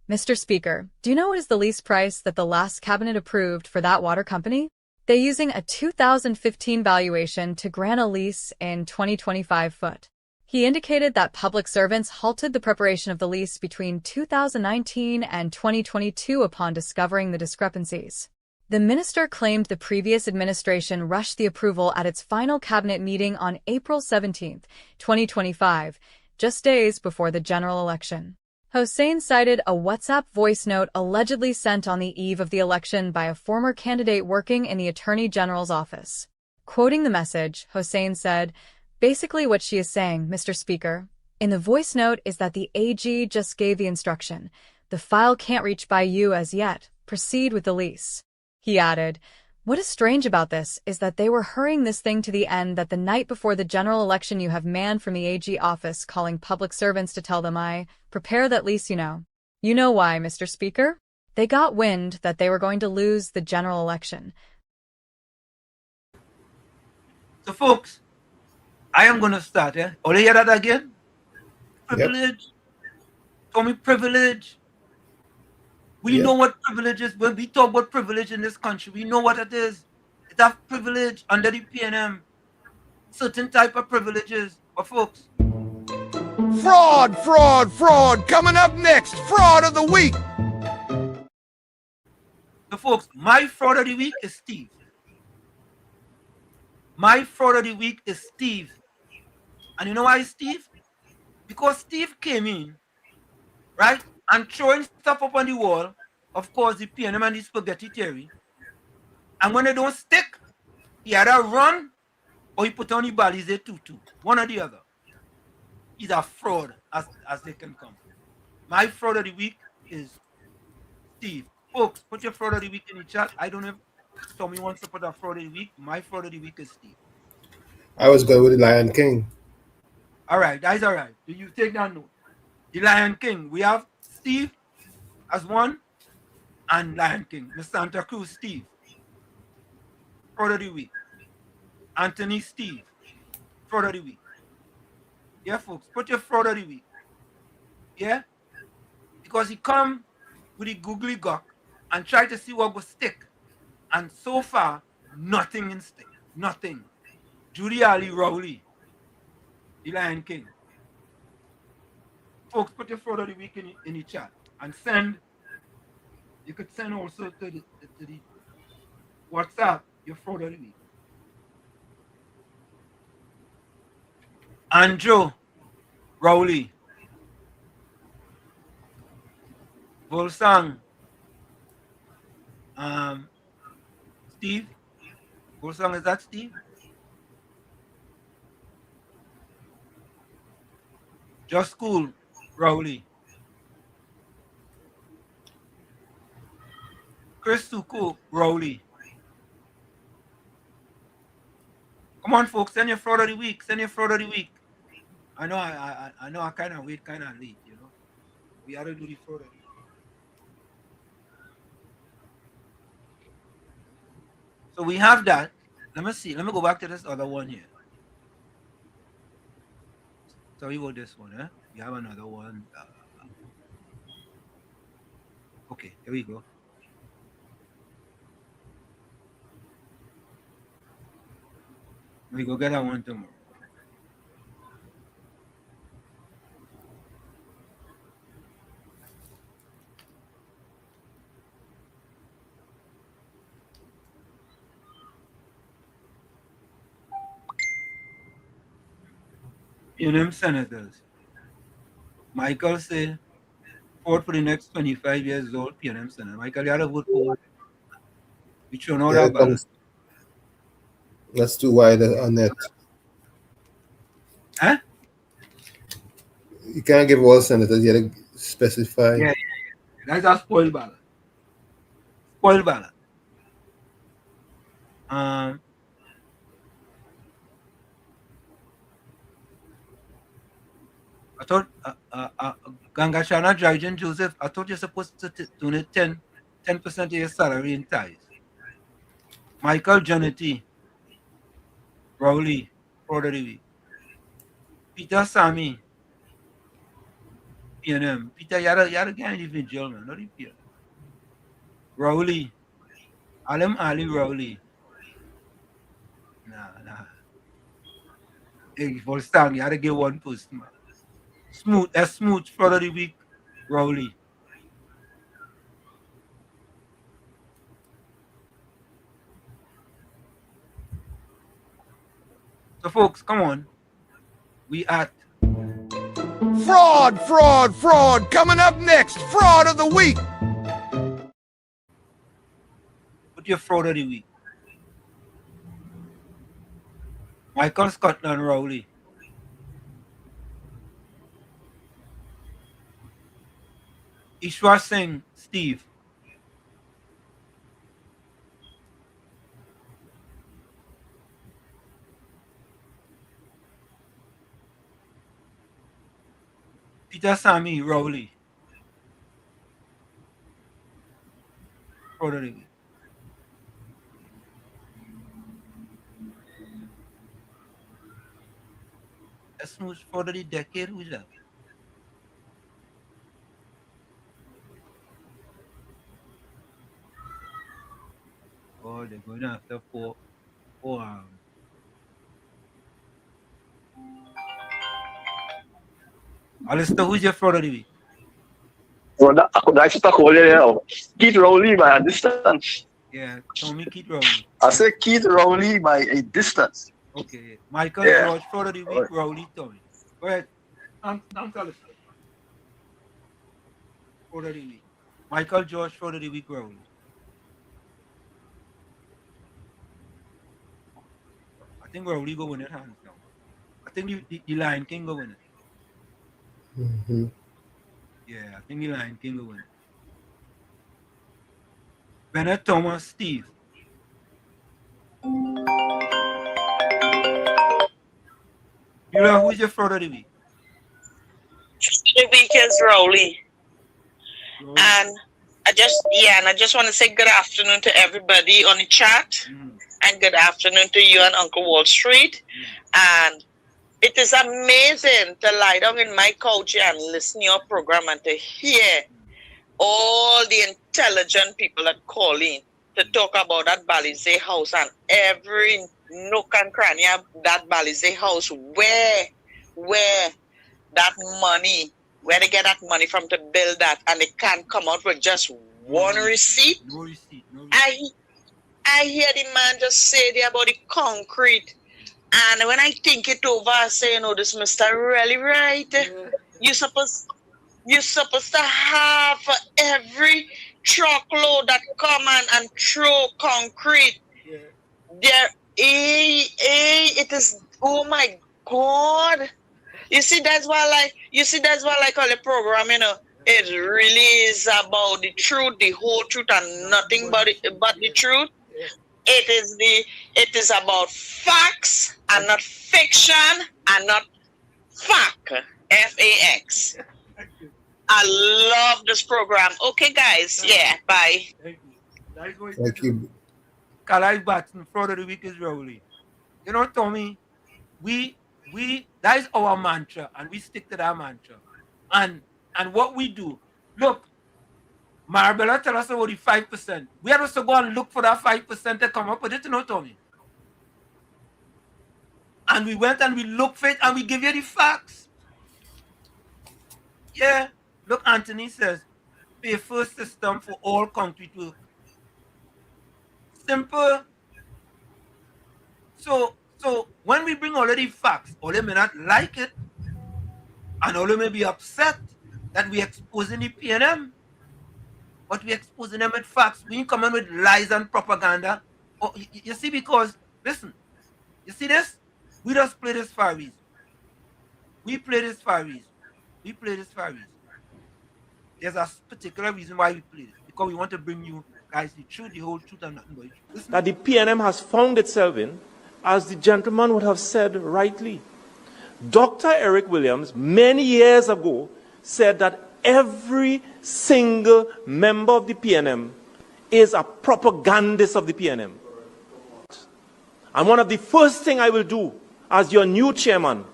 "Mr. Speaker, do you know what is the lease price that the last cabinet approved for that water company? They're using a 2015 valuation to grant a lease in 2025 foot." He indicated that public servants halted the preparation of the lease between 2019 and 2022 upon discovering the discrepancies. The minister claimed the previous administration rushed the approval at its final cabinet meeting on April 17, 2025, just days before the general election. Hossein cited a WhatsApp voice note allegedly sent on the eve of the election by a former candidate working in the Attorney General's office. Quoting the message, Hossein said, "Basically what she is saying, Mr. Speaker, in the voice note is that the AG just gave the instruction. The file can't reach by you as yet. Proceed with the lease." He added, "What is strange about this is that they were hurrying this thing to the end that the night before the general election you have man from the AG office calling public servants to tell them I prepare that lease, you know. You know why, Mr. Speaker? They got wind that they were going to lose the general election." So folks, I am going to start. Only hear that again? Privilege. Tommy, privilege. We know what privilege is. When we talk about privilege in this country, we know what it is. It's a privilege under the PNM. Certain type of privileges. But folks. Fraud. Coming up next, fraud of the week. So folks, my fraud of the week is Steve. My fraud of the week is Steve. And you know why Steve? Because Steve came in, right, and throwing stuff up on the wall. Of course, the PNM and the spaghetti theory. And when they don't stick, he either run or he put on the Balize tutu. One or the other. He's a fraud as they can come. My fraud of the week is Steve. Folks, put your fraud of the week in the chat. I don't know if Tommy wants to put a fraud of the week. My fraud of the week is Steve. I was going with the Lion King. All right, that's all right. Do you take that note? The Lion King. We have Steve as one and Lion King. Miss Santa Cruz, Steve. Fraud of the week. Anthony, Steve. Fraud of the week. Yeah, folks, put your fraud of the week. Yeah? Because he come with the googly gawk and try to see what will stick. And so far, nothing in stick. Nothing. Judy Ali Rowley. The Lion King. Folks, put your fraud of the week in the chat and send. You could send also to the WhatsApp your fraud of the week. Andrew Rowley. Volsang. Steve. Volsang, is that Steve? Just School Rowley. Chris Suku Rowley. Come on, folks, send your fraud of the week. Send your fraud of the week. I know I know I kind of wait kind of late, you know. We had to do the fraud of the week. So we have that. Let me see. Let me go back to this other one here. Sorry about this one, eh? We have another one. Okay, here we go. We go get that one tomorrow. PNM senators. Michael said, vote for the next 25 years old PNM senator. Michael, you had to vote for one. We should know that balance. That's too wide on net. Huh? You can't give all senators, you have to specify. Yeah. That's a spoiled ballot. Spoiled ballot. I thought Gangachana Drajan Joseph, I thought you're supposed to donate 10% of your salary in tithes. Michael Jonetti, Rowley, Fraud of the Week. Peter Sami, PNM. Peter, you had to get individual, man, not the PNM. Rowley, Alam Ali Rowley. Nah. Hey, for Stam, you had to get one post, man. Smooth, Fraud of the Week, Rowley. So, folks, come on. We at Fraud. Coming up next, Fraud of the Week. Put your Fraud of the Week. Michael Scotland Rowley. Ishwar Singh Steve. Peter Sami Rowley. Fraud of the Week. A smooth fraud of the decade. Who's that? Oh, they're going after four. Alistair, who's your fraud of the week? Well, I could actually talk earlier now. Keith Rowley by a distance. Yeah, Tommy Keith Rowley. I said Keith Rowley by a distance. Okay, Michael George, fraud of the week, Rowley, Tommy. Go ahead. I'm telling you. Fraud of the week. Michael George, fraud of the week, Rowley. I think Rowley go win it hands down. I think the Lion King go win it. Mm-hmm. Yeah, I think the Lion King will win. Bennett Thomas, Steve. Yula, who's your fraud of the week? The week is Rowley. And I just want to say good afternoon to everybody on the chat. And good afternoon to you and Uncle Wall Street. And it is amazing to lie down in my couch and listen to your program and to hear all the intelligent people that call in to talk about that Balize house and every nook and cranny of that Balize house, where that money, where they get that money from to build that, and they can't come out with just one receipt. No receipt. I hear the man just say there about the concrete And when I think it over, I say, you know, this Mr. really right. You supposed to have for every truckload that come and throw concrete. There, it is. Oh my God! That's why I call the program. You know, it really is about the truth, the whole truth, and nothing but the truth. It is about facts and not fiction and not fact. FAX. I love this program. Okay, guys. Yeah. Bye. Thank you. Kalai Batson, fraud of the week is Rowley. You know, Tommy, that is our mantra, and we stick to that mantra. And what we do, look, Marabella tell us about the 5%. We have to go and look for that 5% to come up with it, you know, Tommy. And we went and we looked for it and we give you the facts. Yeah. Look, Anthony says, pay first system for all concrete work. Simple. So when we bring already facts, all they may not like it, and all they may be upset that we exposing the PNM, but we exposing them with facts. We ain't coming with lies and propaganda. Oh, you see, because listen, you see this? We just play this for a reason. We play this for a reason. We play this for a reason. There's a particular reason why we play this, because we want to bring you guys the truth, the whole truth, and nothing but the truth. Listen. That the PNM has found itself in, as the gentleman would have said rightly. Dr. Eric Williams, many years ago, said that every single member of the PNM is a propagandist of the PNM. And one of the first things I will do as your new chairman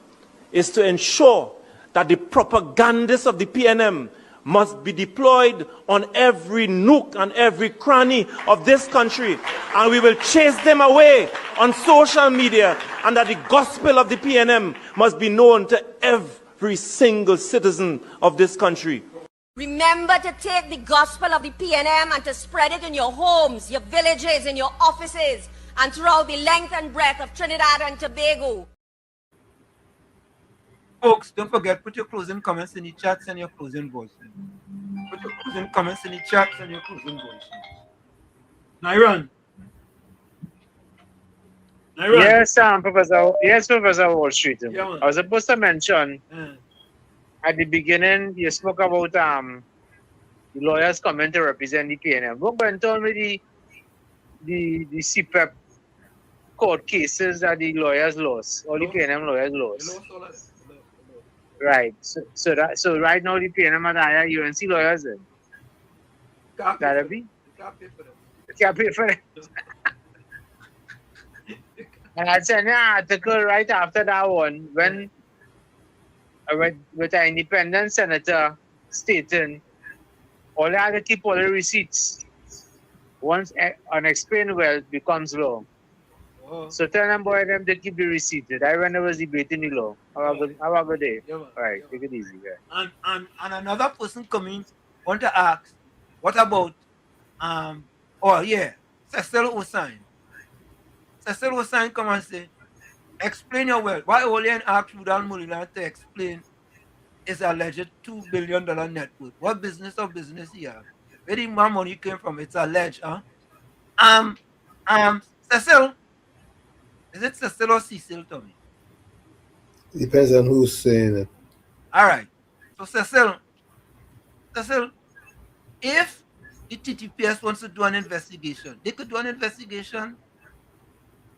is to ensure that the propagandists of the PNM must be deployed on every nook and every cranny of this country. And we will chase them away on social media, and that the gospel of the PNM must be known to every single citizen of this country. Remember to take the gospel of the PNM and to spread it in your homes, your villages, in your offices, and throughout the length and breadth of Trinidad and Tobago. Folks, don't forget, put your closing comments in the chats and your closing voices. Put your closing comments in the chats and your closing voices. Nyron. Yes, Professor Wall Street. Yeah, I was supposed to mention at the beginning, you spoke about the lawyers coming to represent the PNM. What went on with the CPEP court cases that the lawyers lost, all the PNM lawyers lost? Right. So right now the PNM are hire UNC lawyers then. That'll be. They can't pay for it. And I sent an article right after that one when with an independent senator stating all they had to keep all the receipts. Once unexplained wealth becomes law. So tell them boy them to keep the receipt. I when I was debating the law. Have a good day. Right, take it easy, guys. And another person coming want to ask, what about Cecil Hossain. Cecil Hossain come and say, explain your wealth. Why only an ask Rudal Mulilan to explain his alleged $2 billion net worth? What business he have? Where the money came from? It's alleged, huh? Cecil. Is it Cecil or Cecil, Tommy? Depends on who's saying it. All right. So Cecil, if the TTPS wants to do an investigation, they could do an investigation.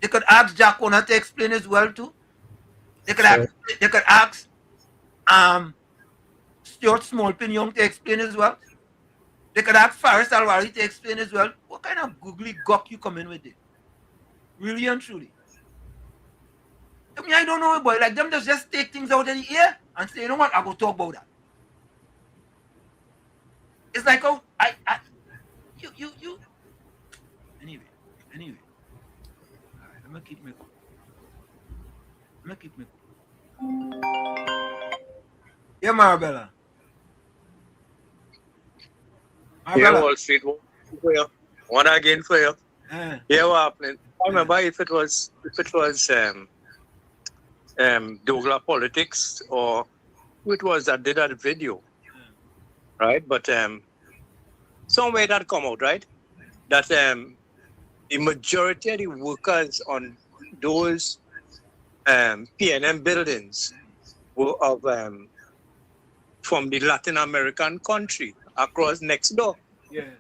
They could ask Jack Warner to explain as well too. They could ask Stuart Smallpin Young to explain as well. They could ask Faris Alwari to explain as well. What kind of googly gawk you come in with it? Really and truly. I mean, I don't know, boy. Like them just take things out of the air and say, you know what, I go talk about that. It's like, oh, you. Anyway. All right, I'm gonna keep me cool. Yeah, Marabella. Yeah, Wall Street. One again for you. Yeah, what happening? I remember if it was Douglas Politics, or who it was that did that video, right? But somewhere that come out, right? That the majority of the workers on those PNM buildings were of from the Latin American country across next door. Yeah.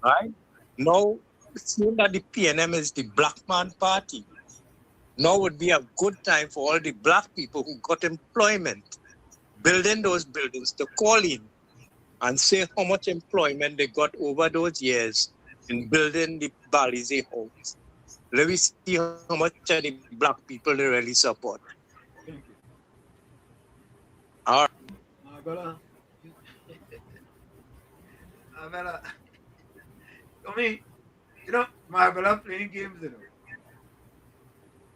Right? Now, seeing that the PNM is the black man party, now would be a good time for all the black people who got employment building those buildings to call in and say how much employment they got over those years in building the Balize homes. Let me see how much of the black people they really support. Thank you. All right. My brother, my brother, I mean, you know, my brother playing games, you know.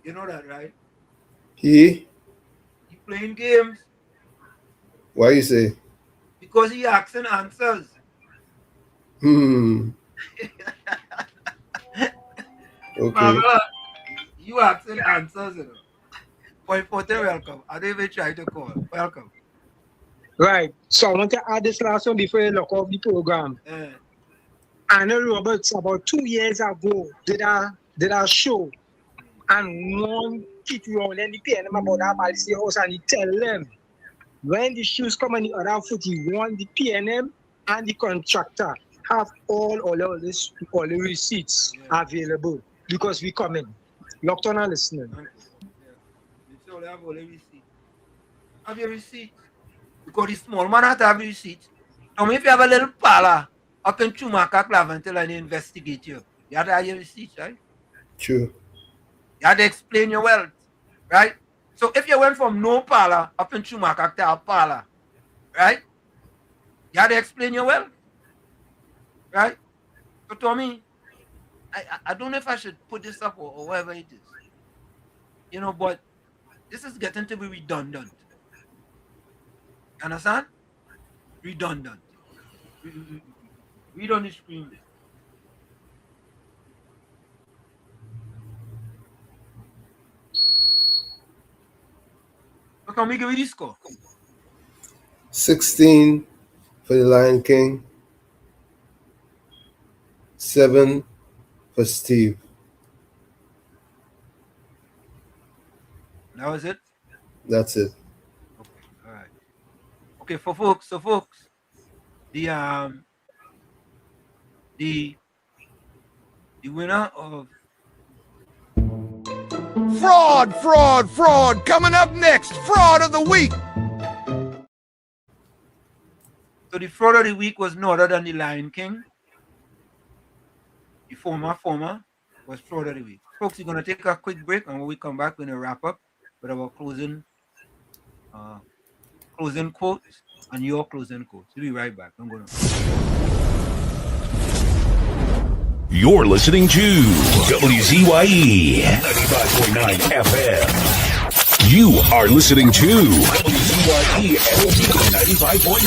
You know that, right? He? He playing games Why you say? because he asking answers. Okay. My brother, you asking answers, you know. Point Porter, welcome. I don't even try to call. Welcome. Right. So I want to add this last one before you lock off the program. Anna Roberts about 2 years ago did a show and one kid round in the PNM about that policy house, and he tell them when the shoes come on the other foot, he want the PNM and the contractor have all the receipts available because we coming. Locked on and listening. You say, well, have all the receipts. Have your receipts. Because the small man has to have the receipts. Now, if you have a little parlor up in Chumaka, Claventil, and they investigate you, you have to have your receipts, right? True. You have to explain your wealth, right? So if you went from no parlor up in Chumaka to a parlor, right? You have to explain your wealth, right? So to me, I don't know if I should put this up or whatever it is. You know, but this is getting to be redundant. Understand? Redundant. Read on the screen there. So can we give you the score? 16 for the Lion King. 7 for Steve. That was it? That's it. Okay, all right. Okay, for folks, the winner of Fraud. Coming up next, fraud of the week. So the fraud of the week was no other than the Lion King. The former was fraud of the week. Folks, we're gonna take a quick break, and when we come back, we're gonna wrap up with our closing quotes and your closing quotes. We'll be right back. I'm gonna. You're listening to WZYE 95.9 FM. You are listening to WZYE 95.9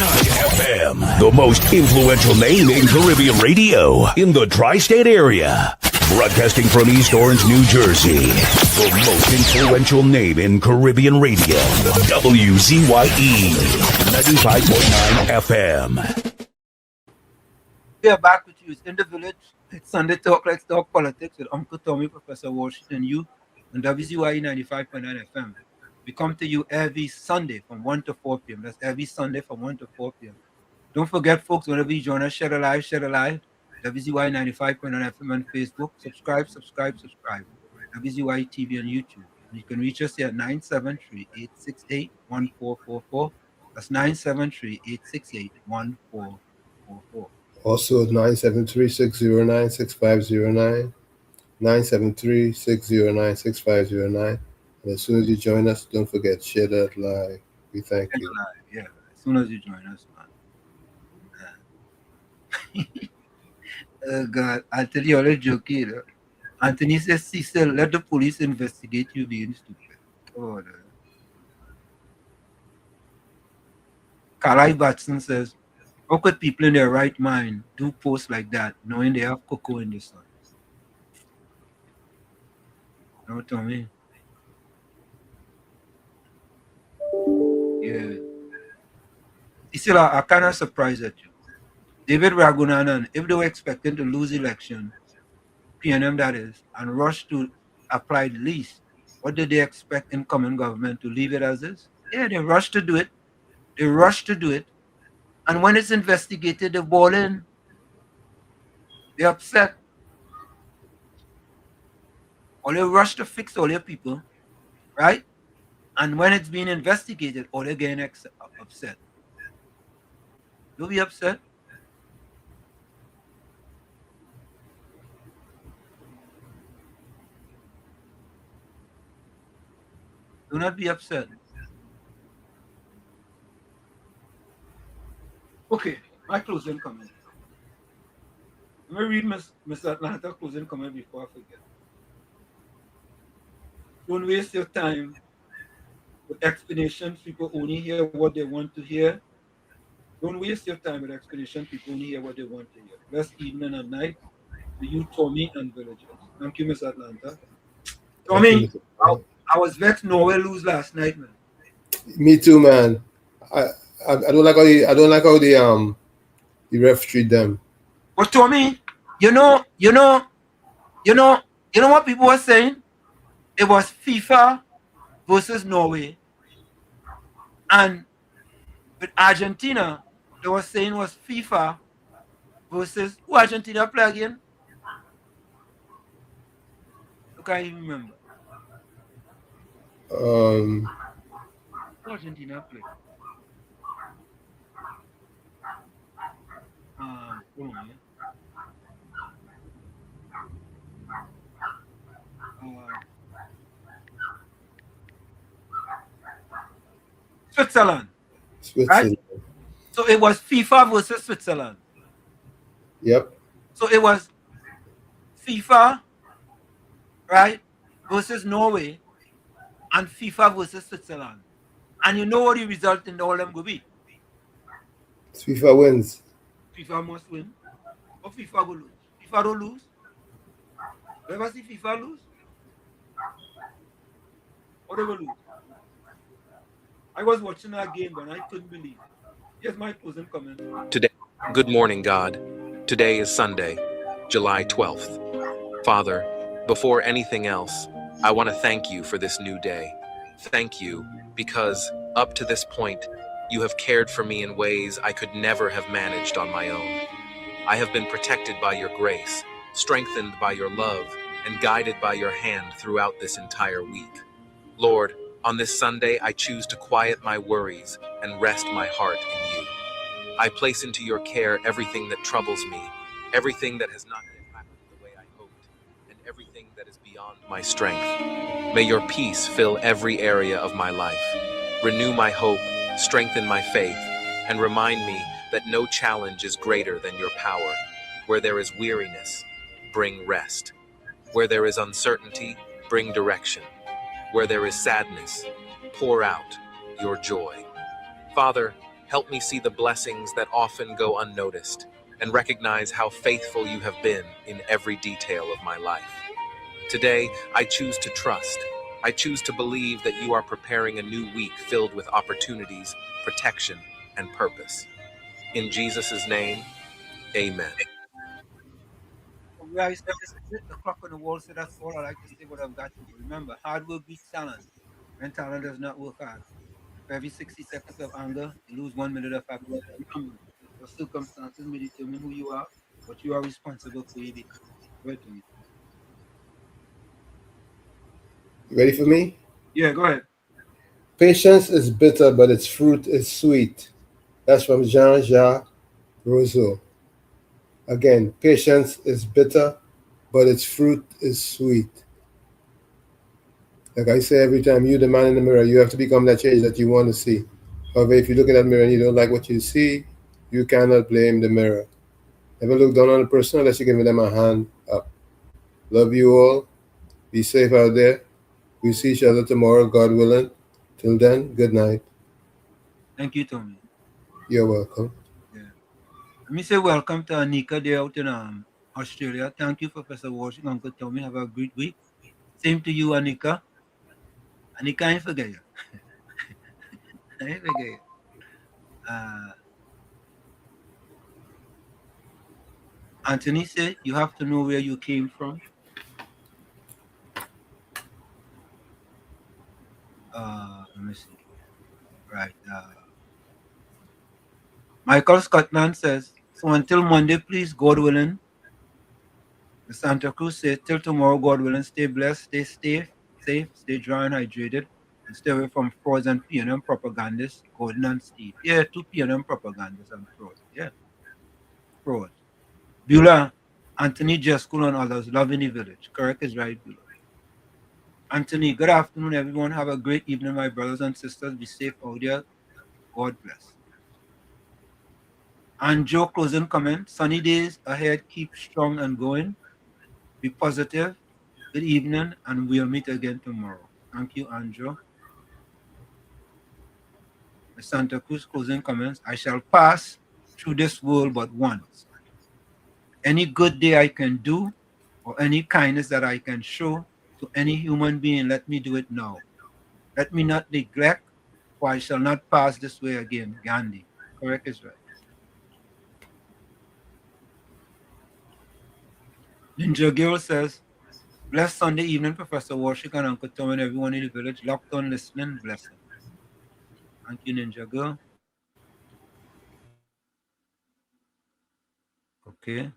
FM, the most influential name in Caribbean radio in the tri-state area. Broadcasting from East Orange, New Jersey, the most influential name in Caribbean radio, WZYE 95.9 FM. We are back with you. It's in the village. It's Sunday Talk. Let's talk politics with Uncle Tommy, Professor Washington, you, on WZYE 95.9 FM. We come to you every Sunday from 1 to 4 p.m. That's every Sunday from 1 to 4 p.m. Don't forget, folks, whenever you join us, share a live. WZYE 95.9 FM on Facebook. Subscribe. WZYE TV on YouTube. And you can reach us here at 973-868-1444. That's 973-868-1444. Also 973-609-6509. 973-609-6509. And as soon as you join us, don't forget, share that live. We thank you. Yeah, as soon as you join us, man. Oh God, Anthony always joking. You know? Anthony says, Cecil, let the police investigate you being stupid. Oh, Kalai Batson says, how could people in their right mind do posts like that, knowing they have cocoa in the sun? You know what I mean? Yeah. You see, I kind of surprised at you. David Ragunanan, if they were expecting to lose election, PNM that is, and rush to apply the lease, what did they expect incoming government to leave it as is? Yeah, they rushed to do it. They rushed to do it. And when it's investigated, they ball in. They're upset. Or they rush to fix all their people, right? And when it's being investigated, or they're getting upset. You'll be upset. Do not be upset. Okay, my closing comment. Let me read Miss Atlanta closing comment before I forget. Don't waste your time with explanations. People only hear what they want to hear. Don't waste your time with explanations. People only hear what they want to hear. Blessed evening and night to you, Tommy and villagers. Thank you, Miss Atlanta. Tommy, I was vexed Norway lose last night, man. Me too, man. I don't like how the ref treat them. But Tommy, you know what people were saying? It was FIFA versus Norway. And with Argentina, they were saying it was FIFA versus who Argentina play again? I can't even remember. Who Argentina play? Hold on, yeah. Switzerland. Right? So it was FIFA versus Switzerland. Yep. So it was FIFA, right, versus Norway, and FIFA versus Switzerland. And you know what the result in all of them will be? FIFA wins. FIFA must win. Or FIFA will lose. FIFA don't lose. You ever see FIFA lose? Or they will lose. I was watching that game, but I couldn't believe it. Here's my closing comment. Today, good morning, God. Today is Sunday, July 12th. Father, before anything else, I want to thank you for this new day. Thank you because up to this point, you have cared for me in ways I could never have managed on my own. I have been protected by your grace, strengthened by your love, and guided by your hand throughout this entire week. Lord, on this Sunday, I choose to quiet my worries and rest my heart in you. I place into your care everything that troubles me, everything that has not yet happened the way I hoped, and everything that is beyond my strength. May your peace fill every area of my life. Renew my hope, strengthen my faith, and remind me that no challenge is greater than your power. Where there is weariness, bring rest. Where there is uncertainty, bring direction. Where there is sadness, pour out your joy. Father, help me see the blessings that often go unnoticed and recognize how faithful you have been in every detail of my life. Today, I choose to trust. I choose to believe that you are preparing a new week filled with opportunities, protection, and purpose. In Jesus' name, amen. We always hit the clock on the wall, so that's all I like to say what I've got to. Remember, hard work beats talent. When talent does not work hard. For every 60 seconds of anger, you lose 1 minute of happiness. Remember, your circumstances may determine who you are, but you are responsible for your becoming. Go ahead to me. You ready for me? Yeah, go ahead. Patience is bitter, but its fruit is sweet. That's from Jean-Jacques Rousseau. Again, patience is bitter, but its fruit is sweet. Like I say every time, you're the man in the mirror. You have to become that change that you want to see. However, if you look in that mirror and you don't like what you see, you cannot blame the mirror. Never look down on a person unless you give them a hand up. Love you all. Be safe out there. We'll see each other tomorrow, God willing. Till then, good night. Thank you, Tommy. You're welcome. Yeah. Let me say welcome to Anika there out in Australia. Thank you, Professor Washington, Uncle Tommy. Have a great week. Same to you, Anika. Anika, I ain't forget you. I forget. Anthony said, you have to know where you came from. Let me see. Right. Michael Scotland says, so until Monday, please, God willing. The Santa Cruz says, till tomorrow, God willing, stay blessed, stay safe, stay dry and hydrated, and stay away from frauds and PNM propagandists, Gordon and Steve. Yeah, 2 PNM propagandists and frauds. Yeah, fraud. Beulah, Anthony, Jescool, and others, love in the village. Correct is right, Beulah. Anthony, good afternoon, everyone. Have a great evening, my brothers and sisters. Be safe out there. God bless. And Joe, closing comment. Sunny days ahead. Keep strong and going. Be positive. Good evening, and we'll meet again tomorrow. Thank you, Andrew. The Santa Cruz closing comments. I shall pass through this world but once. Any good day I can do, or any kindness that I can show to any human being, let me do it now. Let me not neglect, for I shall not pass this way again. Gandhi. Correct is right. Ninja Girl says, blessed Sunday evening, Professor Warshik and Uncle Tom and everyone in the village. Locked on listening. Blessing. Thank you, Ninja Girl. Okay.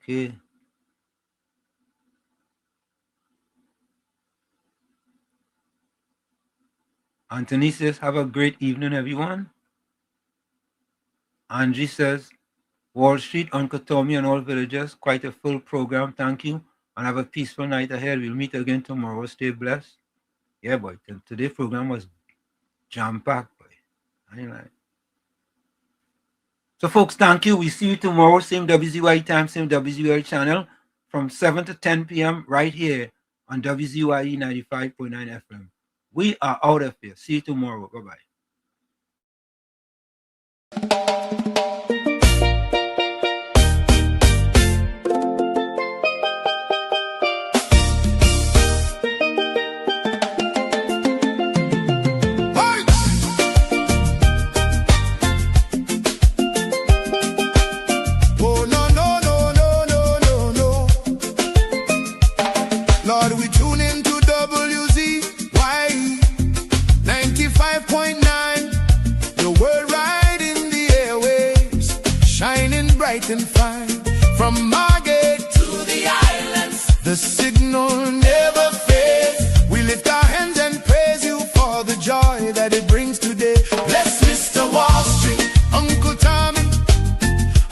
Okay. Anthony says, have a great evening, everyone. Angie says, Wall Street, Uncle Tommy, and all villagers, quite a full program. Thank you. And have a peaceful night ahead. We'll meet again tomorrow. Stay blessed. Yeah, boy. Today's program was jam-packed, boy. I ain't lying. So, folks, thank you. We see you tomorrow. Same WZYE time, same WZYE channel from 7 to 10 p.m. right here on WZYE 95.9 FM. We are out of here. See you tomorrow. Bye-bye. Lord, we tune into WZYE 95.9. Your word right in the airwaves, shining bright and fine. From Margate to the islands, the signal never fades. We lift our hands and praise you for the joy that it brings today. Bless Mr. Wall Street, Uncle Tommy,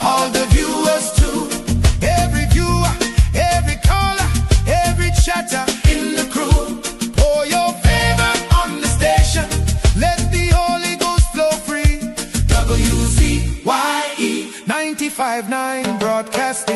all the viewers too. Every viewer, every caller, every chatter in the crew. Pour your favor on the station. Let the Holy Ghost flow free. WZYE 95.9 broadcast.